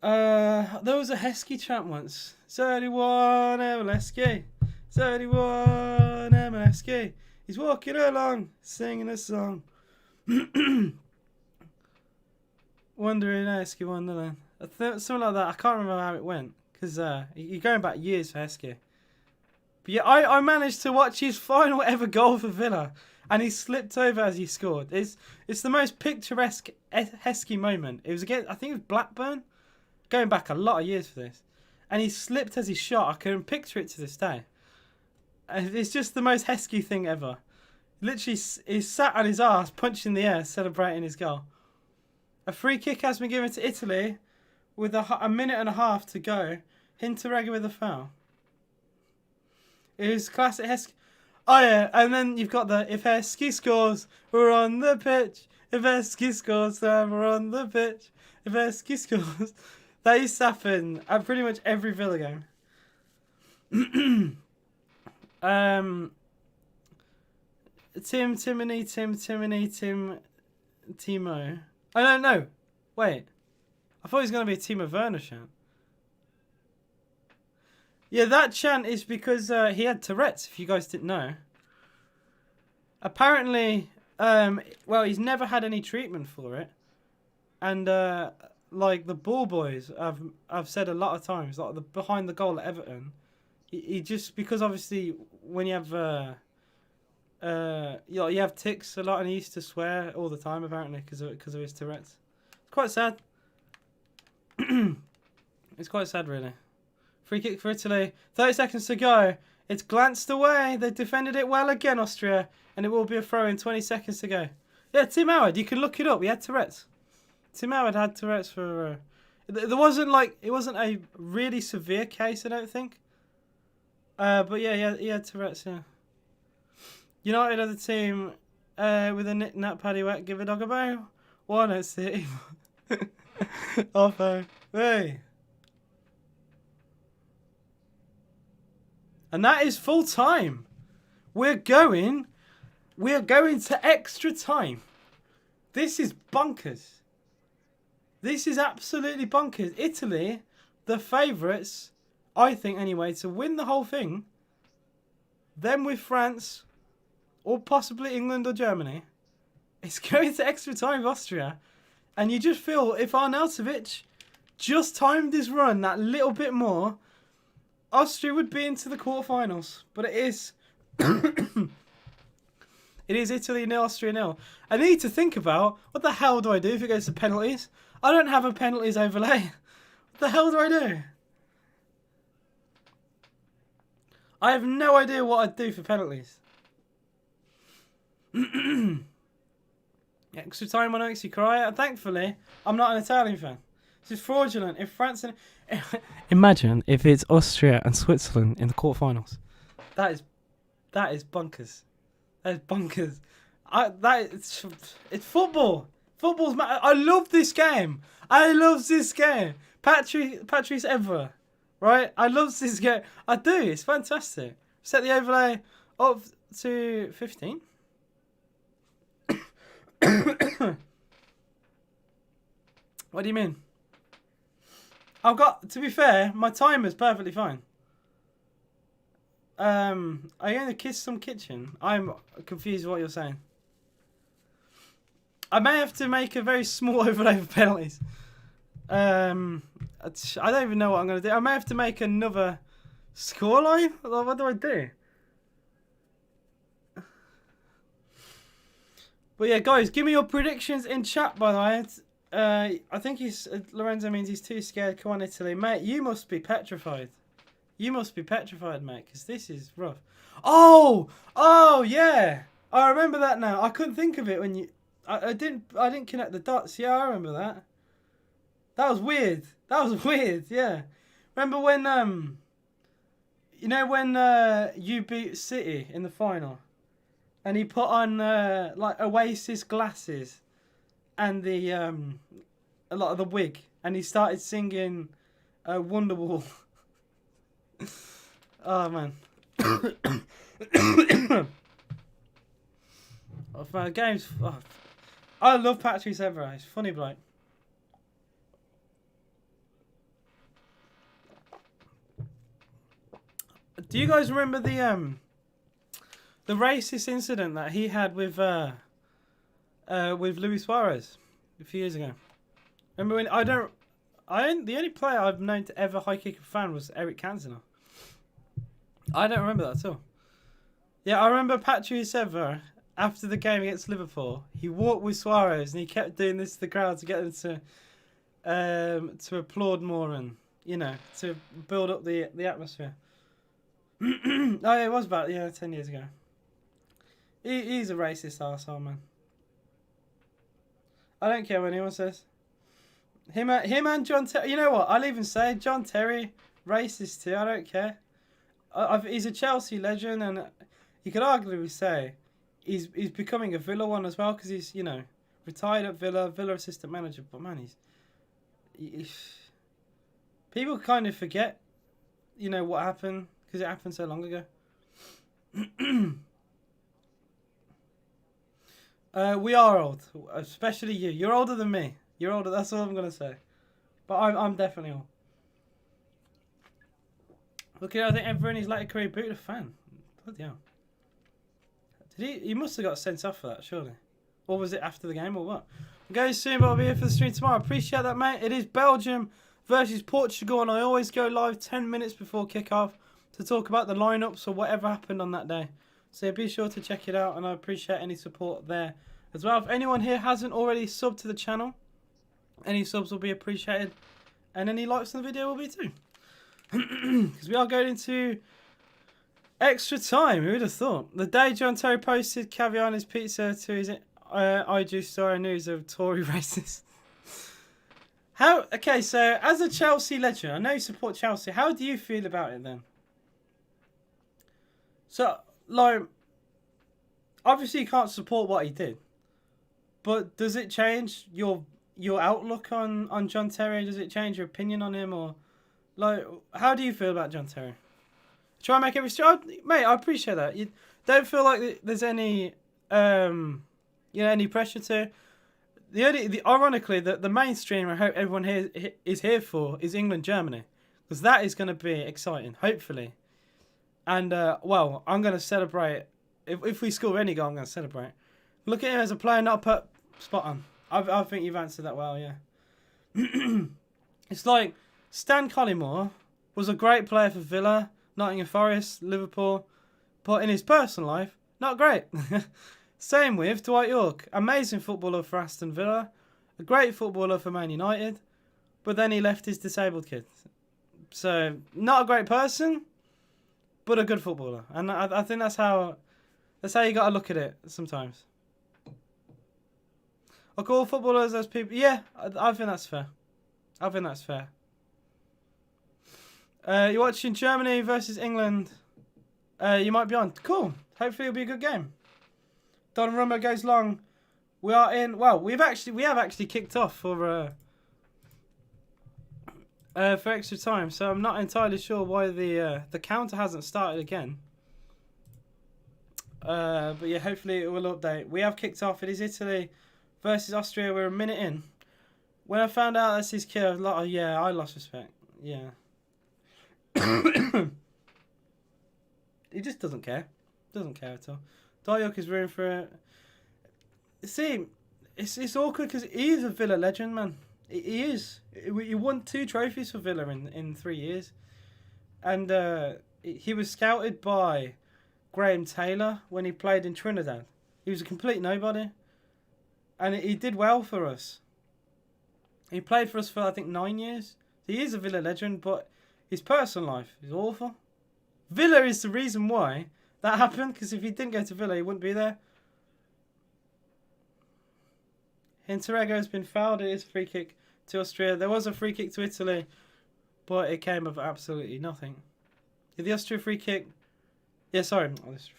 There was a Heskey chant once. 31 Heskey. 31 Heskey. He's walking along, singing a song. Wandering Heskey Wonderland. Something like that. I can't remember how it went. Because you're going back years for Heskey. But yeah, I managed to watch his final ever goal for Villa. And he slipped over as he scored. It's the most picturesque Heskey moment. It was against, I think it was Blackburn. Going back a lot of years for this. And he slipped as he shot. I can picture it to this day. And it's just the most Heskey thing ever. Literally, he sat on his arse, punched in the air, celebrating his goal. A free kick has been given to Italy with a minute and a half to go. Hinteregger with a foul. It was classic Heskey. Oh yeah, and then you've got the if Heskey scores, we're on the pitch. If Heskey scores, then we're on the pitch. If Heskey scores. That used to happen at pretty much every Villa game. Timo. I don't know. Wait. I thought it was going to be a Timo Werner chant. Yeah, that chant is because he had Tourette's, if you guys didn't know. Apparently, well, he's never had any treatment for it. And, like, the ball boys, I've said a lot of times, like, behind the goal at Everton, he just, because obviously, when you have, you have tics a lot, and he used to swear all the time, apparently, because of his Tourette's. It's quite sad. It's quite sad, really. Free kick for Italy. 30 seconds to go. It's glanced away. They defended it well again, Austria. And it will be a throw in 20 seconds to go. Yeah, Tim Howard. You can look it up. He had Tourette's. Tim Howard had Tourette's for... there wasn't it wasn't a really severe case, I don't think. But yeah, he had Tourette's, yeah. United are the team with a knick-knack paddywhack. Give a dog a bow. One at City. Off, hey. And that is full time. We're going to extra time. This is bonkers. This is absolutely bonkers. Italy, the favourites, I think anyway, to win the whole thing. Then with France, or possibly England or Germany, it's going to extra time with Austria. And you just feel if Arnautovic just timed his run that little bit more, Austria would be into the quarterfinals, but it is it is Italy 0, Austria 0. I need to think about what the hell do I do if it goes to penalties? I don't have a penalties overlay. What the hell do I do? I have no idea what I'd do for penalties. Extra time on Oxy Cry. Thankfully, I'm not an Italian fan. This is fraudulent. If France and imagine if it's Austria and Switzerland in the quarterfinals. That is bonkers. That is bonkers. It's football. Football's I love this game. I love this game. Patrice Evra, right? I love this game. I do. It's fantastic. Set the overlay up to 15. What do you mean? To be fair, my timer's perfectly fine. Are you going to kiss some kitchen? I'm confused with what you're saying. I may have to make a very small overlay for penalties. I don't even know what I'm going to do. I may have to make another scoreline. What do I do? But yeah, guys, give me your predictions in chat, by the way. I think Lorenzo means he's too scared. Come on, Italy. Mate, you must be petrified. You must be petrified, mate, because this is rough. Oh, yeah. I remember that now. I couldn't think of it when you... I didn't connect the dots. Yeah, I remember that. That was weird. Yeah. Remember when you know when you beat City in the final, and he put on like Oasis glasses, and the a lot of the wig, and he started singing Wonderwall. Oh man. Oh, man, games. Oh. I love Patrice Evra. He's funny bloke. Do you guys remember the racist incident that he had with Luis Suarez a few years ago? Remember when the only player I've known to ever high kick a fan was Eric Cantona. I don't remember that at all. Yeah, I remember Patrice Evra after the game against Liverpool. He walked with Suarez and he kept doing this to the crowd to get them to applaud more and to build up the atmosphere. Oh, yeah, it was about 10 years ago. He's a racist arsehole, man. I don't care what anyone says. Him and John Terry. You know what? I'll even say John Terry, racist too. I don't care. He's a Chelsea legend, and you could arguably say he's becoming a Villa one as well because he's retired at Villa assistant manager. But man, people kind of forget what happened because it happened so long ago. We are old, especially you. You're older than me. You're older. That's all I'm gonna say. But I'm definitely old. Okay, I think everyone in his later career booted a fan. Bloody hell. He must have got sent off for that, surely. Or was it after the game or what? I'm going soon, but I'll be here for the stream tomorrow. Appreciate that, mate. It is Belgium versus Portugal, and I always go live 10 minutes before kickoff to talk about the lineups or whatever happened on that day. So be sure to check it out, and I appreciate any support there as well. If anyone here hasn't already subbed to the channel, any subs will be appreciated, and any likes on the video will be too. Because we are going into extra time. Who would have thought? The day John Terry posted caviar on his pizza to his IG story, I knew he was a Tory racist. Okay, so as a Chelsea legend, I know you support Chelsea. How do you feel about it then? So, like, obviously you can't support what he did, but does it change your outlook on John Terry? Does it change your opinion on him, or like, how do you feel about John Terry? Try and make every mate. I appreciate that. You don't feel like there's any any pressure to. Ironically, the mainstream I hope everyone here is here for is England Germany, because that is going to be exciting, hopefully. And well, I'm going to celebrate if we score any goal. I'm going to celebrate. Look at him as a player, not put spot on. I think you've answered that well. Yeah. It's like Stan Collymore was a great player for Villa, Nottingham Forest, Liverpool, but in his personal life, not great. Same with Dwight York. Amazing footballer for Aston Villa, a great footballer for Man United, but then he left his disabled kid. So, not a great person, but a good footballer. And I think that's how you got to look at it sometimes. Like all footballers as people. Yeah, I think that's fair. You're watching Germany versus England. You might be on. Cool. Hopefully it'll be a good game. Donnarumma goes long. We are in. Well, we have actually kicked off for extra time. So I'm not entirely sure why the counter hasn't started again. But yeah, hopefully it will update. We have kicked off. It is Italy versus Austria. We're a minute in. When I found out that's his kid, I was like, oh yeah, I lost respect. Yeah. He just doesn't care. Doesn't care at all. Dayok is room for it. See, it's awkward because he's a Villa legend, man. He is. He won 2 trophies for Villa in 3 years. And he was scouted by Graham Taylor when he played in Trinidad. He was a complete nobody. And he did well for us. He played for us for, I think, 9 years. He is a Villa legend, but his personal life is awful. Villa is the reason why that happened, because if he didn't go to Villa, he wouldn't be there. Interrego has been fouled. It is a free kick to Austria. There was a free kick to Italy, but it came of absolutely nothing. The Austria free kick... Yeah, sorry.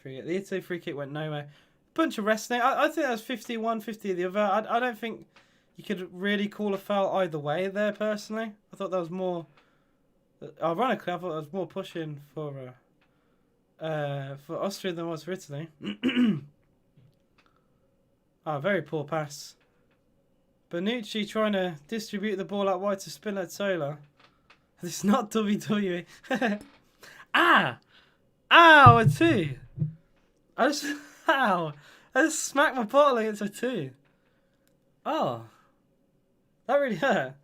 The Italy free kick went nowhere. Bunch of wrestling. I think that was 50-1, 50 the other. I don't think you could really call a foul either way there, personally. I thought that was more... Ironically, I thought that was more pushing for Austria than it was for Italy. Very poor pass. Bonucci trying to distribute the ball out wide to Spinazzola. This is not WWE. Ow, a 2. I just smacked my bottle against a 2. Oh. That really hurt.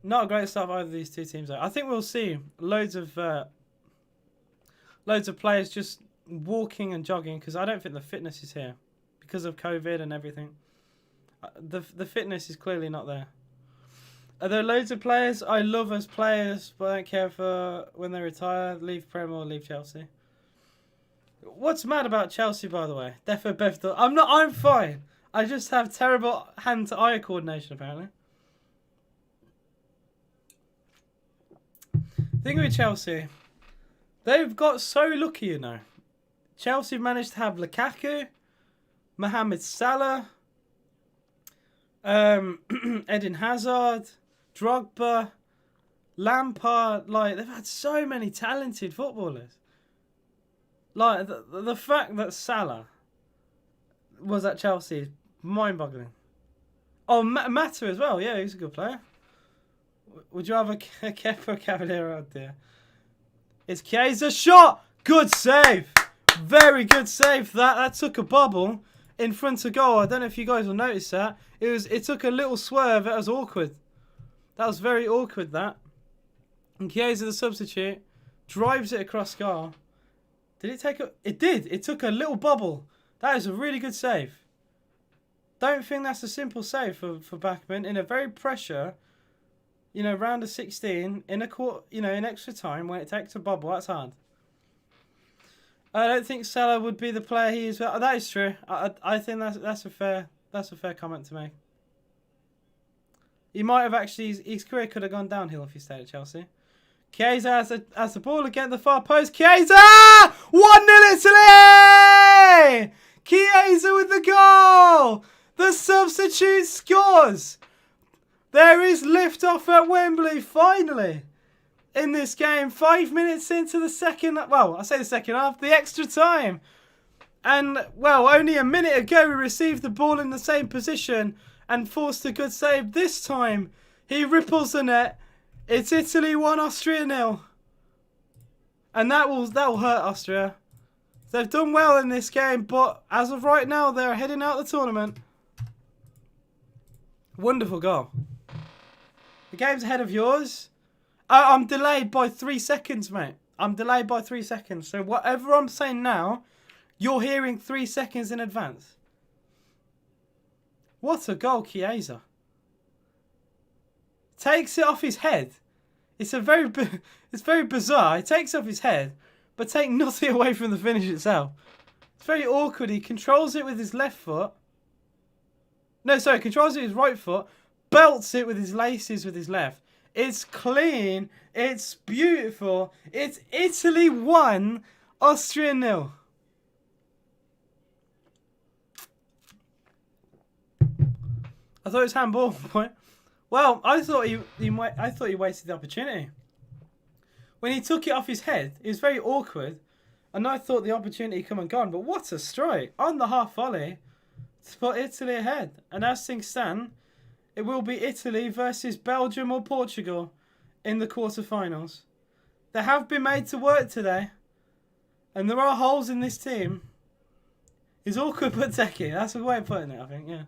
Not a great start for either of these two teams, though. I think we'll see loads of players just walking and jogging, because I don't think the fitness is here because of COVID and everything. The fitness is clearly not there. Are there loads of players I love as players, but I don't care for when they retire, leave Prem or leave Chelsea? What's mad about Chelsea, by the way? Defo Bev. I'm fine. I just have terrible hand-to-eye coordination, apparently. Thing with Chelsea, they've got so lucky, you know. Chelsea managed to have Lukaku, Mohamed Salah, Eden Hazard, Drogba, Lampard. Like, they've had so many talented footballers. Like, the fact that Salah was at Chelsea is mind-boggling. Oh, Mata as well. Yeah, he's a good player. Would you have a Kepa Cavalier out there? It's Chiesa shot. Good save. Very good save. That took a bobble in front of goal. I don't know if you guys will notice that. It took a little swerve. That was awkward. That was very awkward, that. And Chiesa, the substitute, drives it across goal. Did it take a... It did. It took a little bobble. That is a really good save. Don't think that's a simple save for Bachmann in a very pressure... You know, round of 16 in a quarter, in extra time when it takes a bubble, that's hard. I don't think Salah would be the player he is. That is true. I think that's a fair comment to make. He might have actually his career could have gone downhill if he stayed at Chelsea. Chiesa has the ball against the far post. Chiesa 1-0 Italy. Chiesa with the goal. The substitute scores. There is lift-off at Wembley, finally, in this game. 5 minutes into the second... Well, I say the second half, the extra time. And, well, only a minute ago we received the ball in the same position and forced a good save. This time, he ripples the net. It's Italy 1, Austria 0. And that will hurt Austria. They've done well in this game, but as of right now, they're heading out the tournament. Wonderful goal. The game's ahead of yours. I'm delayed by 3 seconds, mate. I'm delayed by 3 seconds. So whatever I'm saying now, you're hearing 3 seconds in advance. What a goal, Chiesa. Takes it off his head. It's very bizarre. He takes it off his head, but take nothing away from the finish itself. It's very awkward. He controls it with his left foot. No, sorry, controls it with his right foot. Belts it with his laces with his left. It's clean. It's beautiful. It's Italy 1, Austria 0. I thought it was handball. Well, I thought he wasted the opportunity. When he took it off his head, it was very awkward, and I thought the opportunity come and gone. But what a strike on the half volley to put Italy ahead. And as things stand, it will be Italy versus Belgium or Portugal in the quarterfinals. They have been made to work today, and there are holes in this team. He's awkward but techie. That's a way of putting it, I think, yeah.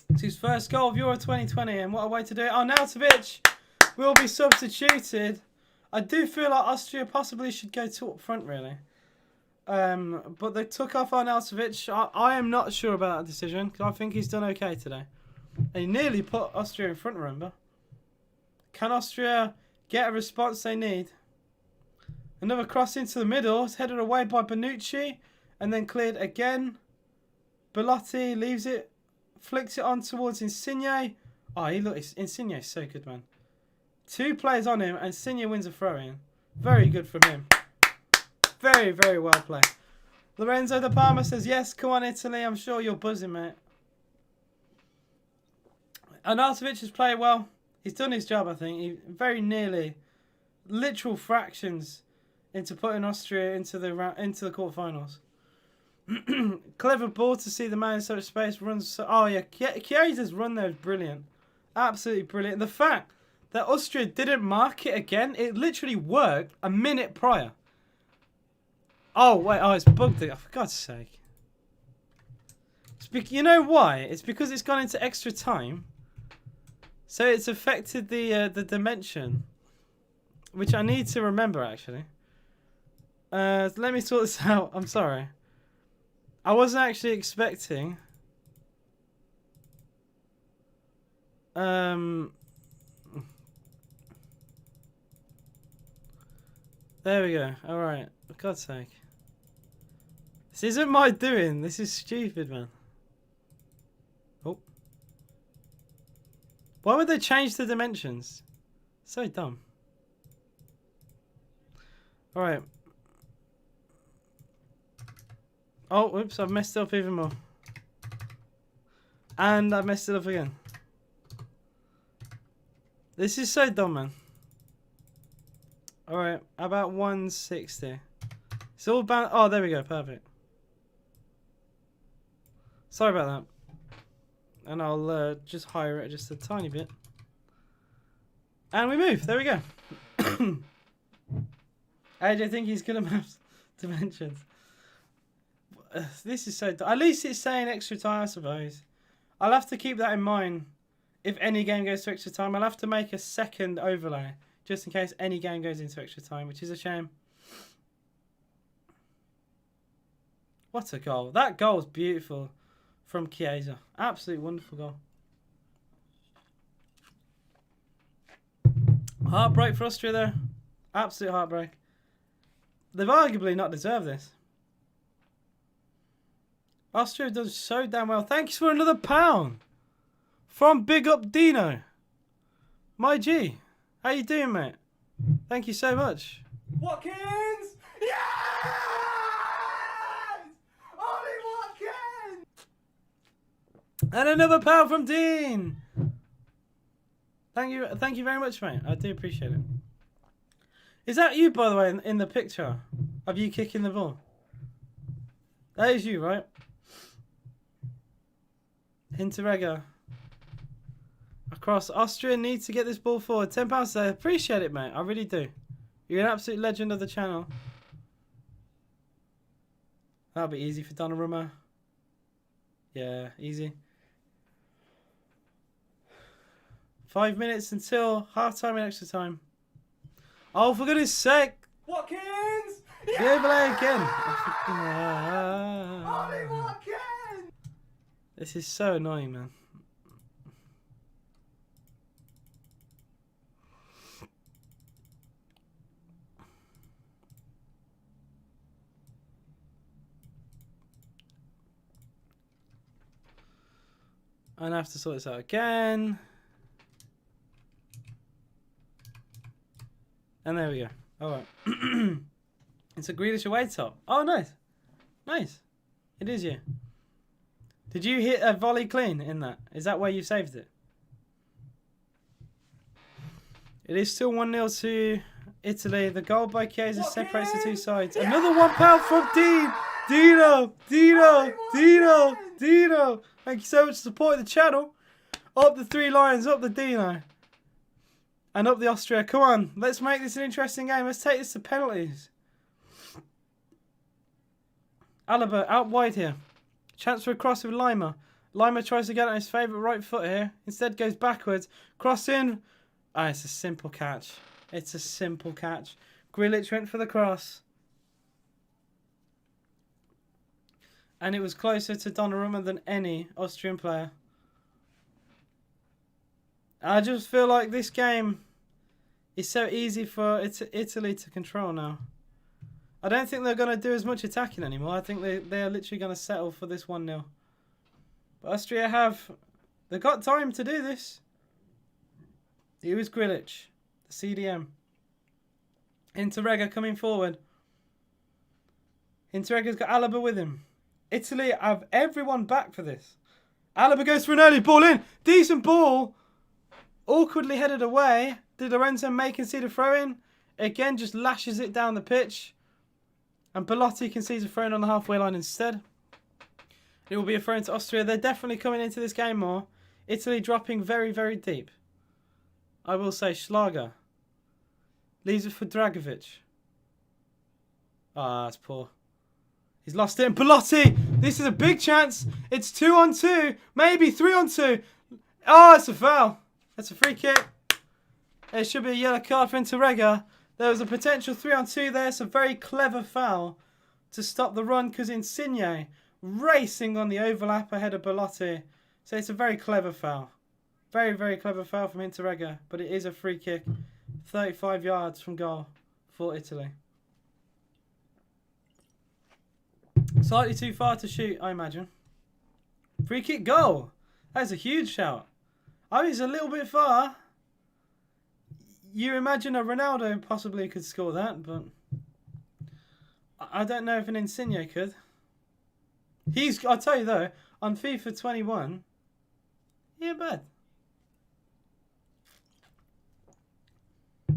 It's his first goal of Euro 2020, and what a way to do it. Arnautovic will be substituted. I do feel like Austria possibly should go to up front, really. But they took off Arnautovic. I am not sure about that decision, because I think he's done okay today. And he nearly put Austria in front, remember? Can Austria get a response they need? Another cross into the middle. It's headed away by Bonucci, and then cleared again. Belotti leaves it. Flicks it on towards Insigne. Oh, Insigne's so good, man. 2 players on him, and Insigne wins a throw-in. Very good from him. Very, very well played. Lorenzo De Palma says, yes, come on, Italy. I'm sure you're buzzing, mate. Arnautovic has played well. He's done his job, I think. He very nearly, literal fractions, into putting Austria into the quarterfinals. Clever ball to see the man in such space. Runs. Oh yeah, Chiesa's run there is brilliant, absolutely brilliant. The fact that Austria didn't mark it again, it literally worked a minute prior. Oh wait, it's bugged it. Oh, for God's sake! You know why? It's because it's gone into extra time, so it's affected the dimension, which I need to remember actually. Let me sort this out. I'm sorry. I wasn't actually expecting. There we go. All right. For God's sake. This isn't my doing. This is stupid, man. Oh. Why would they change the dimensions? So dumb. All right. Oh, whoops, I've messed it up even more. And I messed it up again. This is so dumb, man. Alright, about 160. It's all bound. Oh, there we go, perfect. Sorry about that. And I'll just higher it just a tiny bit. And we move, there we go. I think he's gonna map dimensions. This is so... At least it's saying extra time, I suppose. I'll have to keep that in mind. If any game goes to extra time, I'll have to make a second overlay. Just in case any game goes into extra time, which is a shame. What a goal. That goal is beautiful from Chiesa. Absolutely wonderful goal. Heartbreak for Austria, though. Absolute heartbreak. They've arguably not deserved this. Austria does so damn well. Thanks for another £1 from Big Up Dino. My G. How you doing, mate? Thank you so much. Watkins! Yes! Ollie Watkins! And another £1 from Dean. Thank you very much, mate. I do appreciate it. Is that you, by the way, in the picture of you kicking the ball? That is you, right? Hinterregger. Across. Austria needs to get this ball forward. £10 I appreciate it, mate. I really do. You're an absolute legend of the channel. That'll be easy for Donnarumma. Yeah, easy. 5 minutes until half time and extra time. Oh, for goodness sake! Watkins! The overlay again. Ollie Watkins! This is so annoying, man. And I have to sort this out again. And there we go. Alright. It's a Grealish away top. Oh, nice. Nice. It is you. Did you hit a volley clean in that? Is that where you saved it? It is still 1-0 to Italy. The goal by Chiesa separates the two sides. Yeah! Another £1 from Dean. Dino. Thank you so much for supporting the channel. Up the 3 Lions, up the Dino. And up the Austria. Come on, let's make this an interesting game. Let's take this to penalties. Alaba out wide here. Chance for a cross with Lima. Lima tries to get on his favourite right foot here. Instead goes backwards. Cross in. Ah, it's a simple catch. It's a simple catch. Grealish went for the cross. And it was closer to Donnarumma than any Austrian player. I just feel like this game is so easy for Italy to control now. I don't think they're going to do as much attacking anymore. I think they are literally going to settle for this 1-0. But Austria they've got time to do this. Here is Grealish, the CDM. Interrega coming forward. Interrega's got Alaba with him. Italy have everyone back for this. Alaba goes for an early ball in. Decent ball. Awkwardly headed away. Did Lorenzo make and see the throw in? Again, just lashes it down the pitch. And Belotti concedes a throw in on the halfway line instead. It will be a throw in to Austria. They're definitely coming into this game more. Italy dropping very, very deep. I will say Schlager. Leaves it for Dragovic. Ah, that's poor. He's lost it. And Belotti! This is a big chance. It's 2-on-2. Maybe 3-on-2. Oh, it's a foul. That's a free kick. It should be a yellow card for Interrega. There was a potential 3-on-2 there. It's a very clever foul to stop the run because Insigne racing on the overlap ahead of Belotti. So it's a very clever foul. Very, very clever foul from Interrega. But it is a free kick. 35 yards from goal for Italy. Slightly too far to shoot, I imagine. Free kick goal. That is a huge shout. I mean, it's a little bit far. You imagine a Ronaldo possibly could score that, but I don't know if an Insigne could. I'll tell you though, on FIFA 21, he ain't bad.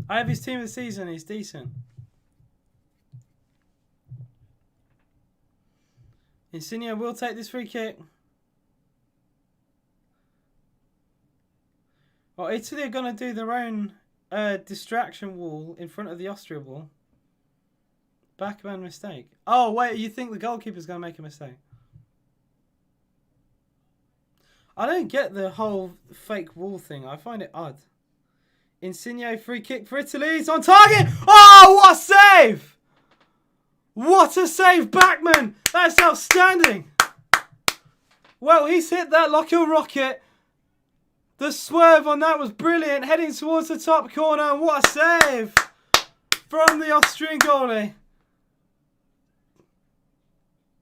I have his team of the season, he's decent. Insigne will take this free kick. Well, Italy are going to do their own distraction wall in front of the Austria wall. Backman mistake. Oh, wait, you think the goalkeeper's going to make a mistake? I don't get the whole fake wall thing. I find it odd. Insigne free kick for Italy. It's on target. Oh, what a save! What a save, Backman! That's outstanding. Well, he's hit that like a rocket. The swerve on that was brilliant. Heading towards the top corner. And what a save from the Austrian goalie.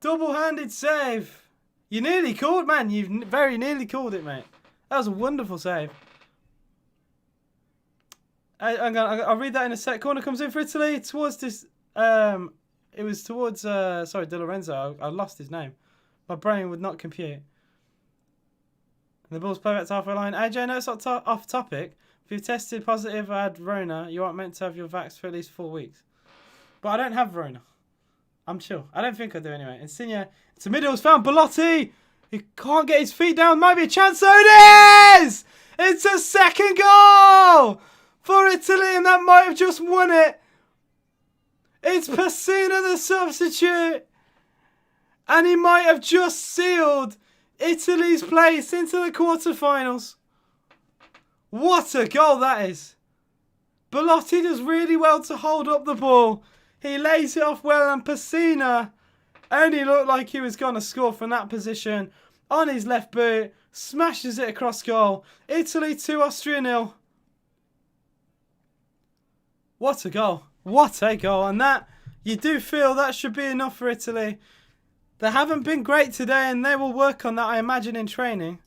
Double-handed save. You nearly called, man. You've very nearly called it, mate. That was a wonderful save. I'll read that in a sec. Corner comes in for Italy. Towards this... it was towards... sorry, Di Lorenzo. I lost his name. My brain would not compute. And the ball's played back to halfway line. AJ, no, it's not off topic. If you've tested positive or had Rona, you aren't meant to have your vax for at least 4 weeks. But I don't have Rona. I'm chill. I don't think I do anyway. Insigne, it's the middle. It's found Belotti. He can't get his feet down. Might be a chance. So it is! It's a second goal for Italy, and that might have just won it. It's Pessina, the substitute. And he might have just sealed Italy's place into the quarterfinals. What a goal that is. Belotti does really well to hold up the ball. He lays it off well, and Pessina only looked like he was going to score from that position. On his left boot, smashes it across goal. Italy 2, Austria 0. What a goal. What a goal. And that, you do feel that should be enough for Italy. They haven't been great today, and they will work on that, I imagine, in training.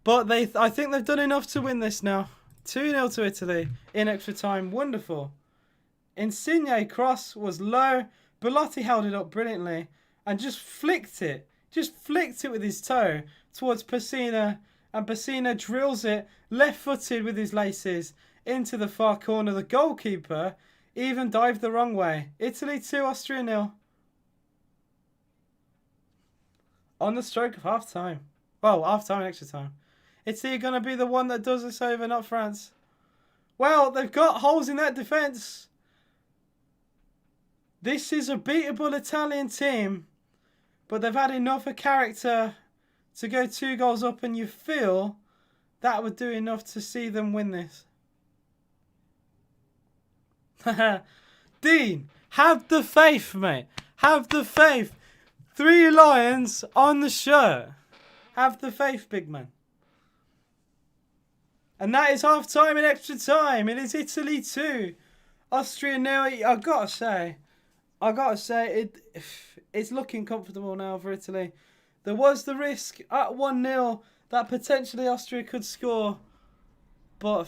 But I think they've done enough to win this now. 2-0 to Italy in extra time. Wonderful. Insigne cross was low. Belotti held it up brilliantly and just flicked it. Just flicked it with his toe towards Pessina. And Pessina drills it left-footed with his laces into the far corner. The goalkeeper even dived the wrong way. Italy 2, Austria 0. On the stroke of half-time. Well, half-time and extra time. Italy are going to be the one that does this over, not France. Well, they've got holes in that defence. This is a beatable Italian team, but they've had enough of character to go 2 goals up, and you feel that would do enough to see them win this. Dean, have the faith, mate. Have the faith. 3 lions on the shirt. Have the faith, big man. And that is half time and extra time. It is Italy 2, Austria 0. I gotta say, it's looking comfortable now for Italy. There was the risk at 1-0 that potentially Austria could score, but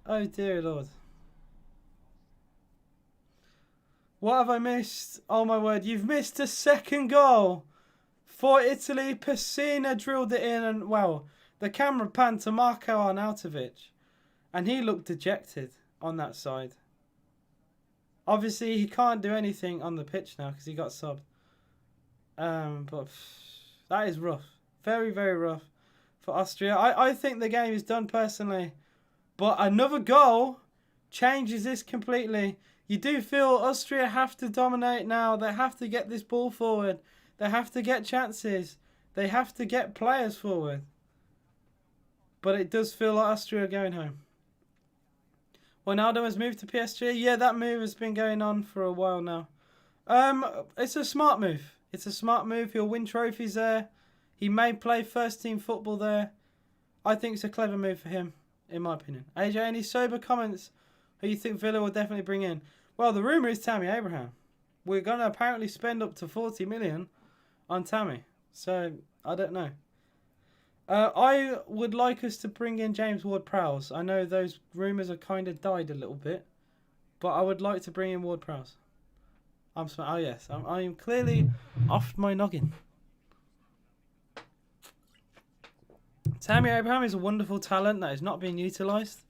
oh dear Lord. What have I missed? Oh my word, you've missed a second goal for Italy. Pessina drilled it in, and well, the camera panned to Marco Arnautovic, and he looked dejected on that side. Obviously, he can't do anything on the pitch now because he got subbed. But that is rough. Very, very rough for Austria. I think the game is done personally. But another goal changes this completely. You do feel Austria have to dominate now. They have to get this ball forward. They have to get chances. They have to get players forward. But it does feel like Austria are going home. Ronaldo has moved to PSG. Yeah, that move has been going on for a while now. It's a smart move. It's a smart move. He'll win trophies there. He may play first team football there. I think it's a clever move for him, in my opinion. AJ, any sober comments who you think Villa will definitely bring in? Well, the rumour is Tammy Abraham. We're going to apparently spend up to 40 million on Tammy. So, I don't know. I would like us to bring in James Ward-Prowse. I know those rumours have kind of died a little bit, but I would like to bring in Ward-Prowse. Oh yes, I am clearly off my noggin. Tammy Abraham is a wonderful talent that is not being utilised.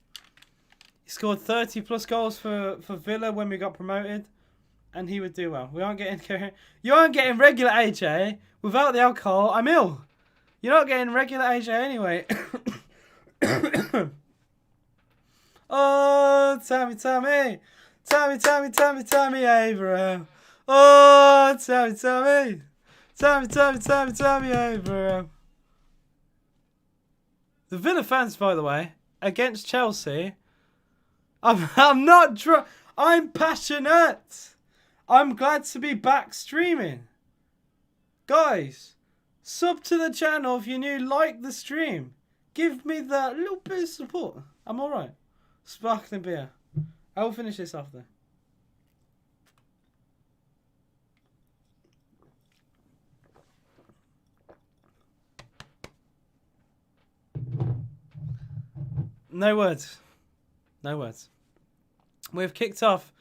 He scored 30 plus goals for Villa when we got promoted, and he would do well. You aren't getting regular AJ without the alcohol. I'm ill. You're not getting regular AJ anyway. Oh, Tammy Abraham. Oh, Tammy Abraham. The Villa fans, by the way, against Chelsea. I'm not drunk. I'm passionate. I'm glad to be back streaming. Guys, sub to the channel if you're new. Like the stream. Give me that little bit of support. I'm alright. Sparkling beer. I will finish this off though. No words. No words. We've kicked off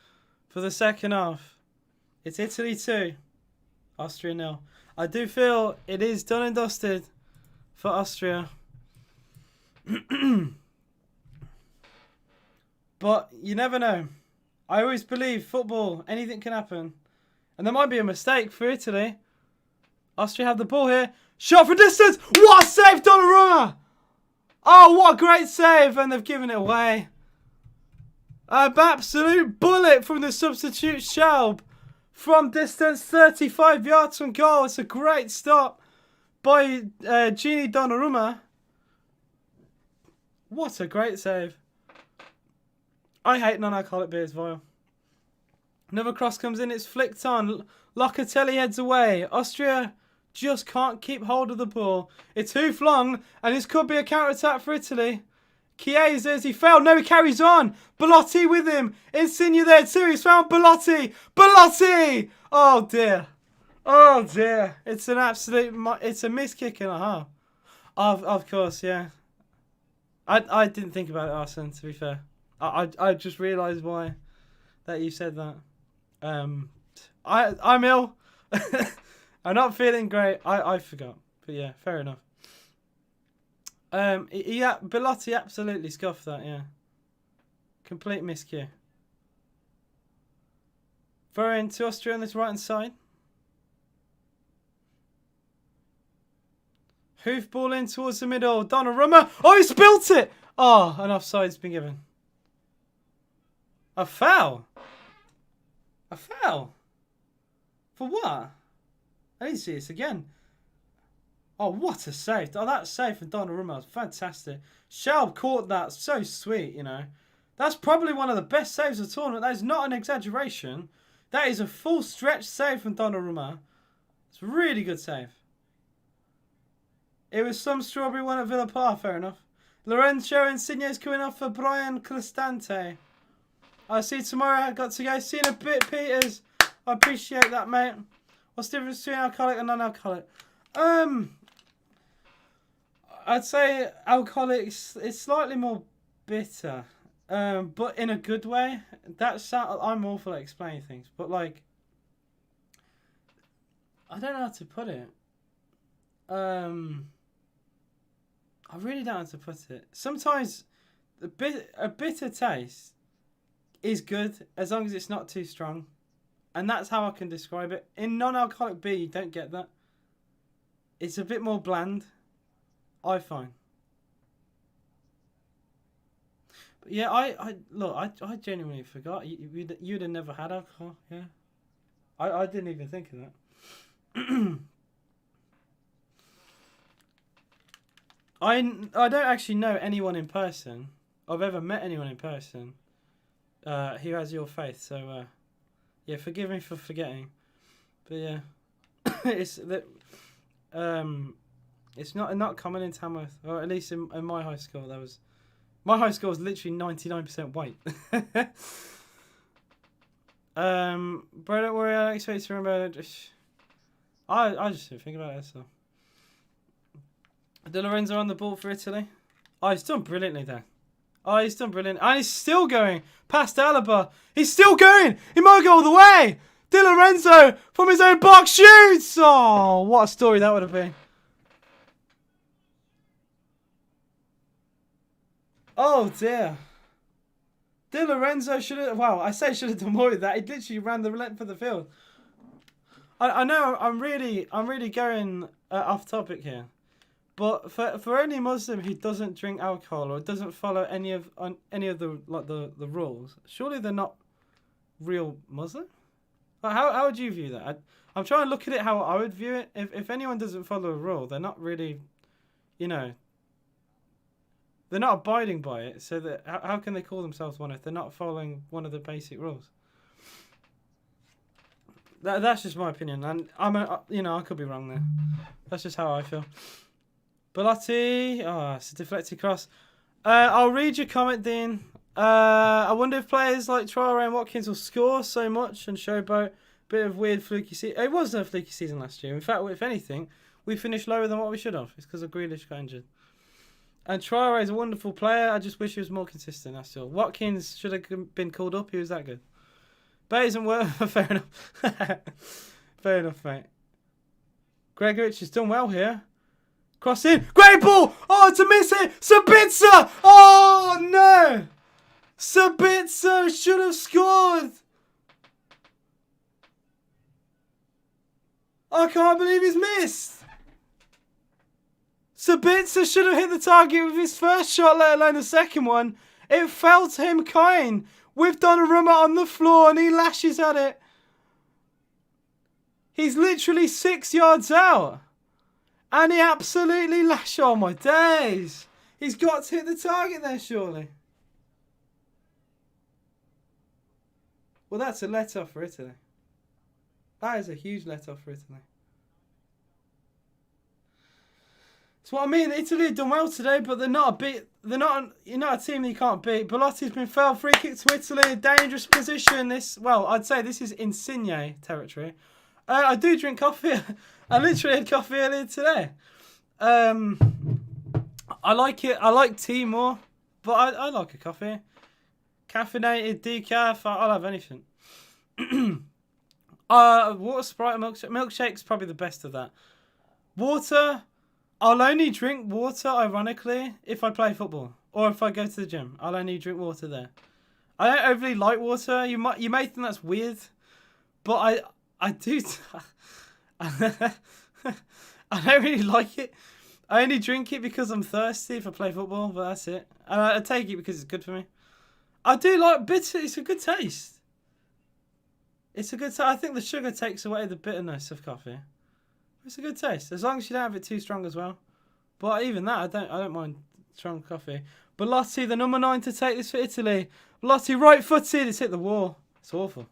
for the second half. It's Italy 2, Austria 0. I do feel it is done and dusted for Austria. But you never know. I always believe football, anything can happen. And there might be a mistake for Italy. Austria have the ball here. Shot for distance. What a save, Donnarumma! Oh, what a great save. And they've given it away. An absolute bullet from the substitute Schaub. From distance, 35 yards from goal. It's a great stop by Gini Donnarumma. What a great save. I hate non-alcoholic beers, vile. Another cross comes in. It's flicked on. Locatelli heads away. Austria just can't keep hold of the ball. It's hoof long, and this could be a counter-attack for Italy. Chiesa, as he fell. No, he carries on. Belotti with him. Insigne there too. He's found Belotti. Belotti! Oh, dear. Oh, dear. It's an absolute... It's a missed kick and a half. Of course, yeah. I didn't think about it, Arsene, to be fair. I just realised why that you said that. I'm ill. I'm not feeling great. I forgot. But yeah, fair enough. Belotti absolutely scuffed that, yeah. Complete miscue. Throw in to Austria on this right hand side. Hoof ball in towards the middle. Donnarumma. Oh, he spilt it. Oh, an offside's been given. A foul. I fell. For what? I need to see this again. Oh, what a save. Oh, that save from Donnarumma was fantastic. Schaub caught that. So sweet, you know. That's probably one of the best saves of the tournament. That is not an exaggeration. That is a full stretch save from Donnarumma. It's a really good save. It was some strawberry one at Villa Park, fair enough. Lorenzo Insigne's coming off for Brian Cristante. I'll see you tomorrow. I got to go. See you in a bit, Peters. I appreciate that, mate. What's the difference between alcoholic and non-alcoholic? I'd say alcoholics, it's slightly more bitter. But in a good way. I'm awful at explaining things. But, like, I don't know how to put it. I really don't know how to put it. Sometimes a bitter taste is good as long as it's not too strong. And that's how I can describe it. In non-alcoholic beer, you don't get that. It's a bit more bland, I find. But yeah, I genuinely forgot. You'd have never had alcohol, yeah? I didn't even think of that. I don't actually know anyone in person. I've ever met anyone in person who has your faith. So yeah, forgive me for forgetting. But yeah, it's not common in Tamworth, or at least in my high school. My high school was literally 99% white. Bro, don't worry. I don't expect you to remember. I just didn't think about it. So. De Lorenzo on the ball for Italy. Oh, he's done brilliantly there. Oh, he's done brilliant. And he's still going past Alaba. He's still going. He might go all the way. De Lorenzo from his own box shoots. Oh, what a story that would have been. Oh, dear. De Lorenzo should have... Well, I say should have done more with that. He literally ran the length of the field. I know I'm really going off topic here. But for any Muslim who doesn't drink alcohol or doesn't follow any of the rules, surely they're not real Muslim. Like, how would you view that? I'm trying to look at it how I would view it. If anyone doesn't follow a rule, they're not really, they're not abiding by it. So that how can they call themselves one if they're not following one of the basic rules? That's just my opinion, and I could be wrong there. That's just how I feel. Bellotti, it's a deflected cross. I'll read your comment, Dean. I wonder if players like Traore and Watkins will score so much and showboat a bit of weird fluky season. It wasn't a fluky season last year. In fact, if anything, we finished lower than what we should have. It's because of Grealish got injured. And Traore is a wonderful player. I just wish he was more consistent, that's all. Watkins should have been called up. He was that good. But it isn't worth... Fair enough. Fair enough, mate. Gregovic has done well here. Cross in. Great ball! Oh, to miss it! Sabitzer! Oh, no! Sabitzer should have scored! I can't believe he's missed! Sabitzer should have hit the target with his first shot, let alone the second one. It fell to him kind. With Donnarumma on the floor and he lashes at it. He's literally 6 yards out. And he absolutely lashed. Oh my days. He's got to hit the target there, surely. Well, that's a let-off for Italy. That is a huge let-off for Italy. That's what I mean. Italy have done well today, but they're not a team that you can't beat. Belotti's been fouled. Free kick to Italy. A dangerous position. I'd say this is Insigne territory. I do drink coffee. I literally had coffee earlier today. I like it. I like tea more, but I like a coffee. Caffeinated, decaf. I'll have anything. Water, Sprite, milkshake. Milkshake's probably the best of that. Water. I'll only drink water, ironically, if I play football or if I go to the gym. I'll only drink water there. I don't overly like water. You may think that's weird, but I do. I don't really like it. I only drink it because I'm thirsty if I play football, but that's it. And I take it because it's good for me. I do like bitter. It's a good taste. It's a good taste. I think the sugar takes away the bitterness of coffee. It's a good taste, as long as you don't have it too strong as well. But even that, I don't mind strong coffee. Belotti, the number 9 to take this for Italy. Belotti, right-footed. It's hit the wall. It's awful.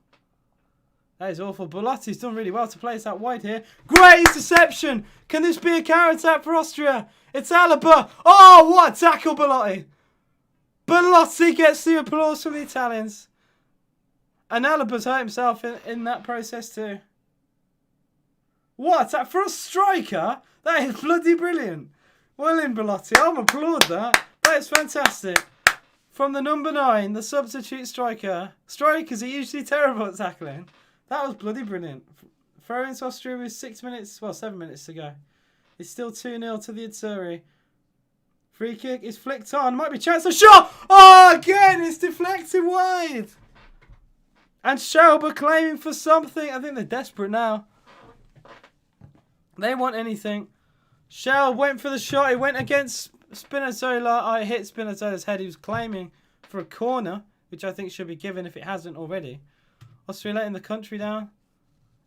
That is awful. Belotti's done really well to place that wide here. Great interception. Can this be a counter-attack for Austria? It's Alaba. Oh, what a tackle, Belotti. Belotti gets the applause from the Italians. And Alaba's hurt himself in that process too. What? For a striker? That is bloody brilliant. Well in, Belotti. I'm applaud that. That is fantastic. From the number 9, the substitute striker. Strikers are usually terrible at tackling. That was bloody brilliant. Throw into Austria with 7 minutes to go. It's still 2-0 to the Azzurri. Free kick is flicked on. Might be a chance of shot. Oh, again, it's deflected wide. And Schauber claiming for something. I think they're desperate now. They want anything. Schauber went for the shot. He went against Spinazzola. I hit Spinazzola's head. He was claiming for a corner, which I think should be given if it hasn't already. Austria letting the country down.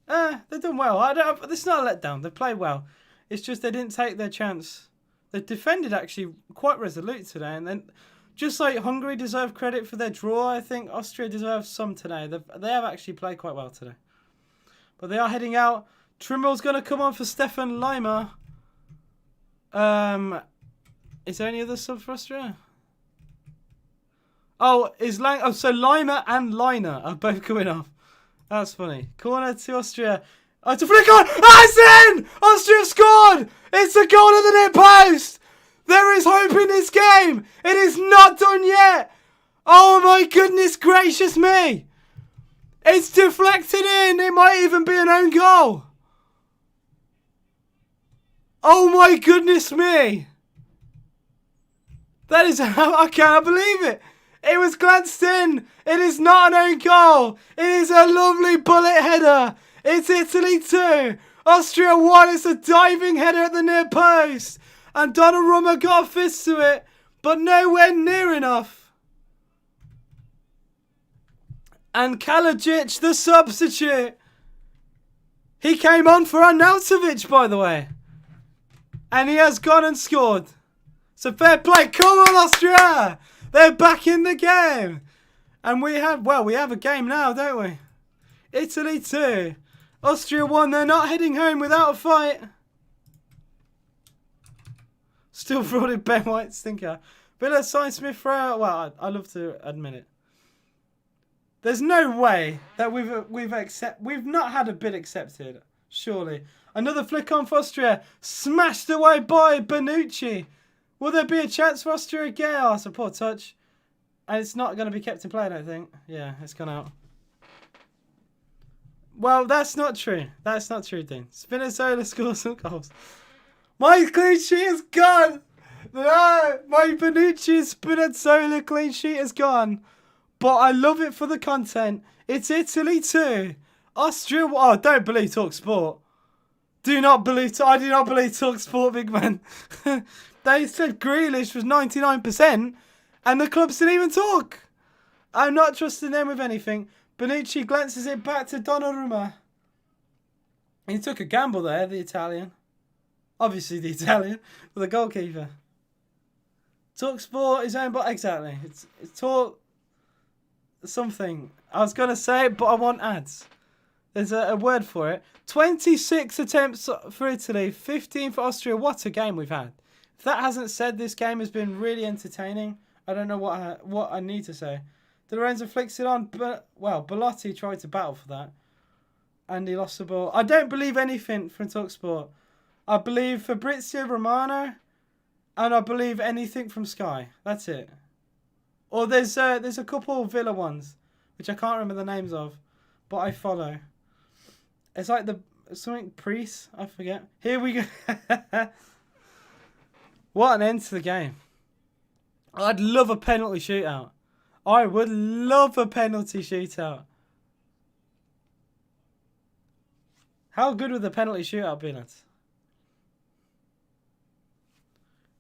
They've done well. It's not a letdown. They played well. It's just they didn't take their chance. They defended actually quite resolute today. And then, just like Hungary deserve credit for their draw, I think Austria deserves some today. They have actually played quite well today. But they are heading out. Trimble's going to come on for Stefan Lima. Is there any other sub for Austria? Oh, so Lima and Liner are both coming off. That's funny. Corner to Austria. Oh, it's a flick on. Ah, it's in! Austria scored! It's a goal in the near post! There is hope in this game! It is not done yet! Oh my goodness gracious me! It's deflected in! It might even be an own goal! Oh my goodness me! That is I cannot believe it! It was glanced in! It is not an own goal! It is a lovely bullet header! It's Italy 2! Austria 1! It's a diving header at the near post! And Donnarumma got a fist to it, but nowhere near enough. And Kalajic, the substitute. He came on for Arnautovic, by the way. And he has gone and scored. So fair play. Come on, Austria. They're back in the game. And we have a game now, don't we? Italy 2. Austria 1. They're not heading home without a fight. Still frauded Ben White stinker. Villa signed Smith Rowe. Well, I love to admit it. There's no way that we've not had a bid accepted. Surely. Another flick on for Austria. Smashed away by Bonucci. Will there be a chance for Austria again? Oh, it's a poor touch. And it's not going to be kept in play, I don't think. Yeah, it's gone out. Well, that's not true. That's not true, Dean. Spinazzola scores some goals. My clean sheet is gone. No, my Bonucci Spinazzola clean sheet is gone. But I love it for the content. It's Italy 2. Austria. Oh, don't believe Talk Sport. I do not believe Talk Sport, big man. They said Grealish was 99%, and the clubs didn't even talk. I'm not trusting them with anything. Bonucci glances it back to Donnarumma. He took a gamble there, the Italian. Obviously the Italian, for the goalkeeper. Talk Sport is owned by... Exactly. It's Talk... something. I was going to say it, but I want ads. There's a word for it. 26 attempts for Italy, 15 for Austria. What a game we've had. If that hasn't said this game has been really entertaining, I don't know what I need to say. De Lorenzo flicks it on, but... Well, Belotti tried to battle for that. And he lost the ball. I don't believe anything from Talk Sport. I believe Fabrizio Romano, and I believe anything from Sky. That's it. Or there's a couple of Villa ones, which I can't remember the names of, but I follow. It's like something Priest, I forget. Here we go. What an end to the game. I'd love a penalty shootout. I would love a penalty shootout. How good would the penalty shootout be, lads?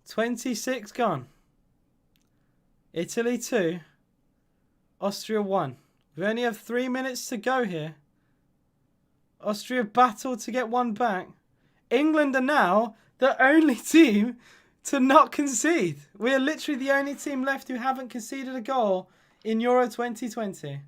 26 gone. Italy 2. Austria 1. We only have 3 minutes to go here. Austria battled to get one back. England are now the only team to not concede. We are literally the only team left who haven't conceded a goal in Euro 2020.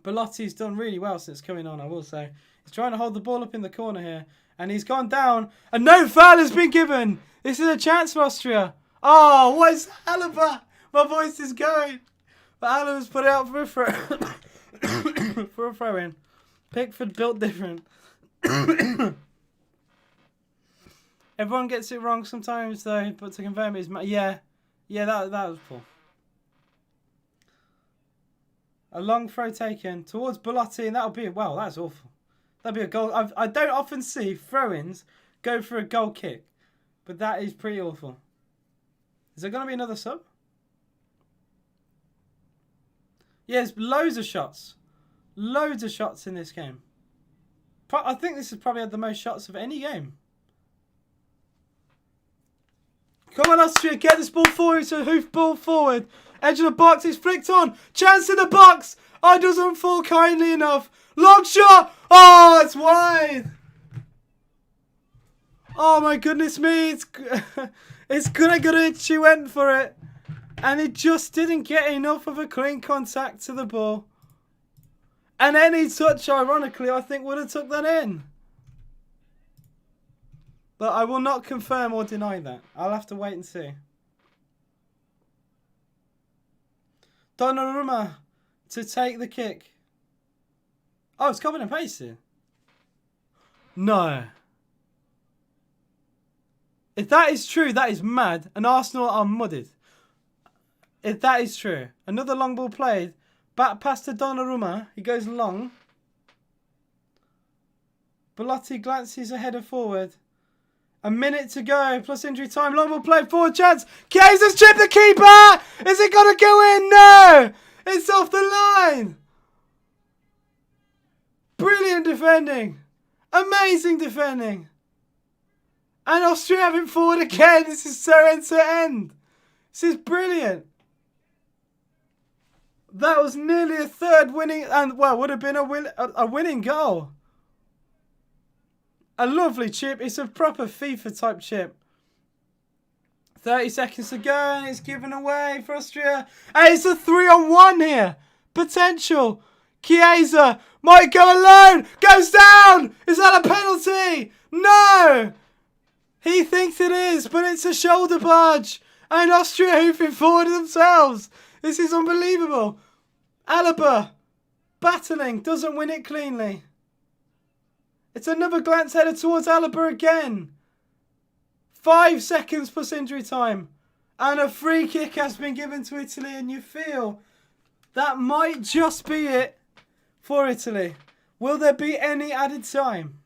Belotti's done really well since coming on, I will say. He's trying to hold the ball up in the corner here. And he's gone down. And no foul has been given. This is a chance for Austria. Oh, what is Alaba? My voice is going. But Alaba's put it out for a throw. For a throw-in. Pickford built different. Everyone gets it wrong sometimes, though. But to confirm it is... Yeah, that was poor. A long throw taken towards Belotti, and that'll be... Well, that's awful. That'll be a goal. I don't often see throw-ins go for a goal kick. But that is pretty awful. Is there going to be another sub? Yes, loads of shots. Loads of shots in this game. I think this has probably had the most shots of any game. Come on, Austria, get this ball forward. It's a hoof ball forward. Edge of the box, it's flicked on. Chance in the box. Oh, it doesn't fall kindly enough. Long shot. Oh, it's wide. Oh, my goodness me. It's Gurich went for it. And it just didn't get enough of a clean contact to the ball. And any touch, ironically, I think would have took that in. But I will not confirm or deny that. I'll have to wait and see. Donnarumma to take the kick. Oh, it's covered and pasted. No. If that is true, that is mad. And Arsenal are mudded. If that is true. Another long ball played. Back pass to Donnarumma. He goes long. Belotti glances ahead and forward. A minute to go, plus injury time. Long ball played, forward chance. Kiesa's chipped the keeper. Is it going to go in? No. It's off the line. Brilliant defending. Amazing defending. And Austria have him forward again. This is so end to end. This is brilliant. That was nearly a third winning, and well, would have been a winning goal. A lovely chip. It's a proper FIFA type chip. 30 seconds to go and it's given away for Austria. And it's a 3-on-1 here. Potential. Chiesa might go alone. Goes down. Is that a penalty? No. He thinks it is, but it's a shoulder barge. And Austria hoofing forward themselves. This is unbelievable. Alaba battling. Doesn't win it cleanly. It's another glance header towards Alaba again. 5 seconds plus injury time. And a free kick has been given to Italy. And you feel that might just be it for Italy. Will there be any added time?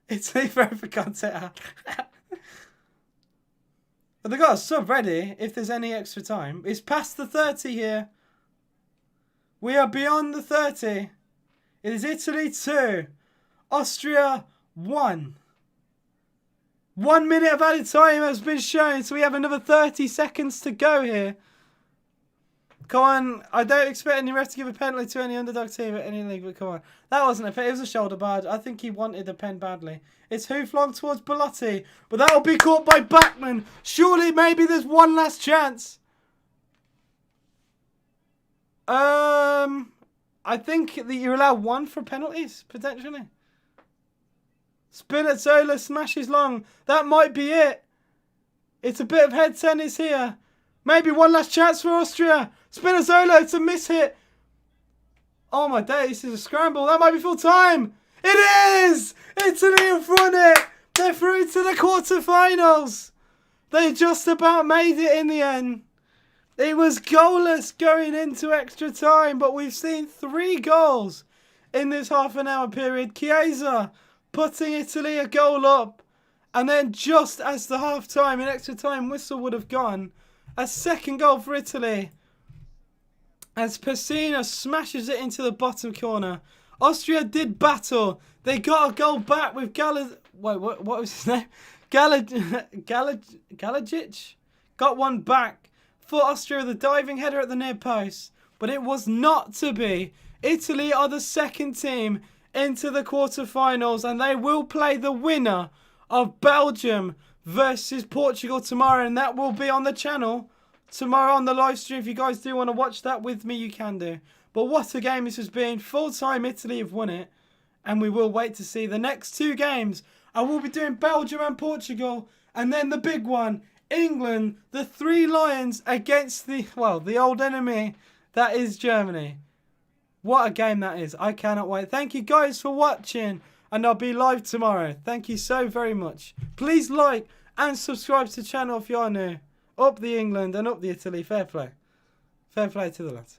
Italy for contact. But they've got a sub ready if there's any extra time. It's past the 30 here. We are beyond the 30. It is Italy 2, Austria 1. 1 minute of added time has been shown, so we have another 30 seconds to go here. Come on, I don't expect any ref to give a penalty to any underdog team at any league, but come on. That wasn't a pen, it was a shoulder barge. I think he wanted a pen badly. It's hoof long towards Belotti, but that will be caught by Bachmann. Surely maybe there's one last chance. I think that you're allowed one for penalties, potentially. Spinazzola smashes long. That might be it. It's a bit of head tennis here. Maybe one last chance for Austria. Spinazzola, it's a miss hit. Oh my days, this is a scramble. That might be full time. It is! Italy have won it. They're through to the quarterfinals. They just about made it in the end. It was goalless going into extra time, but we've seen 3 goals in this half an hour period. Chiesa putting Italy a goal up. And then just as the half time and extra time whistle would have gone, a second goal for Italy. As Pessina smashes it into the bottom corner. Austria did battle. They got a goal back with Wait, what was his name? Galajic? Got one back. For Austria with a diving header at the near post. but it was not to be. Italy are the second team into the quarterfinals, and they will play the winner of Belgium versus Portugal tomorrow, and that will be on the channel tomorrow on the live stream. If you guys do want to watch that with me, you can do. But what a game this has been. Full time, Italy have won it, and we will wait to see the next two games. I will be doing Belgium and Portugal, and then the big one, England, the Three Lions against the old enemy, that is Germany. What a game that is. I cannot wait. Thank you guys for watching, and I'll be live tomorrow. Thank you so very much. Please like and subscribe to the channel if you are new. Up the England and up the Italy. Fair play. Fair play to the lads.